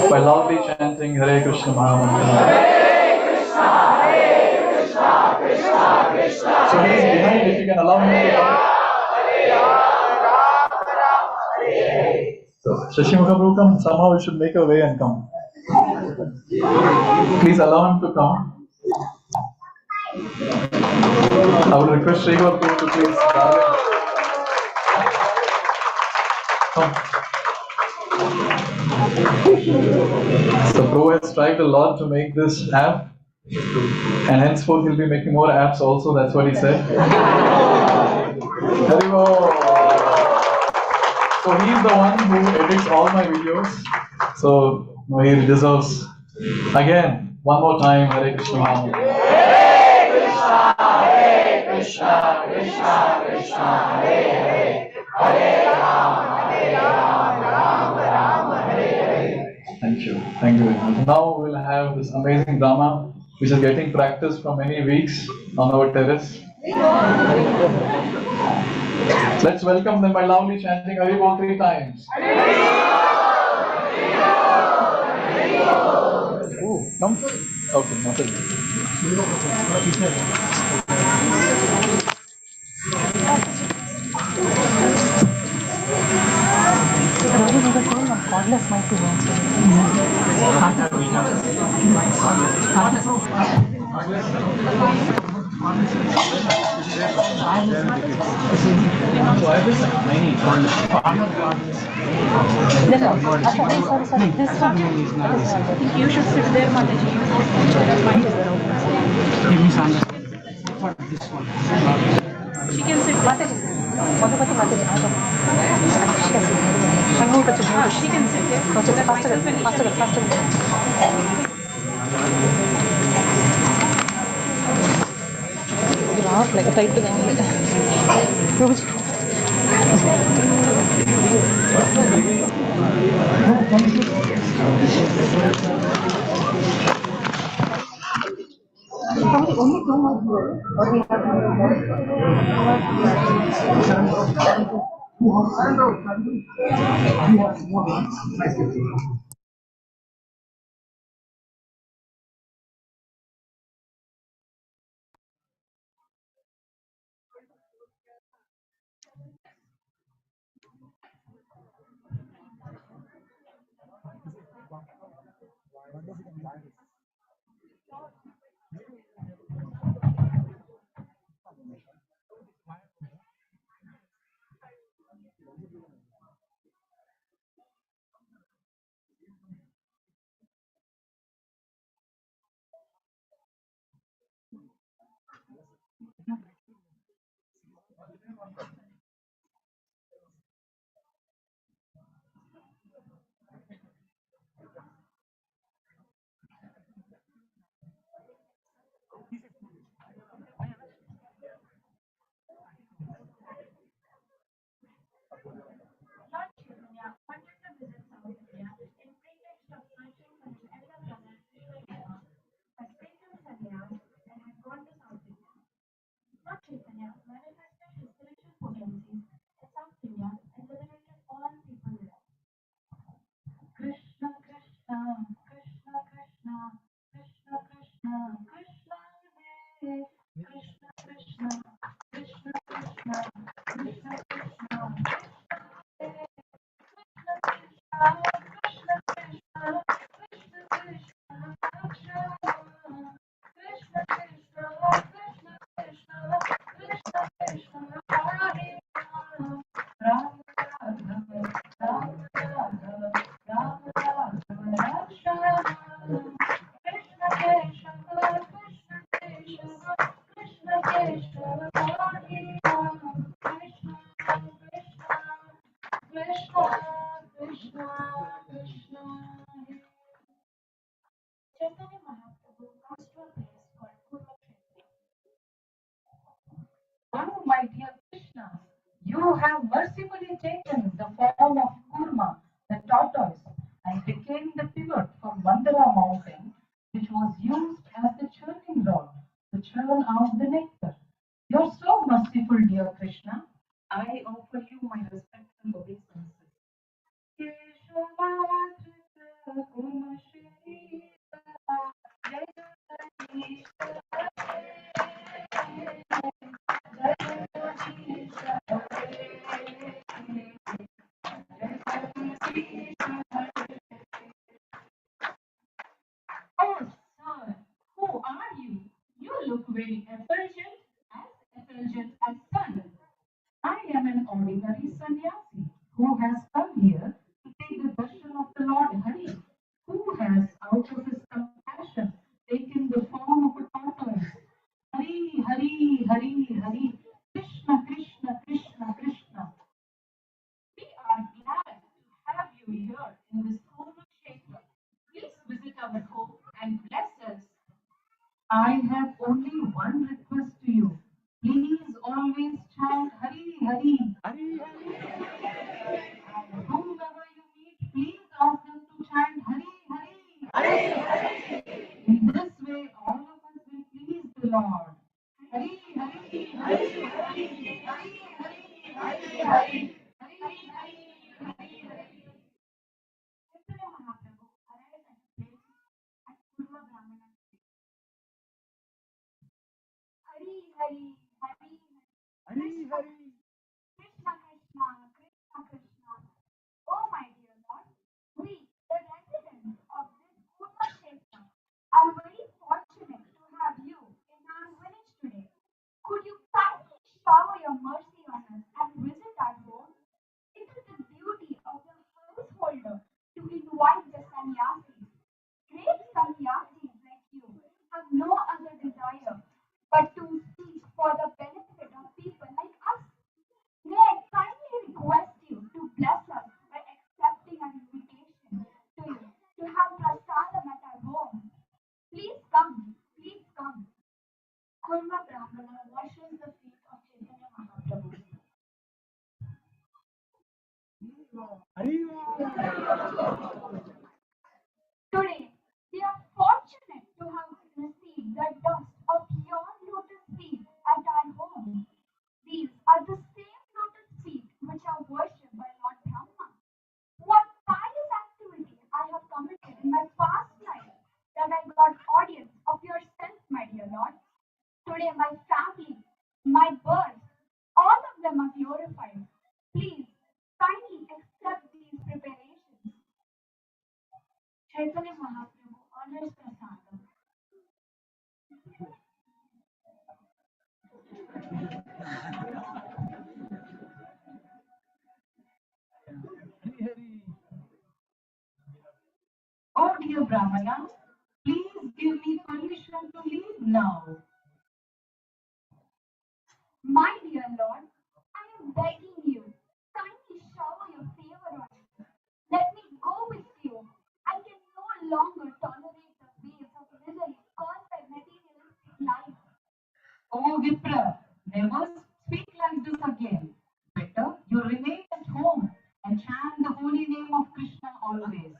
by loudly chanting Hare Krishna Mahamantra. So he is behind, if you can allow him to come. So Shashimukha Prabhu, come. Somehow we should make a way and come. Please allow him to come. I would request Sri Gaur Prabhu to please come. So Prabhu has tried a lot to make this app, and henceforth he'll be making more apps also, that's what he said. Haribol. So he's the one who edits all my videos. So he deserves, again, one more time, Hare Krishna. Hare Krishna, Krishna Krishna, Hare Hare, Hare Ram, Ram Ram, Hare Hare. Thank you. Thank you very much. Now we'll have this amazing drama, which is getting practice for many weeks on our terrace. Let's welcome them by loudly chanting Haribol 3 times. Ooh, come. Okay, nothing. You should sit there, Mataji. She can sit. Mataji. She can sit there. Faster. Like tight to Krishna, Krishna. Chaitanya Mahaprabhu comes to a place called Kurukshetra. Oh, my dear Krishna, you have mercifully taken the form of Kurma, the tortoise, and became the pivot for Mandara mountain, which was used as the churning rod to churn out the nectar. You're so merciful, dear Krishna. I offer you my respectful obeisances. Oh, sir, who are you? You look very effulgent, as effulgent as sun. I am an ordinary sannyasi who has come here to take the darshan of the Lord Hari, who has, out of his compassion, taken the form of a tortoise. Hari, Hari, Hari, Hari, Krishna, Krishna, Krishna, Krishna. We are glad to have you here in this Kurukshetra. Please visit our home and bless us. I have only one request to you. Please always chant Hari, Hari. Hari, Hari. And whomever you meet, please ask them to chant Hari, Hari. Hari, Hari. In this way, all of us will please the Lord. Hari, Hari, Hari, Hari, Hari, Hari, Hari, Hari, Hari, Hari, Hari. Chaitanya Mahaprabhu arrived at a place at Kurma Brahmana. Hari, Hari, Hari, Hari, Hari. Krishna, Krishna, Krishna, Krishna. Oh, my dear Lord, we, the residents of this Kurukshetra, are very fortunate to have you in our village today. Could you kindly shower your mercy on us and visit our home? It is the duty of the householder to invite the sannyasis. Great sannyasis like you have no other desire but to seek for the benefit of people like us. May I kindly request you to bless us by accepting an invitation to you to have prasadam at our home. Please come, please come. Kurma Brahmana washes the feet of Chaitanya Mahaprabhu. Today, we are fortunate to have received the dust of your lotus feet at our home. These are the same lotus feet which are worshipped by Lord Brahma. What pious activity I have committed in my past life that I got audience of your sense, my dear Lord. Today, my family, my birth, all of them are glorified. Please, kindly accept these preparations. Chaitanya Mahaprabhu honors prasadam. Oh, dear Brahmana, please give me permission to leave now. My dear Lord, I am begging you, kindly shower your favor on me. Let me go with you. I can no longer tolerate the waves of misery caused by materialistic life. Oh, Vipra, never speak like this again. Better you remain at home and chant the holy name of Krishna always.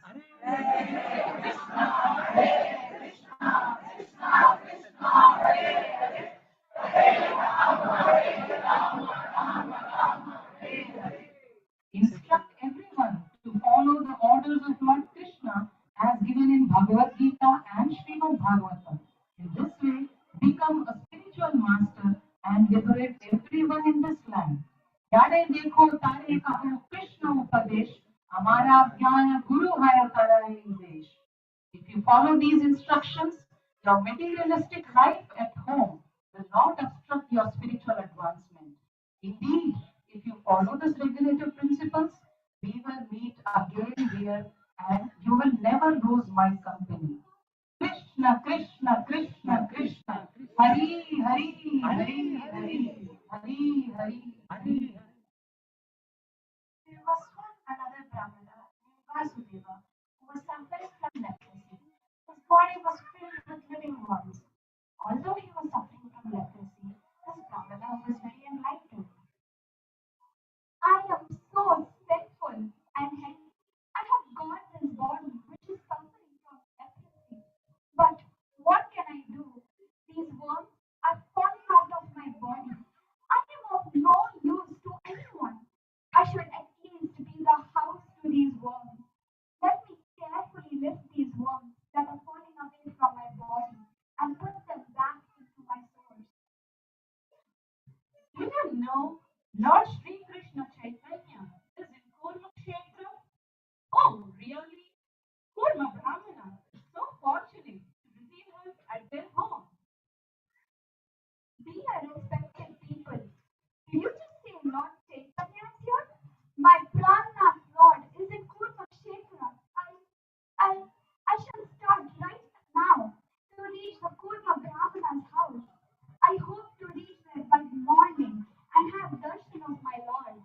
Instruct everyone to follow the orders of Lord Krishna as given in Bhagavad Gita and Srimad Bhagavatam. In this way, become a spiritual master and liberate everyone in this land. यारे देखो तारे कहो कृष्ण उपदेश हमारा ज्ञान गुरु है कराए देश. If you follow these instructions, your materialistic life at home will not obstruct your spiritual advancement. Indeed, if you follow these regulative principles, we will meet again here and you will never lose my company. Krishna, Krishna, Krishna, Krishna, Hari, Hari, Hari, Hari, Hari, Hari, Hari. There was one another Brahmana lift these worms that are falling away from my body and put them back into my source. Do you know Lord Sri Krishna Chaitanya is in Kurukshetra? Oh, really? Kurma Brahmana is so fortunate to receive him at their home. We are respected people. Do you just say Lord Chaitanya is here? My Pranath Lord is in Kurmakshetra. I, I shall start right now to reach the Kurma Brahmana's house. I hope to reach there by morning and have darshan of my Lord.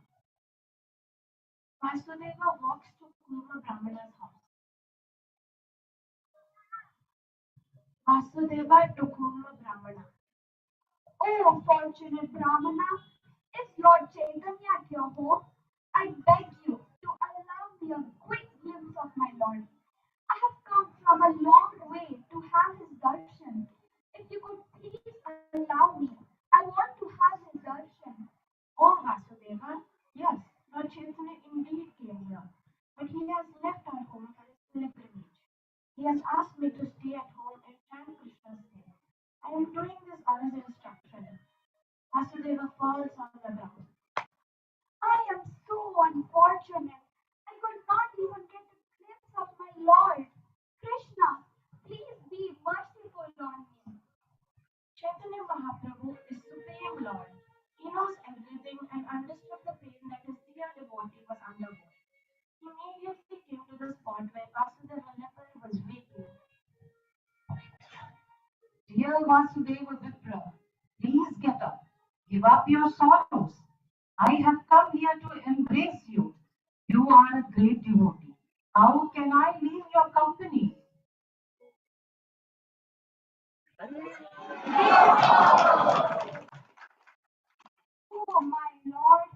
Vasudeva walks to Kurma Brahmana's house. Vasudeva to Kurma Brahmana. Oh, fortunate Brahmana, is Lord Chaitanya at your home? I beg you to allow me a quick glimpse of my Lord. I have come from a long way to have his darshan. If you could please allow me, I want to have his darshan. Oh, Vasudeva, yes, Lord Chaitanya indeed came here, but he has left our home for his pilgrimage. He has asked me to stay at home and chant Krishna's name. I am doing this on his instruction. Vasudeva falls on the ground. I am so unfortunate. I could not even get a glimpse of my Lord. Krishna, please be merciful on me. Chaitanya Mahaprabhu is Supreme Lord. He knows everything and understood the pain that his dear devotee was undergoing. He immediately came to the spot where Vasudeva literally was weeping. Dear Vasudeva Vipra, please get up. Give up your sorrows. I have come here to embrace you. You are a great devotee. How can I leave your company? Oh, my Lord,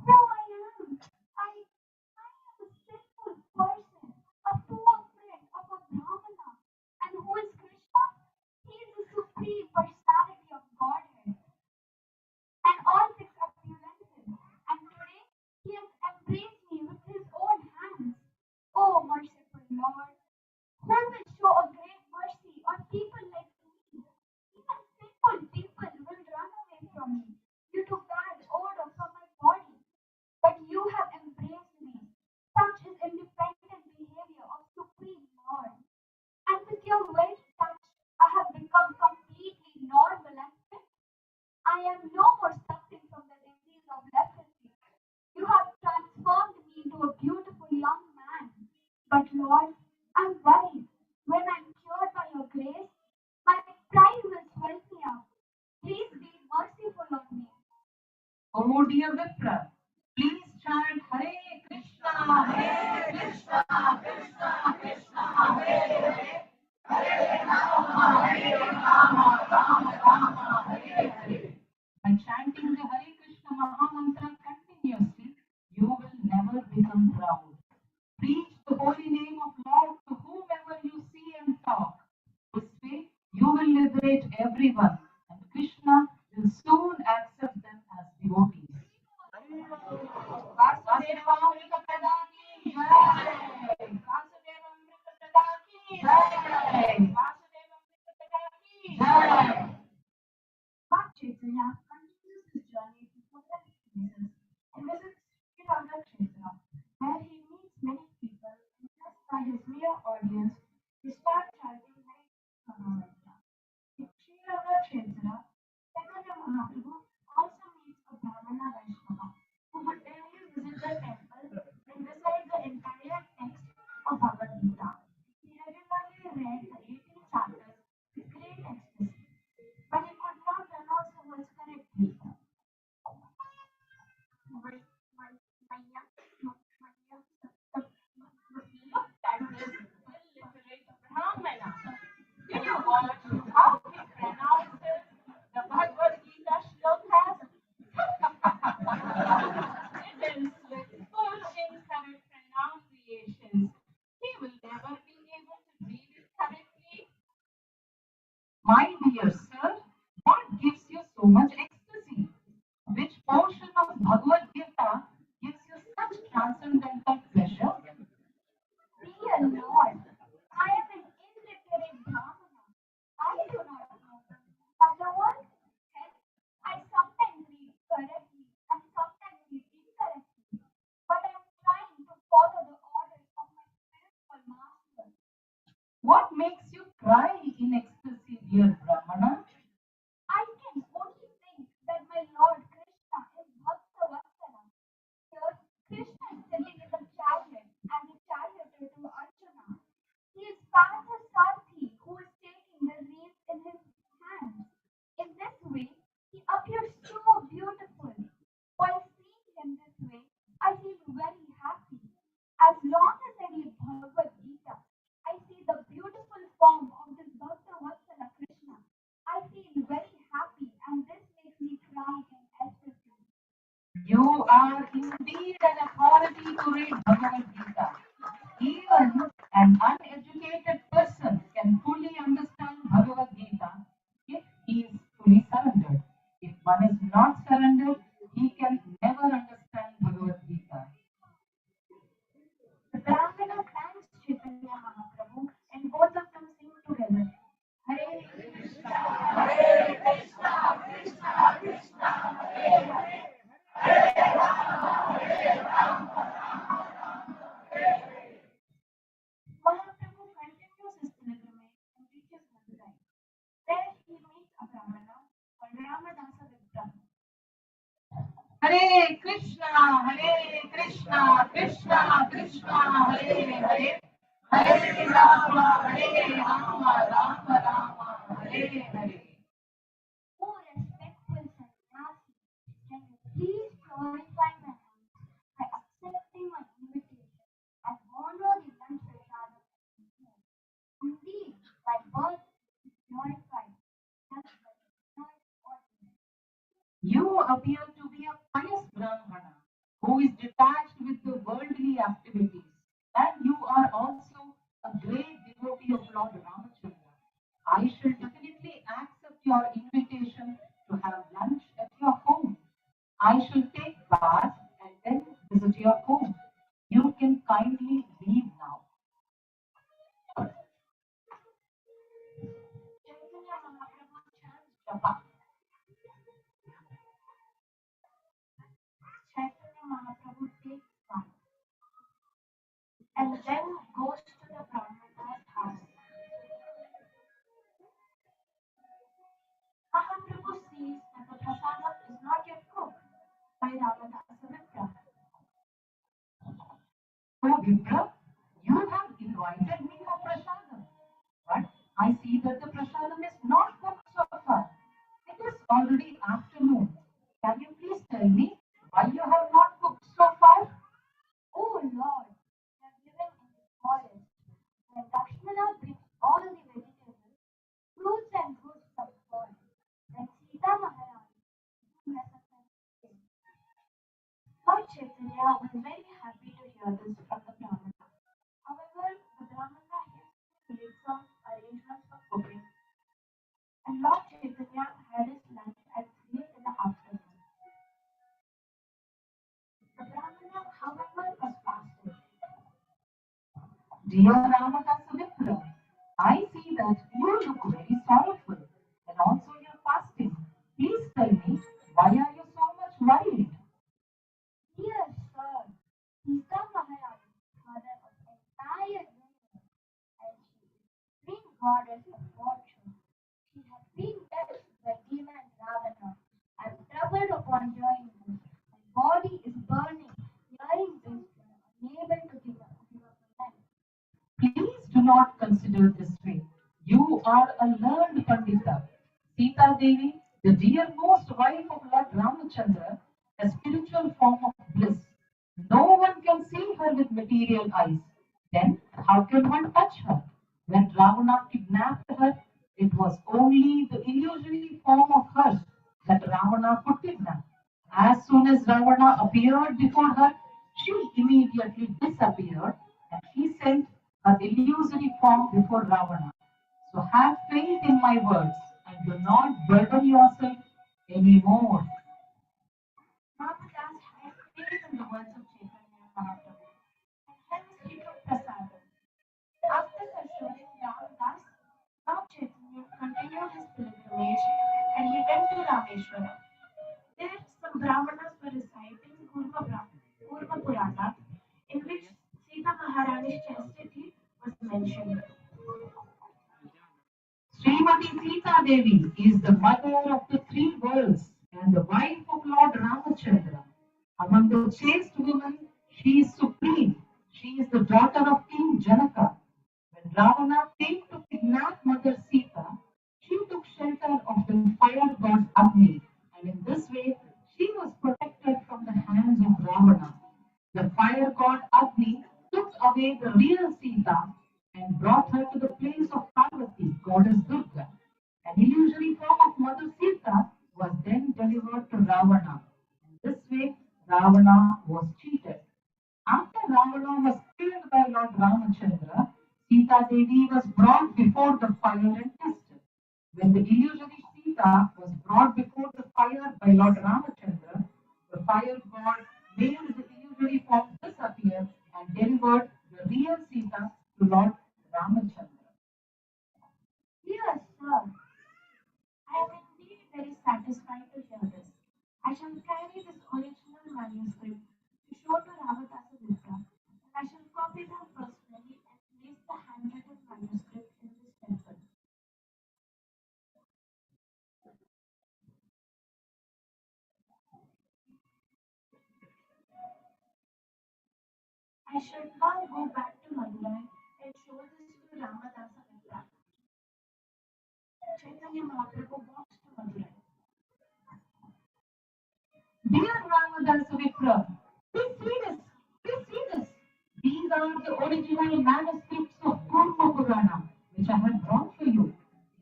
who I am. I am a simple person, a poor friend of a Brahmana. And who is Krishna? He is the supreme personality of Godhead and all six appearances. And today he has embraced me with his own hands. Oh, merciful Lord, who will show a great mercy on people like me? Even simple people will run away from me due to bad odor from my body. But you have embraced me. Such is independent behavior of Supreme Lord. And with your very touch, I have become completely normal and fit. I am no more suffering from the disease of leprosy. You have transformed me into a beautiful young man. But Lord, I'm worried. When I'm cured by your grace, my pride will swell me up. Please be merciful on me. Oh dear Vipra, please chant Hare Krishna, Hare Krishna, Krishna Krishna, Hare Hare. By chanting the Hare Krishna Maha Mantra continuously, you will never become proud. Preach the holy name of Lord to whomever you see and talk. This way, you will liberate everyone, and Krishna will soon accept them as devotees. Vasudeva Amrita Prada ki jai. Vasudeva Amrita Prada ki jai. Vasudeva Amrita Prada ki jai. Lord Chaitanya continues his journey to several places and visits Sri Kshetra, where he meets many people, and just by his mere audience, they start chanting Hare Krishna Mahamantra. In Sri Kshetra, Chaitanya Mahaprabhu also meets a Brahmana Vaishnava who would daily visit the temple and recite the entire text of Bhagavad Gita. He regularly read the 18 chapters with great ecstasy, but he could not pronounce the words correctly. Look at this illiterate Brahmana. Did you watch how he pronounces the Bhagavad Gita shlokas? It is with full incorrect pronunciations. He will never be able to read it correctly. My dear sir, what gives you so much ecstasy? Which portion of Bhagavad Gita gives you such transcendental pleasure? Dear Lord, What makes you cry in ecstasy, dear Brahmana? I can only think that my Lord Krishna is Bhakta Vatsala. Here, Krishna is sitting in the chariot as a charioteer to Arjuna. He is Partha who is taking the reins in his hands. In this way, he appears so beautiful. While seeing him this way, I feel very happy. As long as I read Bhagavad Gita, I see the beautiful form of this Bhakta Vatsala Krishna. I feel very happy, and this makes me cry in ecstasy. You are indeed an authority to read Bhagavad Gita. Even an uneducated person can fully understand Bhagavad Gita if he is fully surrendered. If one is not surrendered, he can never understand Bhagavad Gita. The Brahmana thanks Chaitanya Mahaprabhu, and both of them sing together. Hare Mahaprabhu continues his pilgrimage and reaches Madurai. There he meets a Brahmana called Ramadasa Viprama. Hare Krishna, Krishna Krishna, Hare Hare, Hare Rama, Rama Rama, Hare Hare. Oh, respectful sannyasi, can you please purify my hands by accepting my invitation and honor the lunch prasadam at my home? Indeed, my birth is purified just by the night ordinance. You appear to be a pious Brahmana who is detached with the worldly activities, and you are also a great devotee of Lord Ramachandra. I shall definitely accept your invitation to have lunch at your home. I shall take bath and then visit your home. You can kindly leave now. Chaitanya Mahaprabhu chants japa. Chaitanya Mahaprabhu takes bath and then goes to the Brahmana's house. Mahaprabhu sees that the prasadam is not yet cooked by Ramadasa Vipra. Oh, Vipra, you have invited me for prasadam, but I see that the prasadam is not cooked so far. It is already afternoon. Can you please tell me why you have not cooked so far? Oh Lord, we are living in the forest. When Lakshmana brings all the vegetables, fruits and goods from the forest, then Sita Maharani do necessary things. Lord Chaitanya was very happy to hear this from the Brahmana. However, the Brahmana hastily made some arrangements for cooking, and Lord Chaitanya had his lunch at 3 in the afternoon. The Brahmana, however, was fasting. Dear Ramadasa Vipra, I see that you look very sorrowful and also you're fasting. Please tell me, why are you so much worried? Dear sir, Sita Maharani, mother of the entire universe, and she is supreme goddess of fortune. She has been vexed by demon Ravana. I am troubled upon hearing this. My body is burning. Hearing this, I am unable to give up my life. Please do not consider this way. You are a learned Pandita. Sita Devi, the dearmost wife of Lord Ramachandra, a spiritual form of bliss. No one can see her with material eyes. Then how can one touch her? When Ravana kidnapped her, it was only the illusory form of hers that Ravana could kidnap. As soon as Ravana appeared before her, she immediately disappeared and she sent her illusory form before Ravana. So have faith in my words and do not burden yourself anymore. Ramadas had faith in the words of Chaitanya Mahaprabhu, and hence he took prasadam. After persuading Ramadas, Lord Chaitanya continued his pilgrimage and he went to Rameshwara. There, some Brahmanas were reciting Kurma Purana, in which Sita Maharani's chastity was mentioned. Devi is the mother of the three worlds and the wife of Lord Ramachandra. Among the chaste women, she is supreme. She is the daughter of King Janaka. When Ravana came to kidnap Mother Sita, she took shelter of the fire god Agni, and in this way she was protected from the hands of Ravana. The fire god Agni took away the real Sita and brought her to the place of Parvati, goddess Durga. An illusory form of Mother Sita was then delivered to Ravana. In this way, Ravana was cheated. After Ravana was killed by Lord Ramachandra, Sita Devi was brought before the fire and tested. When the illusory Sita was brought before the fire by Lord Ramachandra, the fire god made the illusory form disappear and delivered the real Sita to Lord Ramachandra. Yes, sir. I am indeed very satisfied to hear this. I shall carry this original manuscript to show to Ravatasa Vipra, and I shall copy them personally and place the handwritten manuscript in this temple. I should now go back to Madurai and show this to Ramadasa Vipra. Chaitanya Mahaprabhu walks to Madurai. Dear Ramadas Vipra, please see this. Please see this. These are the original manuscripts of Kurma Purana, which I have brought for you.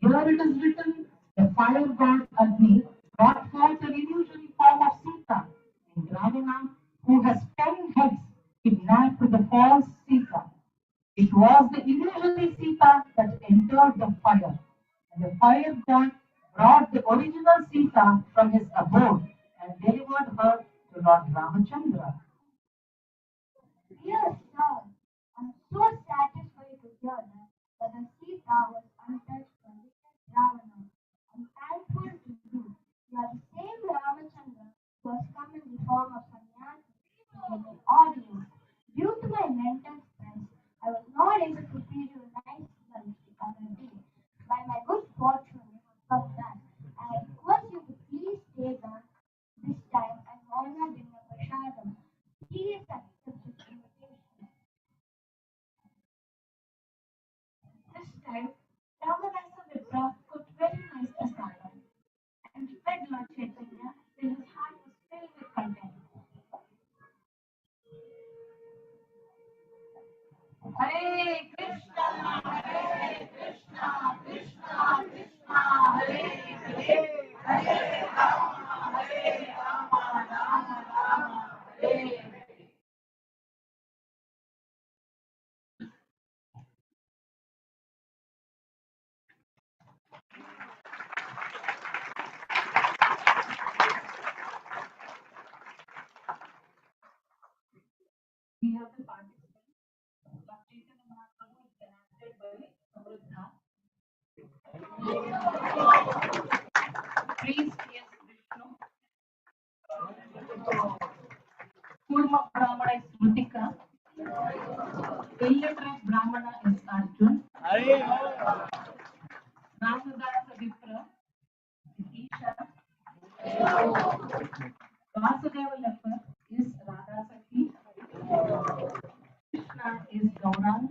Here it is written, the fire god Agni brought forth an illusory form of Sita, and Ravana, who has 10 heads, kidnapped the false Sita. It was the illusory Sita that entered the fire, and the fire god brought the original Sita from his abode and delivered her to Lord Ramachandra. Yes, sir. I'm so satisfied to hear that the Sita was untouched by wicked Ravana. I'm thankful to you. You are the same Ramachandra who has come in the form of sannyasi to give me audience. Due to my mental stress, I was not able to feed you nice lunch the other day. By my good fortune, you have come back. I request you to please stay back this time and honor Dinner Prashadam. Please accept this invitation. This time, Ramadasa Vipra cooked very nice prasadam and fed Lord Chaitanya till his heart was filled with content. Hare Krishna, Hare Krishna, Krishna Krishna, Hare Hare, Hare Rama, Hare Rama, Rama Rama, Hare Hare. We have the participants. Lord Chaitanya Mahaprabhu is enacted by Samruddha. Priest is Vishnu. Kurma Brahmana is Smritika. Illiterate Brahmana is Arjun. Ramadasa Vipra is Isha. Vasudeva Leper is Radhasaki. Krishna is Gaurang.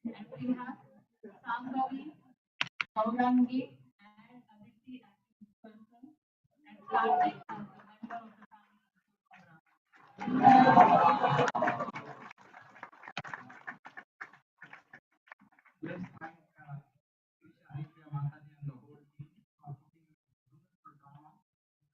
And we have Sambhavi, Gaurangi, and Aditi as person. And Kartik as the member of the Let's thank Haripriya Mataji and the whole team for putting this beautiful drama.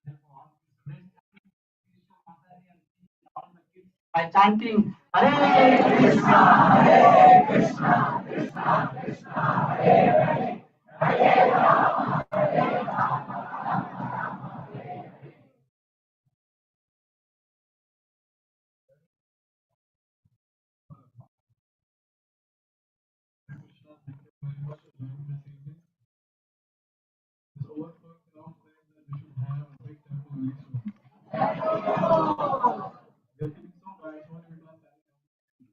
Therefore, all this great Krishna Mataji and team and all the kids by chanting Hare Krishna, Hare Krishna, Krishna Krishna, Hare Krishna. Thank you very much for joining this evening. This overflow now says that we should have a big temple very soon. We are feeling so bad, so many people are telling us.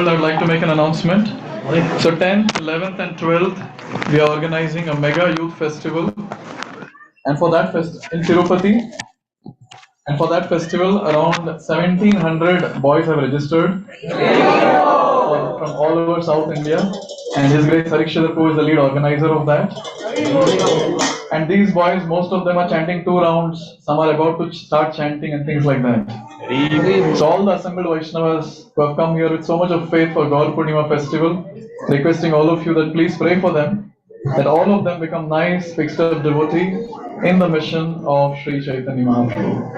assembled, I'd like to make an announcement. So 10th, 11th and 12th, we are organizing a mega youth festival. And for that in Tirupati, and for that festival, around 1700 boys have registered from all over South India. And His Grace Harikshadar is the lead organizer of that. And these boys, most of them are chanting 2 rounds. Some are about to start chanting and things like that. So all the assembled Vaishnavas who have come here with so much of faith for Gaur Purnima festival, requesting all of you that please pray for them, that all of them become nice, fixed up devotee in the mission of Sri Chaitanya Mahaprabhu.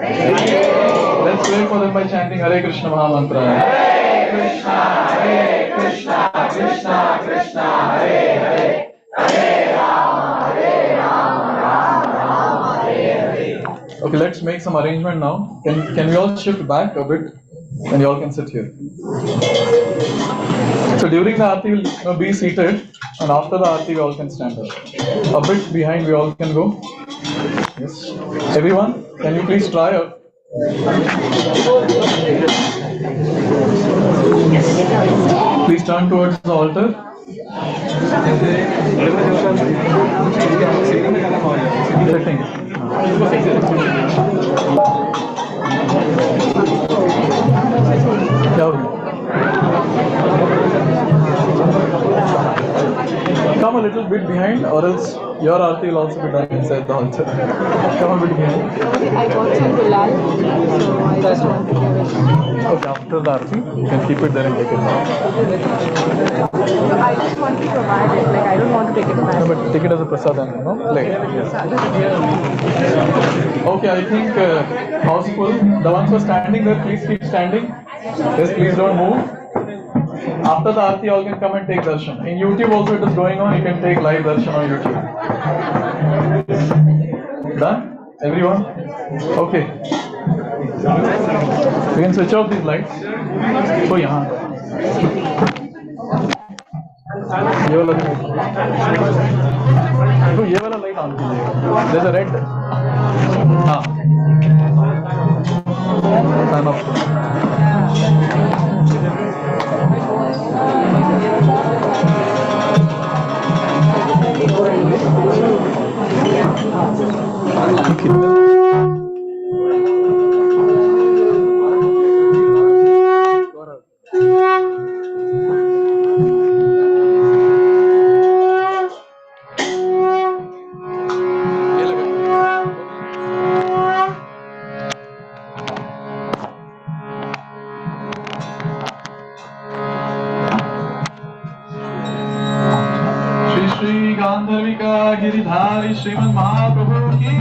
Let's pray for them by chanting Hare Krishna Mahamantra. Hare Krishna, Hare Krishna, Krishna Krishna, Hare Hare, Hare Rama, Hare Rama, Rama Rama, Hare Hare. Okay, let's make some arrangement now. Can we all shift back a bit? And you all can sit here. So during the Aarti, we'll be seated, and after the Aarti, we all can stand up. A bit behind, we all can go. Yes. Everyone, can you please try out? Please turn towards the altar. Come a little bit behind, or else your Aarti will also be done inside the altar. Come a bit behind. I got some Gulal, so I just want to give it. Okay, after the Aarti, you can keep it there and take it back. So I just want to provide it, like I don't want to take it back. No, but take it as a prasadam, no? Plate. Yes. Okay, I think houseful. The ones who are standing there, please keep standing. Yes, please don't move. After the Aarti, all can come and take darshan. In YouTube also it is going on. You can take live darshan on YouTube. Done? Everyone? Okay. We can switch off these lights. So, यहाँ. ये वाला देखो, ये वाला light on कीजिए. There's a red. हाँ. Turn off. Shri Shri गांधर्विका Giridhari Shrimad महाप्रभु की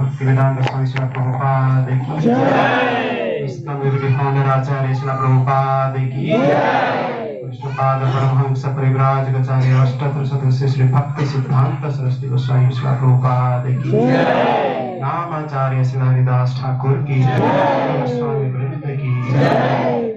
भक्तिवेदांत स्वामी श्रील प्रभुपाद की जय। इस्लामी विद्वान आचार्य श्रील प्रभुपाद की जय। विष्णुपाद परमहंस परिव्राजकाचार्य अष्टोत्तर सदस्य श्री भक्ति सिद्धांत सरस्वती गोस्वामी श्रील प्रभुपाद की जय। नामाचार्य श्री हरिदास ठाकुर की जय। स्वामी वृंद की जय।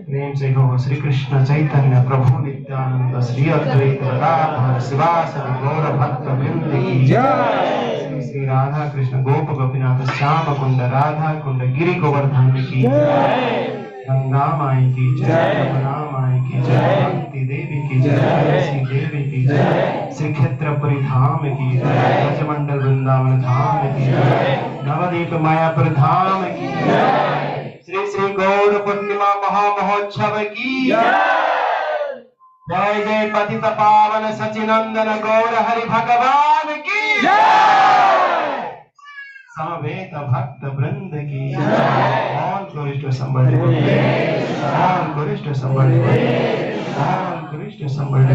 प्रेम से कहो श्री कृष्ण चैतन्य प्रभु नित्यानंद श्री अद्वैत गदाधर शिवासदि गौर भक्त वृंद की जय। श्री श्री राधा कृष्ण गोप गोपीनाथ श्याम कुंड राधा कुंड गिरि गोवर्धन की जय। गंगा माई की जय। यमुना माई की जय। भक्ति देवी की जय। श्री देवी की जय। श्री क्षेत्रपुरी धाम की जय। ब्रजमंडल वृंदावन धाम की जय। नवदीप मायापुर धाम की जय। श्री श्री गौर पूर्णिमा महामहोत्सव की जय। जय पतित पावन सचिनंदन गौर हरि भगवान की जय। समवेत भक्त वृंद की जय। All glories to somebody, all glories to somebody, all glories to somebody,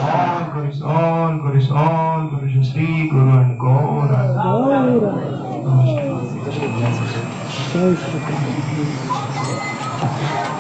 all glories, all glories, all glories Shri Guru and गौर। नमस्कार।